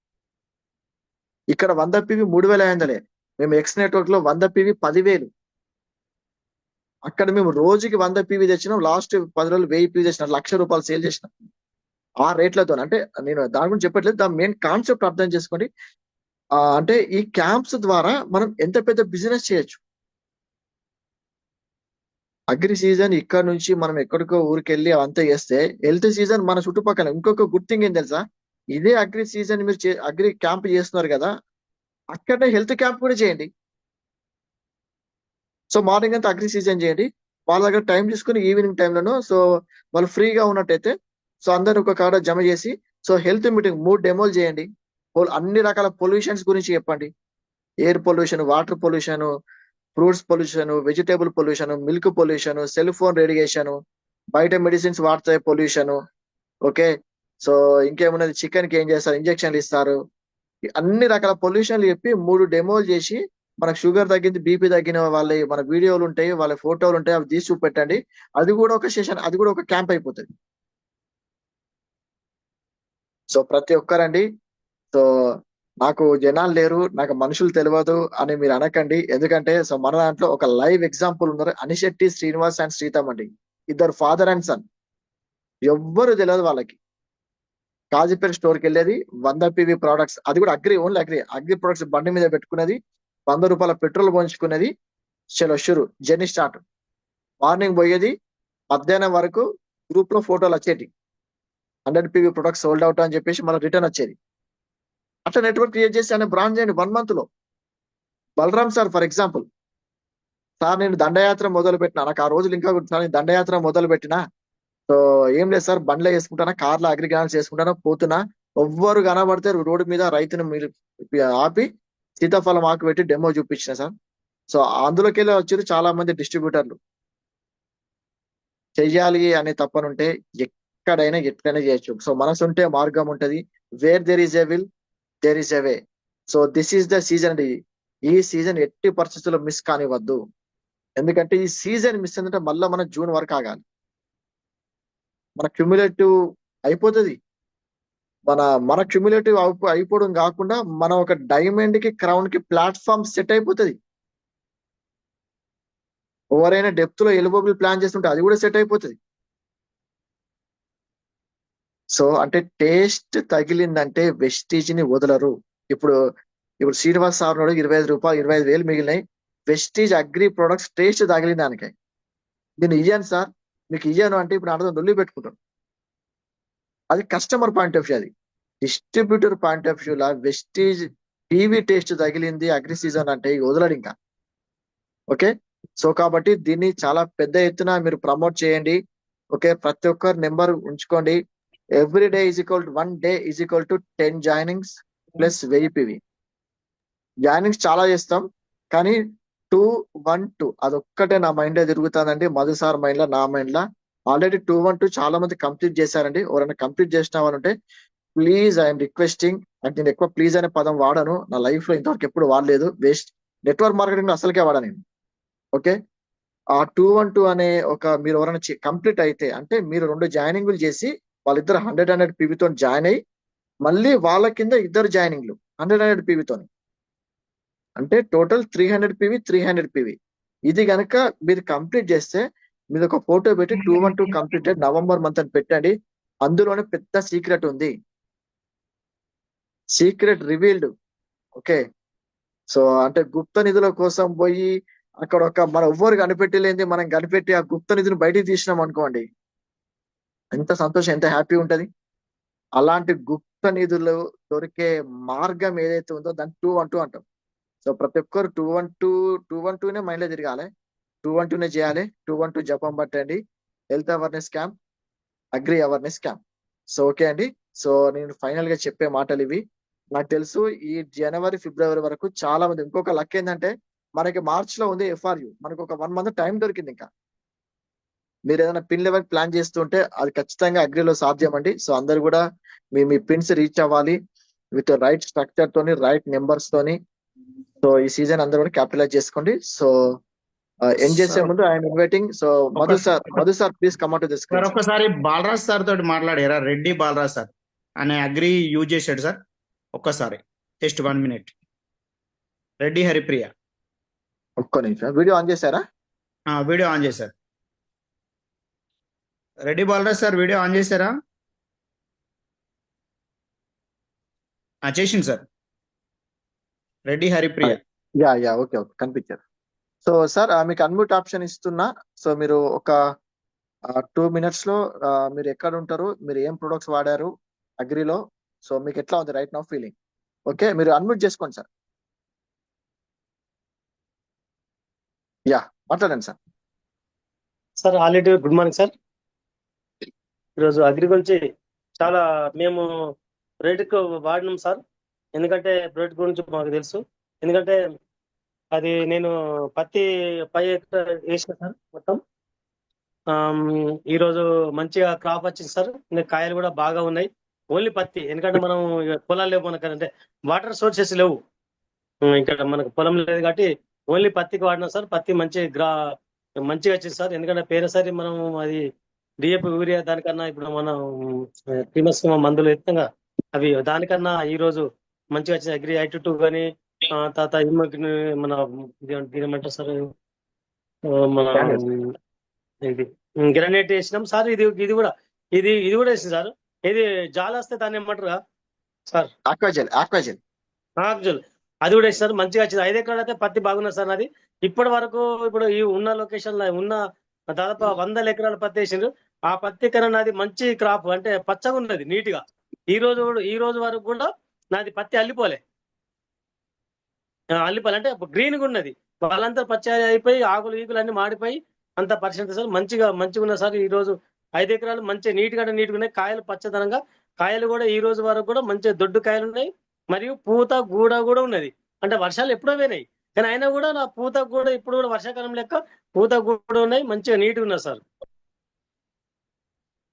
ఇక్కడ 100 PV 3,500. మేము ఎక్స్ నెట్వర్క్ లో 100 PV 10,000. అక్కడ మేము రోజుకి 100 PV తెచ్చినాం. లాస్ట్ 10 రోజులు 1000 PV తెచ్చినాం, ₹1,00,000 సేల్ చేసినాం. ఆ రేట్లతో అంటే నేను దాని గురించి చెప్పట్లేదు, దాని మెయిన్ కాన్సెప్ట్ అర్థం చేసుకోండి. అంటే ఈ క్యాంప్స్ ద్వారా మనం ఎంత పెద్ద బిజినెస్ చేయొచ్చు. అగ్రి సీజన్ ఇక్కడ నుంచి మనం ఎక్కడికో ఊరికెళ్ళి అవంతా చేస్తే, హెల్త్ సీజన్ మన చుట్టుపక్కల. ఇంకొక గుడ్ థింగ్ ఏం తెలుసా, ఇదే అగ్రి సీజన్ మీరు అగ్రి క్యాంప్ చేస్తున్నారు కదా, అక్కడనే హెల్త్ క్యాంప్ కూడా చేయండి. సో మార్నింగ్ అంతా అగ్రి సీజన్ చేయండి, వాళ్ళ దగ్గర టైం తీసుకుని ఈవినింగ్ టైంలోనూ సో వాళ్ళు ఫ్రీగా ఉన్నట్టయితే సో అందరు ఒక కాడ జమ చేసి సో హెల్త్ మీటింగ్ 3 డెమోలు చేయండి. అన్ని రకాల పొల్యూషన్స్ గురించి చెప్పండి. Air pollution, water pollution, fruits pollution, vegetable pollution, milk pollution, cell phone radiation, బయట మెడిసిన్స్ వాడితే పొల్యూషన్. ఓకే, సో ఇంకేమున్నది, చికెన్ కి ఏం చేస్తారు, ఇంజక్షన్లు ఇస్తారు, అన్ని రకాల పొల్యూషన్లు చెప్పి 3 డెమోలు చేసి మనకు షుగర్ తగ్గింది, బీపీ తగ్గిన వాళ్ళ మన వీడియోలు ఉంటాయి, వాళ్ళ ఫోటోలు ఉంటాయి, అవి తీసి చూపెట్టండి. అది కూడా ఒక సెషన్, అది కూడా ఒక క్యాంప్ అయిపోతుంది. సో ప్రతి ఒక్కరండి, సో నాకు జనాలు లేరు, నాకు మనుషులు తెలియదు అని మీరు అనకండి. ఎందుకంటే సో మన దాంట్లో ఒక లైవ్ ఎగ్జాంపుల్ ఉన్నారు, అనిశెట్టి శ్రీనివాస్ అండ్ శ్రీతమ్ అండి. ఇద్దరు ఫాదర్ అండ్ సన్. ఎవ్వరు తెలియదు వాళ్ళకి. కాజీపేట స్టోర్కి వెళ్ళేది 100 PV ప్రోడక్ట్స్, అది కూడా అగ్రి, ఓన్లీ అగ్రి ప్రొడక్ట్స్ బండి మీద పెట్టుకునేది, 100 రూపాయల పెట్రోల్ పోయించుకునేది, చలో షురు జర్నీ స్టార్ట్. మార్నింగ్ పోయేది, మధ్యాహ్నం వరకు గ్రూప్ లో ఫోటోలు వచ్చేటి, 100 PV ప్రొడక్ట్స్ సోల్డ్ అవుట్ అని చెప్పేసి మళ్ళీ రిటర్న్ వచ్చేది. అట్లా నెట్వర్క్ క్రియేట్ చేసి ఆయన బ్రాండ్ చేయండి 1 month లో. Balaram sir for example, sir నేను దండయాత్ర మొదలు పెట్టినా, నాకు ఆ రోజులు ఇంకా సార్ నేను దండయాత్ర మొదలు పెట్టినా, సో ఏం లేదు సార్, బండ్లో వేసుకుంటానా, కార్లో అగ్రికల్చర్ చేసుకుంటానా, పోతున్నా, ఎవ్వరు కనబడితే రోడ్డు మీద రైతును మీరు ఆపి సీతాఫలం ఆకు పెట్టి డెమో చూపించిన సార్. సో అందులోకి వెళ్ళి వచ్చారు చాలా మంది డిస్ట్రిబ్యూటర్లు. చెయ్యాలి అనే తప్పనుంటే ఎక్కడైనా ఎట్లయినా చేయొచ్చు. సో మనసు ఉంటే మార్గం ఉంటది. Where there is a will there is a way. So this is the season అండి. ఈ సీజన్ ఎట్టి పరిస్థితుల్లో మిస్ కానివ్వద్దు. ఎందుకంటే ఈ సీజన్ మిస్ అయిందంటే మళ్ళీ మనం జూన్ వరకు ఆగాలి. మన క్యుములేటివ్ అయిపోతుంది. మన క్యుములేటివ్ అయిపోవడం కాకుండా మన ఒక డైమండ్ కి క్రౌన్ కి ప్లాట్ఫామ్ సెట్ అయిపోతుంది. ఎవరైనా డెప్త్ లో ఎలిబోబుల్ ప్లాన్ చేస్తుంటే అది కూడా సెట్ అయిపోతుంది. సో అంటే టేస్ట్ తగిలిందంటే వెస్టీజ్ ని వదలరు. ఇప్పుడు శ్రీనివాస్ సార్ నాడు 25,000 మిగిలినాయి. వెస్టీజ్ అగ్రి ప్రొడక్ట్స్ టేస్ట్ తగిలింది దానికే. నేను ఇయ్యాను సార్, మీకు ఇయ్యాను అంటే ఇప్పుడు అర్థం నొల్లి పెట్టుకుంటాను. అది కస్టమర్ పాయింట్ ఆఫ్ వ్యూ. అది distributor point of view law Vestige TV taste తగిలింది అగ్రి సీజన్ అంటే వదలడు ఇంకా. ఓకే, సో కాబట్టి దీన్ని చాలా పెద్ద ఎత్తున మీరు ప్రమోట్ చేయండి. ఓకే, ప్రతి ఒక్కరు నెంబర్ ఉంచుకోండి. Every day is equal to 1 day is equal to 10 joinings plus 1000 PV. Joinings చాలా చేస్తాం కానీ 212 అదొక్కటే నా మైండ్ లో తిరుగుతుందండి. మధు సార్ మైండ్ లో, నా మైండ్ లో ఆల్రెడీ 212 చాలా మంది కంప్లీట్ చేశారండి. ఎవరైనా కంప్లీట్ చేసిన వాళ్ళు ఉంటే ప్లీజ్ ఐఎమ్ రిక్వెస్టింగ్. అంటే నేను ఎక్కువ ప్లీజ్ అనే పదం వాడను, నా లైఫ్ లో ఇంతవరకు ఎప్పుడు వాడలేదు. వేస్ట్ నెట్వర్క్ మార్కెటింగ్ అసలుకే వాడా నేను. ఓకే, ఆ 212 అనే ఒక మీరు ఎవరైనా కంప్లీట్ అయితే అంటే మీరు 2 జాయినింగ్లు చేసి వాళ్ళిద్దరు 100 PV తో జాయిన్ అయ్యి మళ్ళీ వాళ్ళ కింద 2 జాయినింగ్లు 100 PV తోని, అంటే టోటల్ 300 PV 300 PV. ఇది కనుక మీరు కంప్లీట్ చేస్తే మీరు ఒక ఫోటో పెట్టి 212 కంప్లీటెడ్ నవంబర్ మంత్ అని పెట్టండి. అందులోనే పెద్ద సీక్రెట్ ఉంది, సీక్రెట్ రివీల్డ్. ఓకే, సో అంటే గుప్త నిధుల కోసం పోయి అక్కడ మనం ఎవ్వరు కనిపెట్టలేంది మనం కనిపెట్టి ఆ గుప్త నిధిని బయటికి తీసినాం అనుకోండి, ఎంత సంతోషం, ఎంత హ్యాపీ ఉంటది. అలాంటి గుప్త నిధులు దొరికే మార్గం ఏదైతే ఉందో దాన్ని 212 అంటాం. సో ప్రతి ఒక్కరు 212నే మైండ్ లో తిరగాలి, 212నే చేయాలి. 212 జపం పట్టండి. Health awareness camp, agri awareness camp. So okay అండి, సో నేను ఫైనల్ గా చెప్పే మాటలు ఇవి. నాకు తెలుసు ఈ జనవరి ఫిబ్రవరి వరకు చాలా మంది, ఇంకొక లక్ ఏంటంటే మనకి మార్చ్ లో ఉంది FRU, మనకు ఒక 1 month టైం దొరికింది. ఇంకా మీరు ఏదైనా పిన్ లెవెల్ ప్లాన్ చేస్తుంటే అది ఖచ్చితంగా అగ్రిలో సాధ్యం అండి. సో అందరు కూడా మీ పిన్స్ రీచ్ అవ్వాలి విత్ రైట్ స్ట్రక్చర్ తోని, రైట్ నెంబర్స్ తోని. సో ఈ సీజన్ అందరూ కూడా క్యాపిటలైజ్ చేసుకోండి. సో ఎండ్ చేసే ముందు I'm inviting. So Madhu sir please come out to the sir screen. ఒక్కసారి బాలరాజ్ సార్ తోటి మాట్లాడారా? రెడ్డి బాలరాజ్ సార్ అనే అగ్రి యూజ్ చేశాడు సార్. ఒక్కసారి జస్ట్ 1 minute. రెడ్డి హరిప్రియ ఒక్క నిమిషం, వీడియో ఆన్ చేశారా? వీడియో ఆన్ చేశారు. Reddy Balaraj sir video on చేశారా? చేసింది sir. Reddy Haripriya. Yeah okay కనిపించారు. సో సార్ మీకు అన్మ్యూట్ ఆప్షన్ ఇస్తున్నా. సో మీరు ఒక 2 minutes లో మీరు ఎక్కడ ఉంటారు, మీరు ఏం ప్రొడక్ట్స్ వాడారు అగ్రిలో, సో మీకు ఎట్లా ఉంది రైట్ నౌ ఫీలింగ్? ఓకే, మీరు అన్మ్యూట్ చేసుకోండి సార్. యా మాట్లాడండి sir. Sir already good morning sir. ఈరోజు అగ్రి గురించి చాలా మేము ప్రోడక్ట్ వాడినాం సార్. ఎందుకంటే ప్రోడక్ట్ గురించి మాకు తెలుసు. ఎందుకంటే అది నేను పత్తి 5 ఎకరాలు వేసిన సార్ మొత్తం. ఈరోజు మంచిగా క్రాప్ వచ్చింది సార్. కాయలు కూడా బాగా ఉన్నాయి. ఓన్లీ పత్తి, ఎందుకంటే మనం పొలాలు లేవు మనకు, అంటే వాటర్ సోర్సెస్ లేవు ఇక్కడ మనకు, పొలం లేదు కాబట్టి ఓన్లీ పత్తికి వాడినాం సార్. పత్తి మంచిగా వచ్చింది సార్. ఎందుకంటే పేరుసారి మనం అది డిఏపి యూరియా దానికన్నా ఇప్పుడు మనం ఫేమస్ మందులు ఎత్తంగా అవి దానికన్నా ఈ రోజు మంచిగా వచ్చింది. అగ్రి I22 కానీ తర్వాత మన దీని ఏమంటారు సార్, మన ఇది గ్రానైట్ వేసినాం సార్. ఇది కూడా వేసింది సార్. ఇది జాల వస్తే దాన్ని ఏమంటారు సార్, ఆక్వాజెల్ అది కూడా వేసి సార్. మంచిగా వచ్చింది. 5 ఎకరాలు అయితే పత్తి బాగున్నది సార్ నాది. ఇప్పటి వరకు ఇప్పుడు ఈ ఉన్న లొకేషన్ లో ఉన్న దాదాపు 100 ఎకరాల పత్తి వేసిండ్రు. ఆ పత్తి కన్నా నాది మంచి క్రాప్, అంటే పచ్చగా ఉన్నది నీట్ గా. ఈ రోజు వరకు కూడా నాది పత్తి అల్లిపోలే అంటే గ్రీన్ గా ఉన్నది. వాళ్ళంతా పచ్చ అయిపోయి ఆకులు ఈకులు అన్ని మాడిపోయి అంత పరిస్థితి సార్. మంచిగా ఉన్నది సార్. ఈ రోజు 5 ఎకరాలు మంచిగా నీట్ గా ఉన్నాయి. కాయలు పచ్చదనంగా, కాయలు కూడా ఈ రోజు వరకు కూడా మంచిగా దొడ్డు కాయలు ఉన్నాయి. మరియు పూత గూడ కూడా ఉన్నది. అంటే వర్షాలు ఎప్పుడో పోయినాయి కానీ అయినా కూడా నా పూత కూడా ఇప్పుడు కూడా వర్షాకాలం లెక్క పూత కూడా ఉన్నాయి. మంచిగా నీట్ గా ఉన్నది సార్.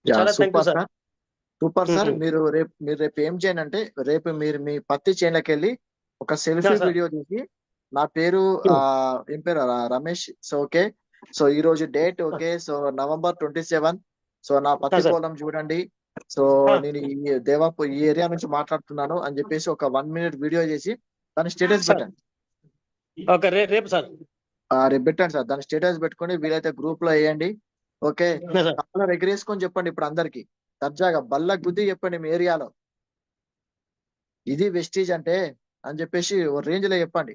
చాలా thank you sir. Super sir. మీరు రేపు ఏం చేయండి అంటే, రేపు మీరు మీ పత్తి చేనులకు వెళ్ళి ఒక సెల్ఫీ వీడియో తీసి, నా పేరు ఏం పేరు రమేష్. సో ఓకే, సో ఈ రోజు date okay, so November 27. So నా పత్తి పొలం చూడండి. సో నేను ఈ ఏరియా నుంచి మాట్లాడుతున్నాను అని చెప్పేసి ఒక 1 minute వీడియో చేసి దాని స్టేటస్ పెట్టండి. రేపు సార్ రేపు పెట్టండి సార్. దాని స్టేటస్ పెట్టుకొని వీలైతే గ్రూప్ లో వేయండి. ఓకే, చాలా ఎగరేసుకొని చెప్పండి ఇప్పుడు అందరికి దర్జాగా బల్ల గుద్ది చెప్పండి మీ ఏరియాలో ఇది వెస్టీజ్ అంటే అని చెప్పేసి ఓ రేంజ్ లో చెప్పండి.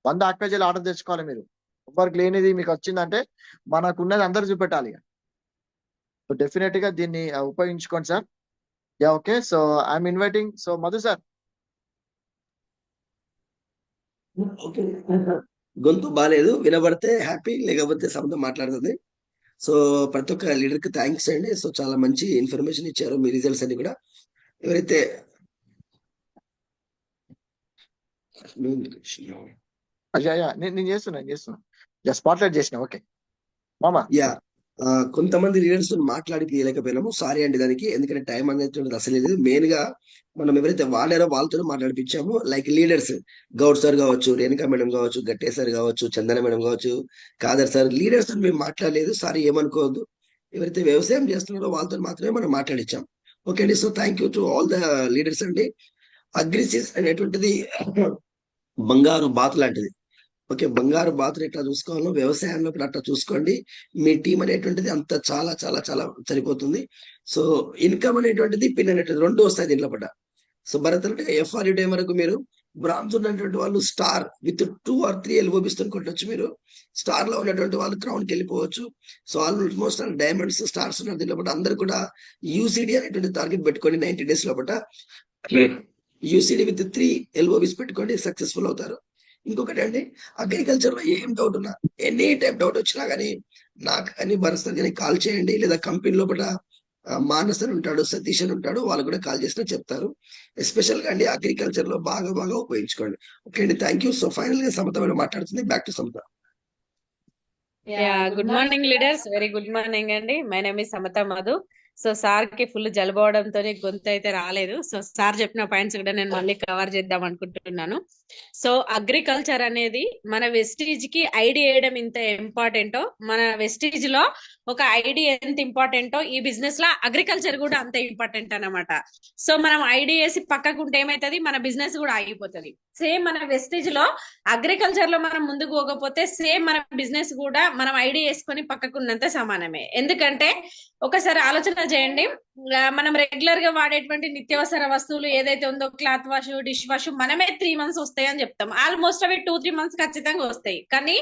100 ఆక్వాజెల్ ఆర్డర్ తెచ్చుకోవాలి మీరు. ఎవరికి లేనిది మీకు వచ్చిందంటే మనకున్నది అందరు చూపెట్టాలి. సో డెఫినెట్ గా దీన్ని ఉపయోగించుకోండి sir. Yeah okay, so I'm inviting. So Madhu sir. Okay, గొంతు బాగాలేదు, వినబడితే హ్యాపీ, లేకపోతే సమతో మాట్లాడుతుంది. సో ప్రతి ఒక్క లీడర్ కి థ్యాంక్స్ అండి. సో చాలా మంచి ఇన్ఫర్మేషన్ ఇచ్చారు, మీ రిజల్ట్స్ అన్ని కూడా. ఎవరైతే నేను చేస్తున్నా స్పాట్లైట్ చేసిన. ఓకే మామా. యా, కొంతమంది లీడర్స్ మాట్లాడిపోయలేకపోయినాము, సారీ అండి దానికి. ఎందుకంటే టైం అనేది అసలు లేదు. మెయిన్ గా మనం ఎవరైతే వాడారో వాళ్ళతో మాట్లాడిపించాము. లైక్ లీడర్స్, గౌడ్ సార్ కావచ్చు, రేణుకా మేడం కావచ్చు, గట్టే సార్ కావచ్చు, చందన మేడం కావచ్చు, కాదర్ సార్, లీడర్స్ మేము మాట్లాడలేదు, సారీ ఏమనుకోవద్దు. ఎవరైతే వ్యవసాయం చేస్తున్నారో వాళ్ళతో మాత్రమే మనం మాట్లాడించాం. ఓకే అండి. So thank you to all the leaders అండి. అగ్రిసిస్ అనేటువంటిది బంగారు బాతు లాంటిది. ఓకే, బంగారు బాతులు ఎట్లా చూసుకోవాలో వ్యవసాయంలో కూడా అట్లా చూసుకోండి. మీ టీం అనేటువంటిది అంత చాలా చాలా చాలా సరిపోతుంది. సో ఇన్కమ్ అనేటువంటిది పిన్ అనేటువంటిది 2 వస్తాయి దీంట్లో పడ్డ. సో భరత్ అంటే FRU వరకు మీరు బ్రాంజ్ ఉన్నటువంటి వాళ్ళు స్టార్ విత్ 2 or 3 LOBs కొట్టవచ్చు. మీరు స్టార్ లో ఉన్నటువంటి వాళ్ళు క్రౌన్ కి వెళ్ళిపోవచ్చు. సో ఆల్మోస్ట్ డైమండ్స్ స్టార్స్ ఉన్న దీంట్లో పట్ల అందరు కూడా UCD అనేటువంటి టార్గెట్ పెట్టుకోండి. 90 days లోపల UCD విత్ 3 LOBs పెట్టుకోండి, సక్సెస్ఫుల్ అవుతారు. ఇంకొకటి అండి, అగ్రికల్చర్ లో ఏం డౌట్ ఉన్నా, ఎనీ టైప్ డౌట్ వచ్చినా కానీ నాకు కానీ భరత్ కానీ కాల్ చేయండి. లేదా కంపెనీ లోపల మానస్ అని ఉంటాడు, సతీష్ అని ఉంటాడు, వాళ్ళు కూడా కాల్ చేసినా చెప్తారు. ఎస్పెషల్ గా అండి అగ్రికల్చర్ లో బాగా ఉపయోగించుకోండి. ఓకే అండి, థ్యాంక్ యూ. సో ఫైనల్ గా సమత మాట్లాడుతుంది. Back to Samata. Good morning leaders, very good morning అండి. My name is Samata Madhu. So sir కి ఫుల్ జలుబవడంతో గొంతు అయితే రాలేదు. సో సార్ చెప్పిన పాయింట్స్ కూడా నేను మళ్ళీ కవర్ చేద్దాం అనుకుంటున్నాను. సో అగ్రికల్చర్ అనేది మన వెస్టీజ్ కి ఐడి వేయడం ఇంత ఇంపార్టెంటో, మన వెస్టీజ్ లో ఒక ఐడి ఎంత ఇంపార్టెంటో ఈ బిజినెస్ లో అగ్రికల్చర్ కూడా అంత ఇంపార్టెంట్ అన్నమాట. సో మనం ఐడి వేసి పక్కకుంటే ఏమైతుంది, మన బిజినెస్ కూడా ఆగిపోతుంది. సేమ్ మన వెస్టీజ్ లో అగ్రికల్చర్ లో మనం ముందుకు పోకపోతే సేమ్ మన బిజినెస్ కూడా మనం ఐడి వేసుకొని పక్కకున్నంత సమానమే. ఎందుకంటే ఒకసారి ఆలోచన చేయండి. మనం రెగ్యులర్ గా వాడేటువంటి నిత్యావసర వస్తువులు ఏదైతే ఉందో క్లాత్ వాష్, డిష్ వాష్ మనమే 3 months వస్తాయి అని చెప్తాం. ఆల్మోస్ట్ అవి 2-3 months ఖచ్చితంగా వస్తాయి. కానీ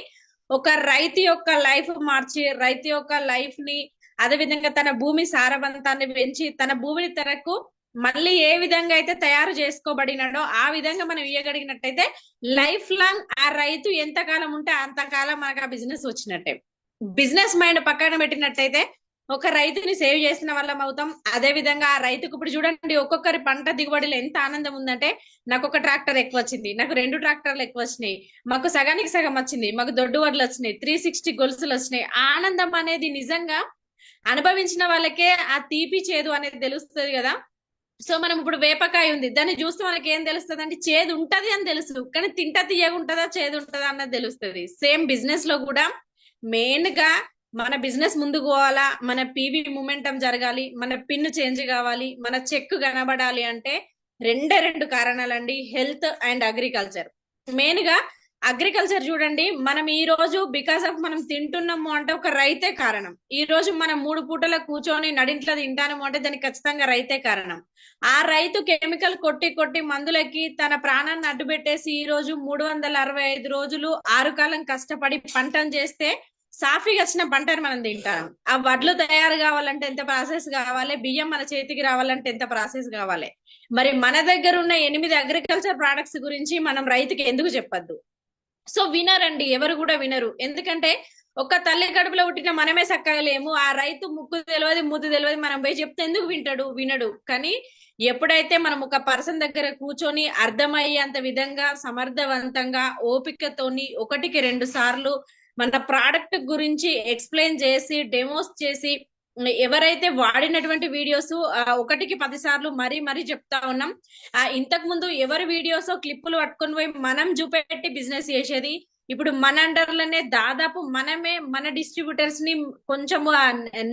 ఒక రైతు యొక్క లైఫ్ మార్చి, రైతు యొక్క లైఫ్ ని, అదే విధంగా తన భూమి సారవంతాన్ని పెంచి తన భూమిని తనకు మళ్ళీ ఏ విధంగా అయితే తయారు చేసుకోబడినాడో ఆ విధంగా మనం ఇవ్వగలిగినట్టయితే లైఫ్ లాంగ్ ఆ రైతు ఎంతకాలం ఉంటే అంతకాలం మనకు ఆ బిజినెస్ వచ్చినట్టే. బిజినెస్ మైండ్ పక్కన పెట్టినట్టయితే ఒక రైతుని సేవ్ చేసిన వాళ్ళం అవుతాం. అదే విధంగా ఆ రైతుకు ఇప్పుడు చూడండి, ఒక్కొక్కరి పంట దిగుబడిలో ఎంత ఆనందం ఉందంటే, నాకు ఒక ట్రాక్టర్ ఎక్కువ వచ్చింది, నాకు 2 ట్రాక్టర్లు ఎక్కువ వచ్చినాయి, మాకు సగానికి సగం వచ్చింది, మాకు దొడ్డు వడ్లు వచ్చినాయి, 360 గొలుసులు వచ్చినాయి. ఆనందం అనేది నిజంగా అనుభవించిన వాళ్ళకే ఆ తీపి చేదు అనేది తెలుస్తుంది కదా. సో మనం ఇప్పుడు వేపకాయ ఉంది, దాన్ని చూస్తే మనకి ఏం తెలుస్తుంది అంటే చేదు ఉంటది అని తెలుసు, కానీ తింటా తీయగా ఉంటదా చేదు ఉంటదా అన్నది తెలుస్తుంది. సేమ్ బిజినెస్ లో కూడా మెయిన్ గా మన బిజినెస్ ముందుకు పోవాలా, మన పీవీ మూమెంటం జరగాలి, మన పిన్ చేంజ్ కావాలి, మన చెక్ కనబడాలి అంటే 2 కారణాలండి, హెల్త్ అండ్ అగ్రికల్చర్. మెయిన్ గా అగ్రికల్చర్ చూడండి, మనం ఈ రోజు బికాస్ ఆఫ్ మనం తింటున్నాము అంటే ఒక రైతే కారణం. ఈ రోజు మనం 3 పూటల కూర్చొని నడింట్లో తింటాము అంటే దానికి ఖచ్చితంగా రైతే కారణం. ఆ రైతు కెమికల్ కొట్టి కొట్టి మందులకి తన ప్రాణాన్ని అడ్డుపెట్టేసి ఈ రోజు 365 రోజులు 6 కాలం కష్టపడి పంటను చేస్తే సాఫీగా వచ్చిన పంటను మనం తింటాం. ఆ వడ్లు తయారు కావాలంటే ఎంత ప్రాసెస్ కావాలి, బియ్యం మన చేతికి రావాలంటే ఎంత ప్రాసెస్ కావాలి. మరి మన దగ్గర ఉన్న 8 అగ్రికల్చర్ ప్రొడక్ట్స్ గురించి మనం రైతుకి ఎందుకు చెప్పొద్దు? సో వినరండి, ఎవరు కూడా వినరు. ఎందుకంటే ఒక తల్లి కడుపులో పుట్టిన మనమే చక్కగా లేము, ఆ రైతు ముక్కు తెలియదు ముద్దు తెలియదు, మనం పోయి చెప్తే ఎందుకు వింటాడు? వినడు. కానీ ఎప్పుడైతే మనం ఒక పర్సన్ దగ్గర కూర్చొని అర్థమయ్యేంత విధంగా సమర్థవంతంగా ఓపికతోని 1కి 2 సార్లు మన ప్రోడక్ట్ గురించి ఎక్స్ప్లెయిన్ చేసి డెమోస్ చేసి ఎవరైతే వాడినటువంటి వీడియోస్ 1కి 10 సార్లు మరీ చెప్తా ఉన్నాం. ఇంతకు ముందు ఎవరి వీడియోస్ క్లిప్పులు పట్టుకొని పోయి మనం చూపెట్టి బిజినెస్ చేసేది, ఇప్పుడు మన అండర్లోనే దాదాపు మనమే మన డిస్ట్రిబ్యూటర్స్ ని కొంచెము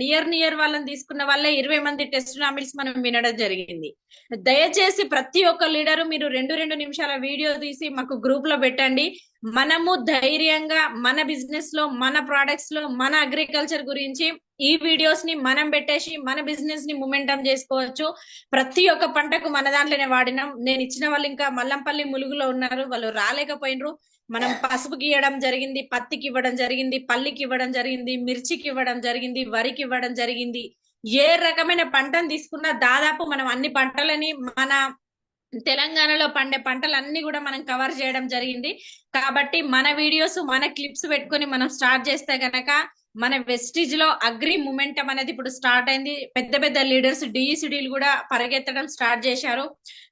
నియర్ వాళ్ళని తీసుకున్న వాళ్ళే 20 మంది టెస్ట్ నామిల్స్ మనం వినడం జరిగింది. దయచేసి ప్రతి ఒక్క లీడరు మీరు 2 నిమిషాల వీడియో తీసి మాకు గ్రూప్ లో పెట్టండి. మనము ధైర్యంగా మన బిజినెస్ లో, మన ప్రొడక్ట్స్ లో, మన అగ్రికల్చర్ గురించి ఈ వీడియోస్ ని మనం పెట్టేసి మన బిజినెస్ ని మూమెంటం చేసుకోవచ్చు. ప్రతి ఒక్క పంటకు మన దాంట్లోనే వాడినాం. నేను ఇచ్చిన వాళ్ళు ఇంకా మల్లంపల్లి ములుగులో ఉన్నారు, వాళ్ళు రాలేకపోయినరు. మనం పసుపుకి ఇవ్వడం జరిగింది, పత్తికి ఇవ్వడం జరిగింది, పల్లికి ఇవ్వడం జరిగింది, మిర్చికి ఇవ్వడం జరిగింది, వరికి ఇవ్వడం జరిగింది. ఏ రకమైన పంటను తీసుకున్నా దాదాపు మనం అన్ని పంటలని మన తెలంగాణలో పండే పంటలన్నీ కూడా మనం కవర్ చేయడం జరిగింది. కాబట్టి మన వీడియోస్ మన క్లిప్స్ పెట్టుకొని మనం స్టార్ట్ చేస్తే గనక మన వెస్టిజ్ లో అగ్రి మూమెంటం అనేది ఇప్పుడు స్టార్ట్ అయింది. పెద్ద లీడర్స్ డిఈసిడీలు కూడా పరిగెత్తడం స్టార్ట్ చేశారు.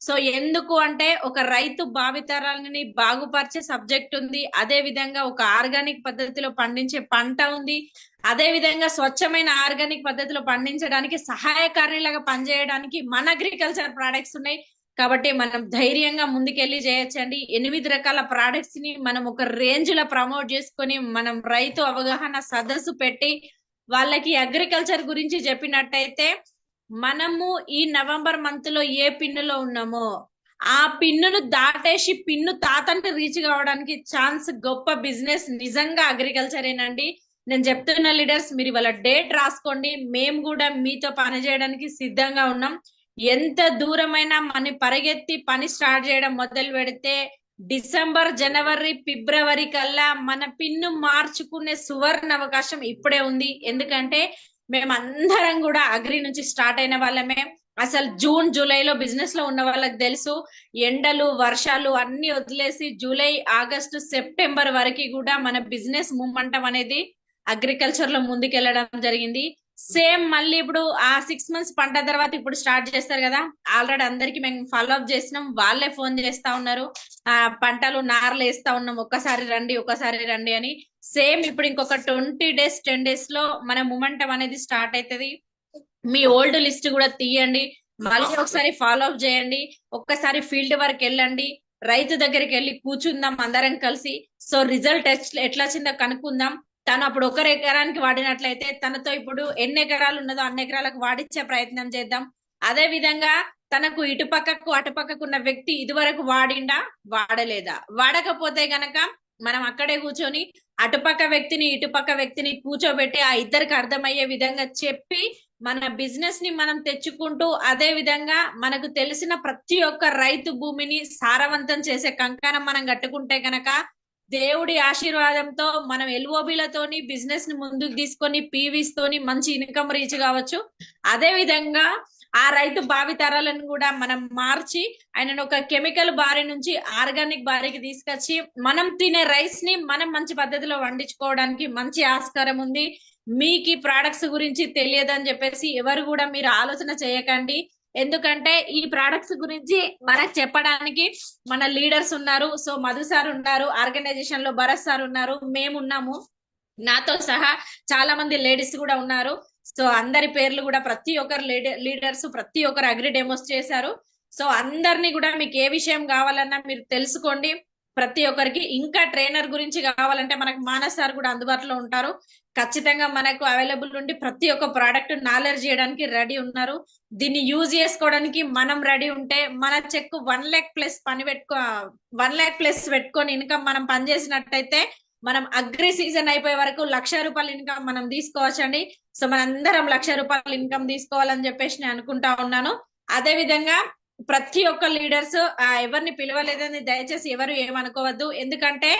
సో ఎందుకు అంటే ఒక రైతు భావితరాలని బాగుపరిచే సబ్జెక్ట్ ఉంది, అదే విధంగా ఒక ఆర్గానిక్ పద్ధతిలో పండించే పంట ఉంది, అదే విధంగా స్వచ్ఛమైన ఆర్గానిక్ పద్ధతిలో పండించడానికి సహాయకారిలాగా పనిచేయడానికి మన అగ్రికల్చర్ ప్రొడక్ట్స్ ఉన్నాయి. కాబట్టి మనం ధైర్యంగా ముందుకెళ్ళి చేయొచ్చండి. 8 రకాల ప్రొడక్ట్స్ ని మనం ఒక రేంజ్ లో ప్రమోట్ చేసుకొని మనం రైతు అవగాహన సదస్సు పెట్టి వాళ్ళకి అగ్రికల్చర్ గురించి చెప్పినట్టయితే మనము ఈ నవంబర్ మంత్ లో ఏ పిన్నులో ఉన్నామో ఆ పిన్నును దాటేసి పిన్ను తాతంటే రీచ్ కావడానికి ఛాన్స్ గొప్ప బిజినెస్ నిజంగా అగ్రికల్చరేనండి. నేను చెప్తున్న లీడర్స్ మీరు ఇవాళ డేట్ రాసుకోండి, మేము కూడా మీతో పని చేయడానికి సిద్ధంగా ఉన్నాం. ఎంత దూరమైనా మన పరిగెత్తి పని స్టార్ట్ చేయడం మొదలు పెడితే డిసెంబర్, జనవరి, ఫిబ్రవరి కల్లా మన పిన్ను మార్చుకునే సువర్ణ అవకాశం ఇప్పుడే ఉంది. ఎందుకంటే మేమందరం కూడా అగ్రి నుంచి స్టార్ట్ అయిన వాళ్ళమే. అసలు జూన్, జూలైలో బిజినెస్ లో ఉన్న వాళ్ళకి తెలుసు, ఎండలు వర్షాలు అన్ని వదిలేసి జూలై, ఆగస్టు, సెప్టెంబర్ వరకు కూడా మన బిజినెస్ మూమెంటం అనేది అగ్రికల్చర్ లో ముందుకెళ్ళడం జరిగింది. సేమ్ మళ్ళీ ఇప్పుడు ఆ 6 months పంట తర్వాత ఇప్పుడు స్టార్ట్ చేస్తారు కదా, ఆల్రెడీ అందరికి మేము ఫాలో అప్ చేసినాం, వాళ్ళే ఫోన్ చేస్తా ఉన్నారు, ఆ పంటలు నార్లు వేస్తా ఉన్నాం, ఒక్కసారి రండి అని. సేమ్ ఇప్పుడు ఇంకొక 20 days 10 days లో మన మూమెంటం అనేది స్టార్ట్ అవుతుంది. మీ ఓల్డ్ లిస్ట్ కూడా తీయండి, మళ్ళీ ఒకసారి ఫాలో అప్ చేయండి, ఒక్కసారి ఫీల్డ్ వర్క్ వెళ్ళండి, రైతు దగ్గరికి వెళ్ళి కూర్చుందాం అందరం కలిసి. సో రిజల్ట్ ఎట్లా వచ్చిందో కనుక్కుందాం. తను అప్పుడు 1 ఎకరానికి వాడినట్లయితే తనతో ఇప్పుడు ఎన్ని ఎకరాలు ఉన్నదో అన్ని ఎకరాలకు వాడిచ్చే ప్రయత్నం చేద్దాం. అదే విధంగా తనకు ఇటు పక్కకు అటు పక్కకు ఉన్న వ్యక్తి ఇదివరకు వాడిండా, వాడలేదా, వాడకపోతే గనక మనం అక్కడే కూర్చొని అటుపక్క వ్యక్తిని ఇటుపక్క వ్యక్తిని కూర్చోబెట్టి ఆ ఇద్దరికి అర్థమయ్యే విధంగా చెప్పి మన బిజినెస్ ని మనం తెచ్చుకుంటూ, అదే విధంగా మనకు తెలిసిన ప్రతి ఒక్క రైతు భూమిని సారవంతం చేసే కంకణం మనం కట్టుకుంటే గనక దేవుడి ఆశీర్వాదంతో మనం ఎల్ఓబిలతోని బిజినెస్ ని ముందుకు తీసుకొని పీవీస్ తోని మంచి ఇన్కమ్ రీచ్ కావచ్చు. అదే విధంగా ఆ రైతు భావితరాలను కూడా మనం మార్చి ఆయనను ఒక కెమికల్ బారి నుంచి ఆర్గానిక్ బారికి తీసుకొచ్చి మనం తినే రైస్ ని మనం మంచి పద్ధతిలో వండించుకోవడానికి మంచి ఆస్కారం ఉంది. మీకు ఈ ప్రొడక్ట్స్ గురించి తెలియదని చెప్పేసి ఎవరు కూడా మీరు ఆలోచన చేయకండి. ఎందుకంటే ఈ ప్రొడక్ట్స్ గురించి మనకు చెప్పడానికి మన లీడర్స్ ఉన్నారు. సో మధు సార్ ఉన్నారు, ఆర్గనైజేషన్ లో భరత్ సార్ ఉన్నారు, మేము ఉన్నాము, నాతో సహా చాలా మంది లేడీస్ కూడా ఉన్నారు. సో అందరి పేర్లు కూడా ప్రతి ఒక్కరు లీడర్స్ ప్రతి ఒక్కరు అగ్రి డెమోస్ చేశారు. సో అందరినీ కూడా మీకు ఏ విషయం కావాలన్నా మీరు తెలుసుకోండి. ప్రతి ఒక్కరికి ఇంకా ట్రైనర్ గురించి కావాలంటే మనకు మానస్ సార్ కూడా అందుబాటులో ఉంటారు. ఖచ్చితంగా మనకు అవైలబుల్ ఉండి ప్రతి ఒక్క ప్రోడక్ట్ నాలెడ్జ్ చేయడానికి రెడీ ఉన్నారు. దీన్ని యూజ్ చేసుకోవడానికి మనం రెడీ ఉంటే మన check 1 lakh plus 1 lakh plus పెట్టుకొని ఇన్కమ్ మనం పనిచేసినట్టయితే మనం అగ్రి సీజన్ అయిపోయే వరకు ₹1,00,000 ఇన్కమ్ మనం తీసుకోవచ్చండి. సో మనందరం ₹1,00,000 ఇన్కమ్ తీసుకోవాలని చెప్పేసి నేను అనుకుంటా ఉన్నాను. అదే విధంగా ప్రతి ఒక్క లీడర్స్ ఎవరిని పిలవలేదని దయచేసి ఎవరు ఏమనుకోవద్దు. ఎందుకంటే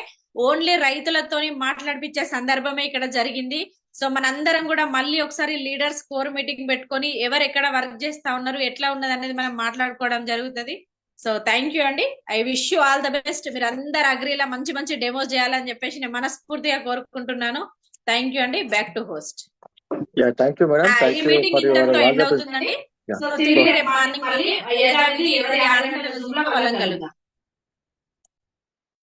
ఓన్లీ రైతులతోని మాట్లాడిపించే సందర్భమే ఇక్కడ జరిగింది. సో మనందరం కూడా మళ్ళీ ఒకసారి లీడర్స్ కోర్ మీటింగ్ పెట్టుకొని ఎవరు ఎక్కడ వర్క్ చేస్తా ఉన్నారు, ఎట్లా ఉన్నది అనేది మనం మాట్లాడుకోవడం జరుగుతుంది. సో థ్యాంక్ యూ అండి. I wish you all the best. మీరు అందరు అగ్రిలా మంచి మంచి డెమోస్ చేయాలని చెప్పేసి నేను మనస్ఫూర్తిగా కోరుకుంటున్నాను. థ్యాంక్ యూ అండి. Back to host. Thank you madam. ఈ మీటింగ్ ఇంతటితో ఎండ్ అవుతుందండి. సో తిరిగి రేపు మార్నింగ్ మళ్ళీ యథావిధి ఎవరి 6 గంటల జూమ్ లో కలుద్దాం.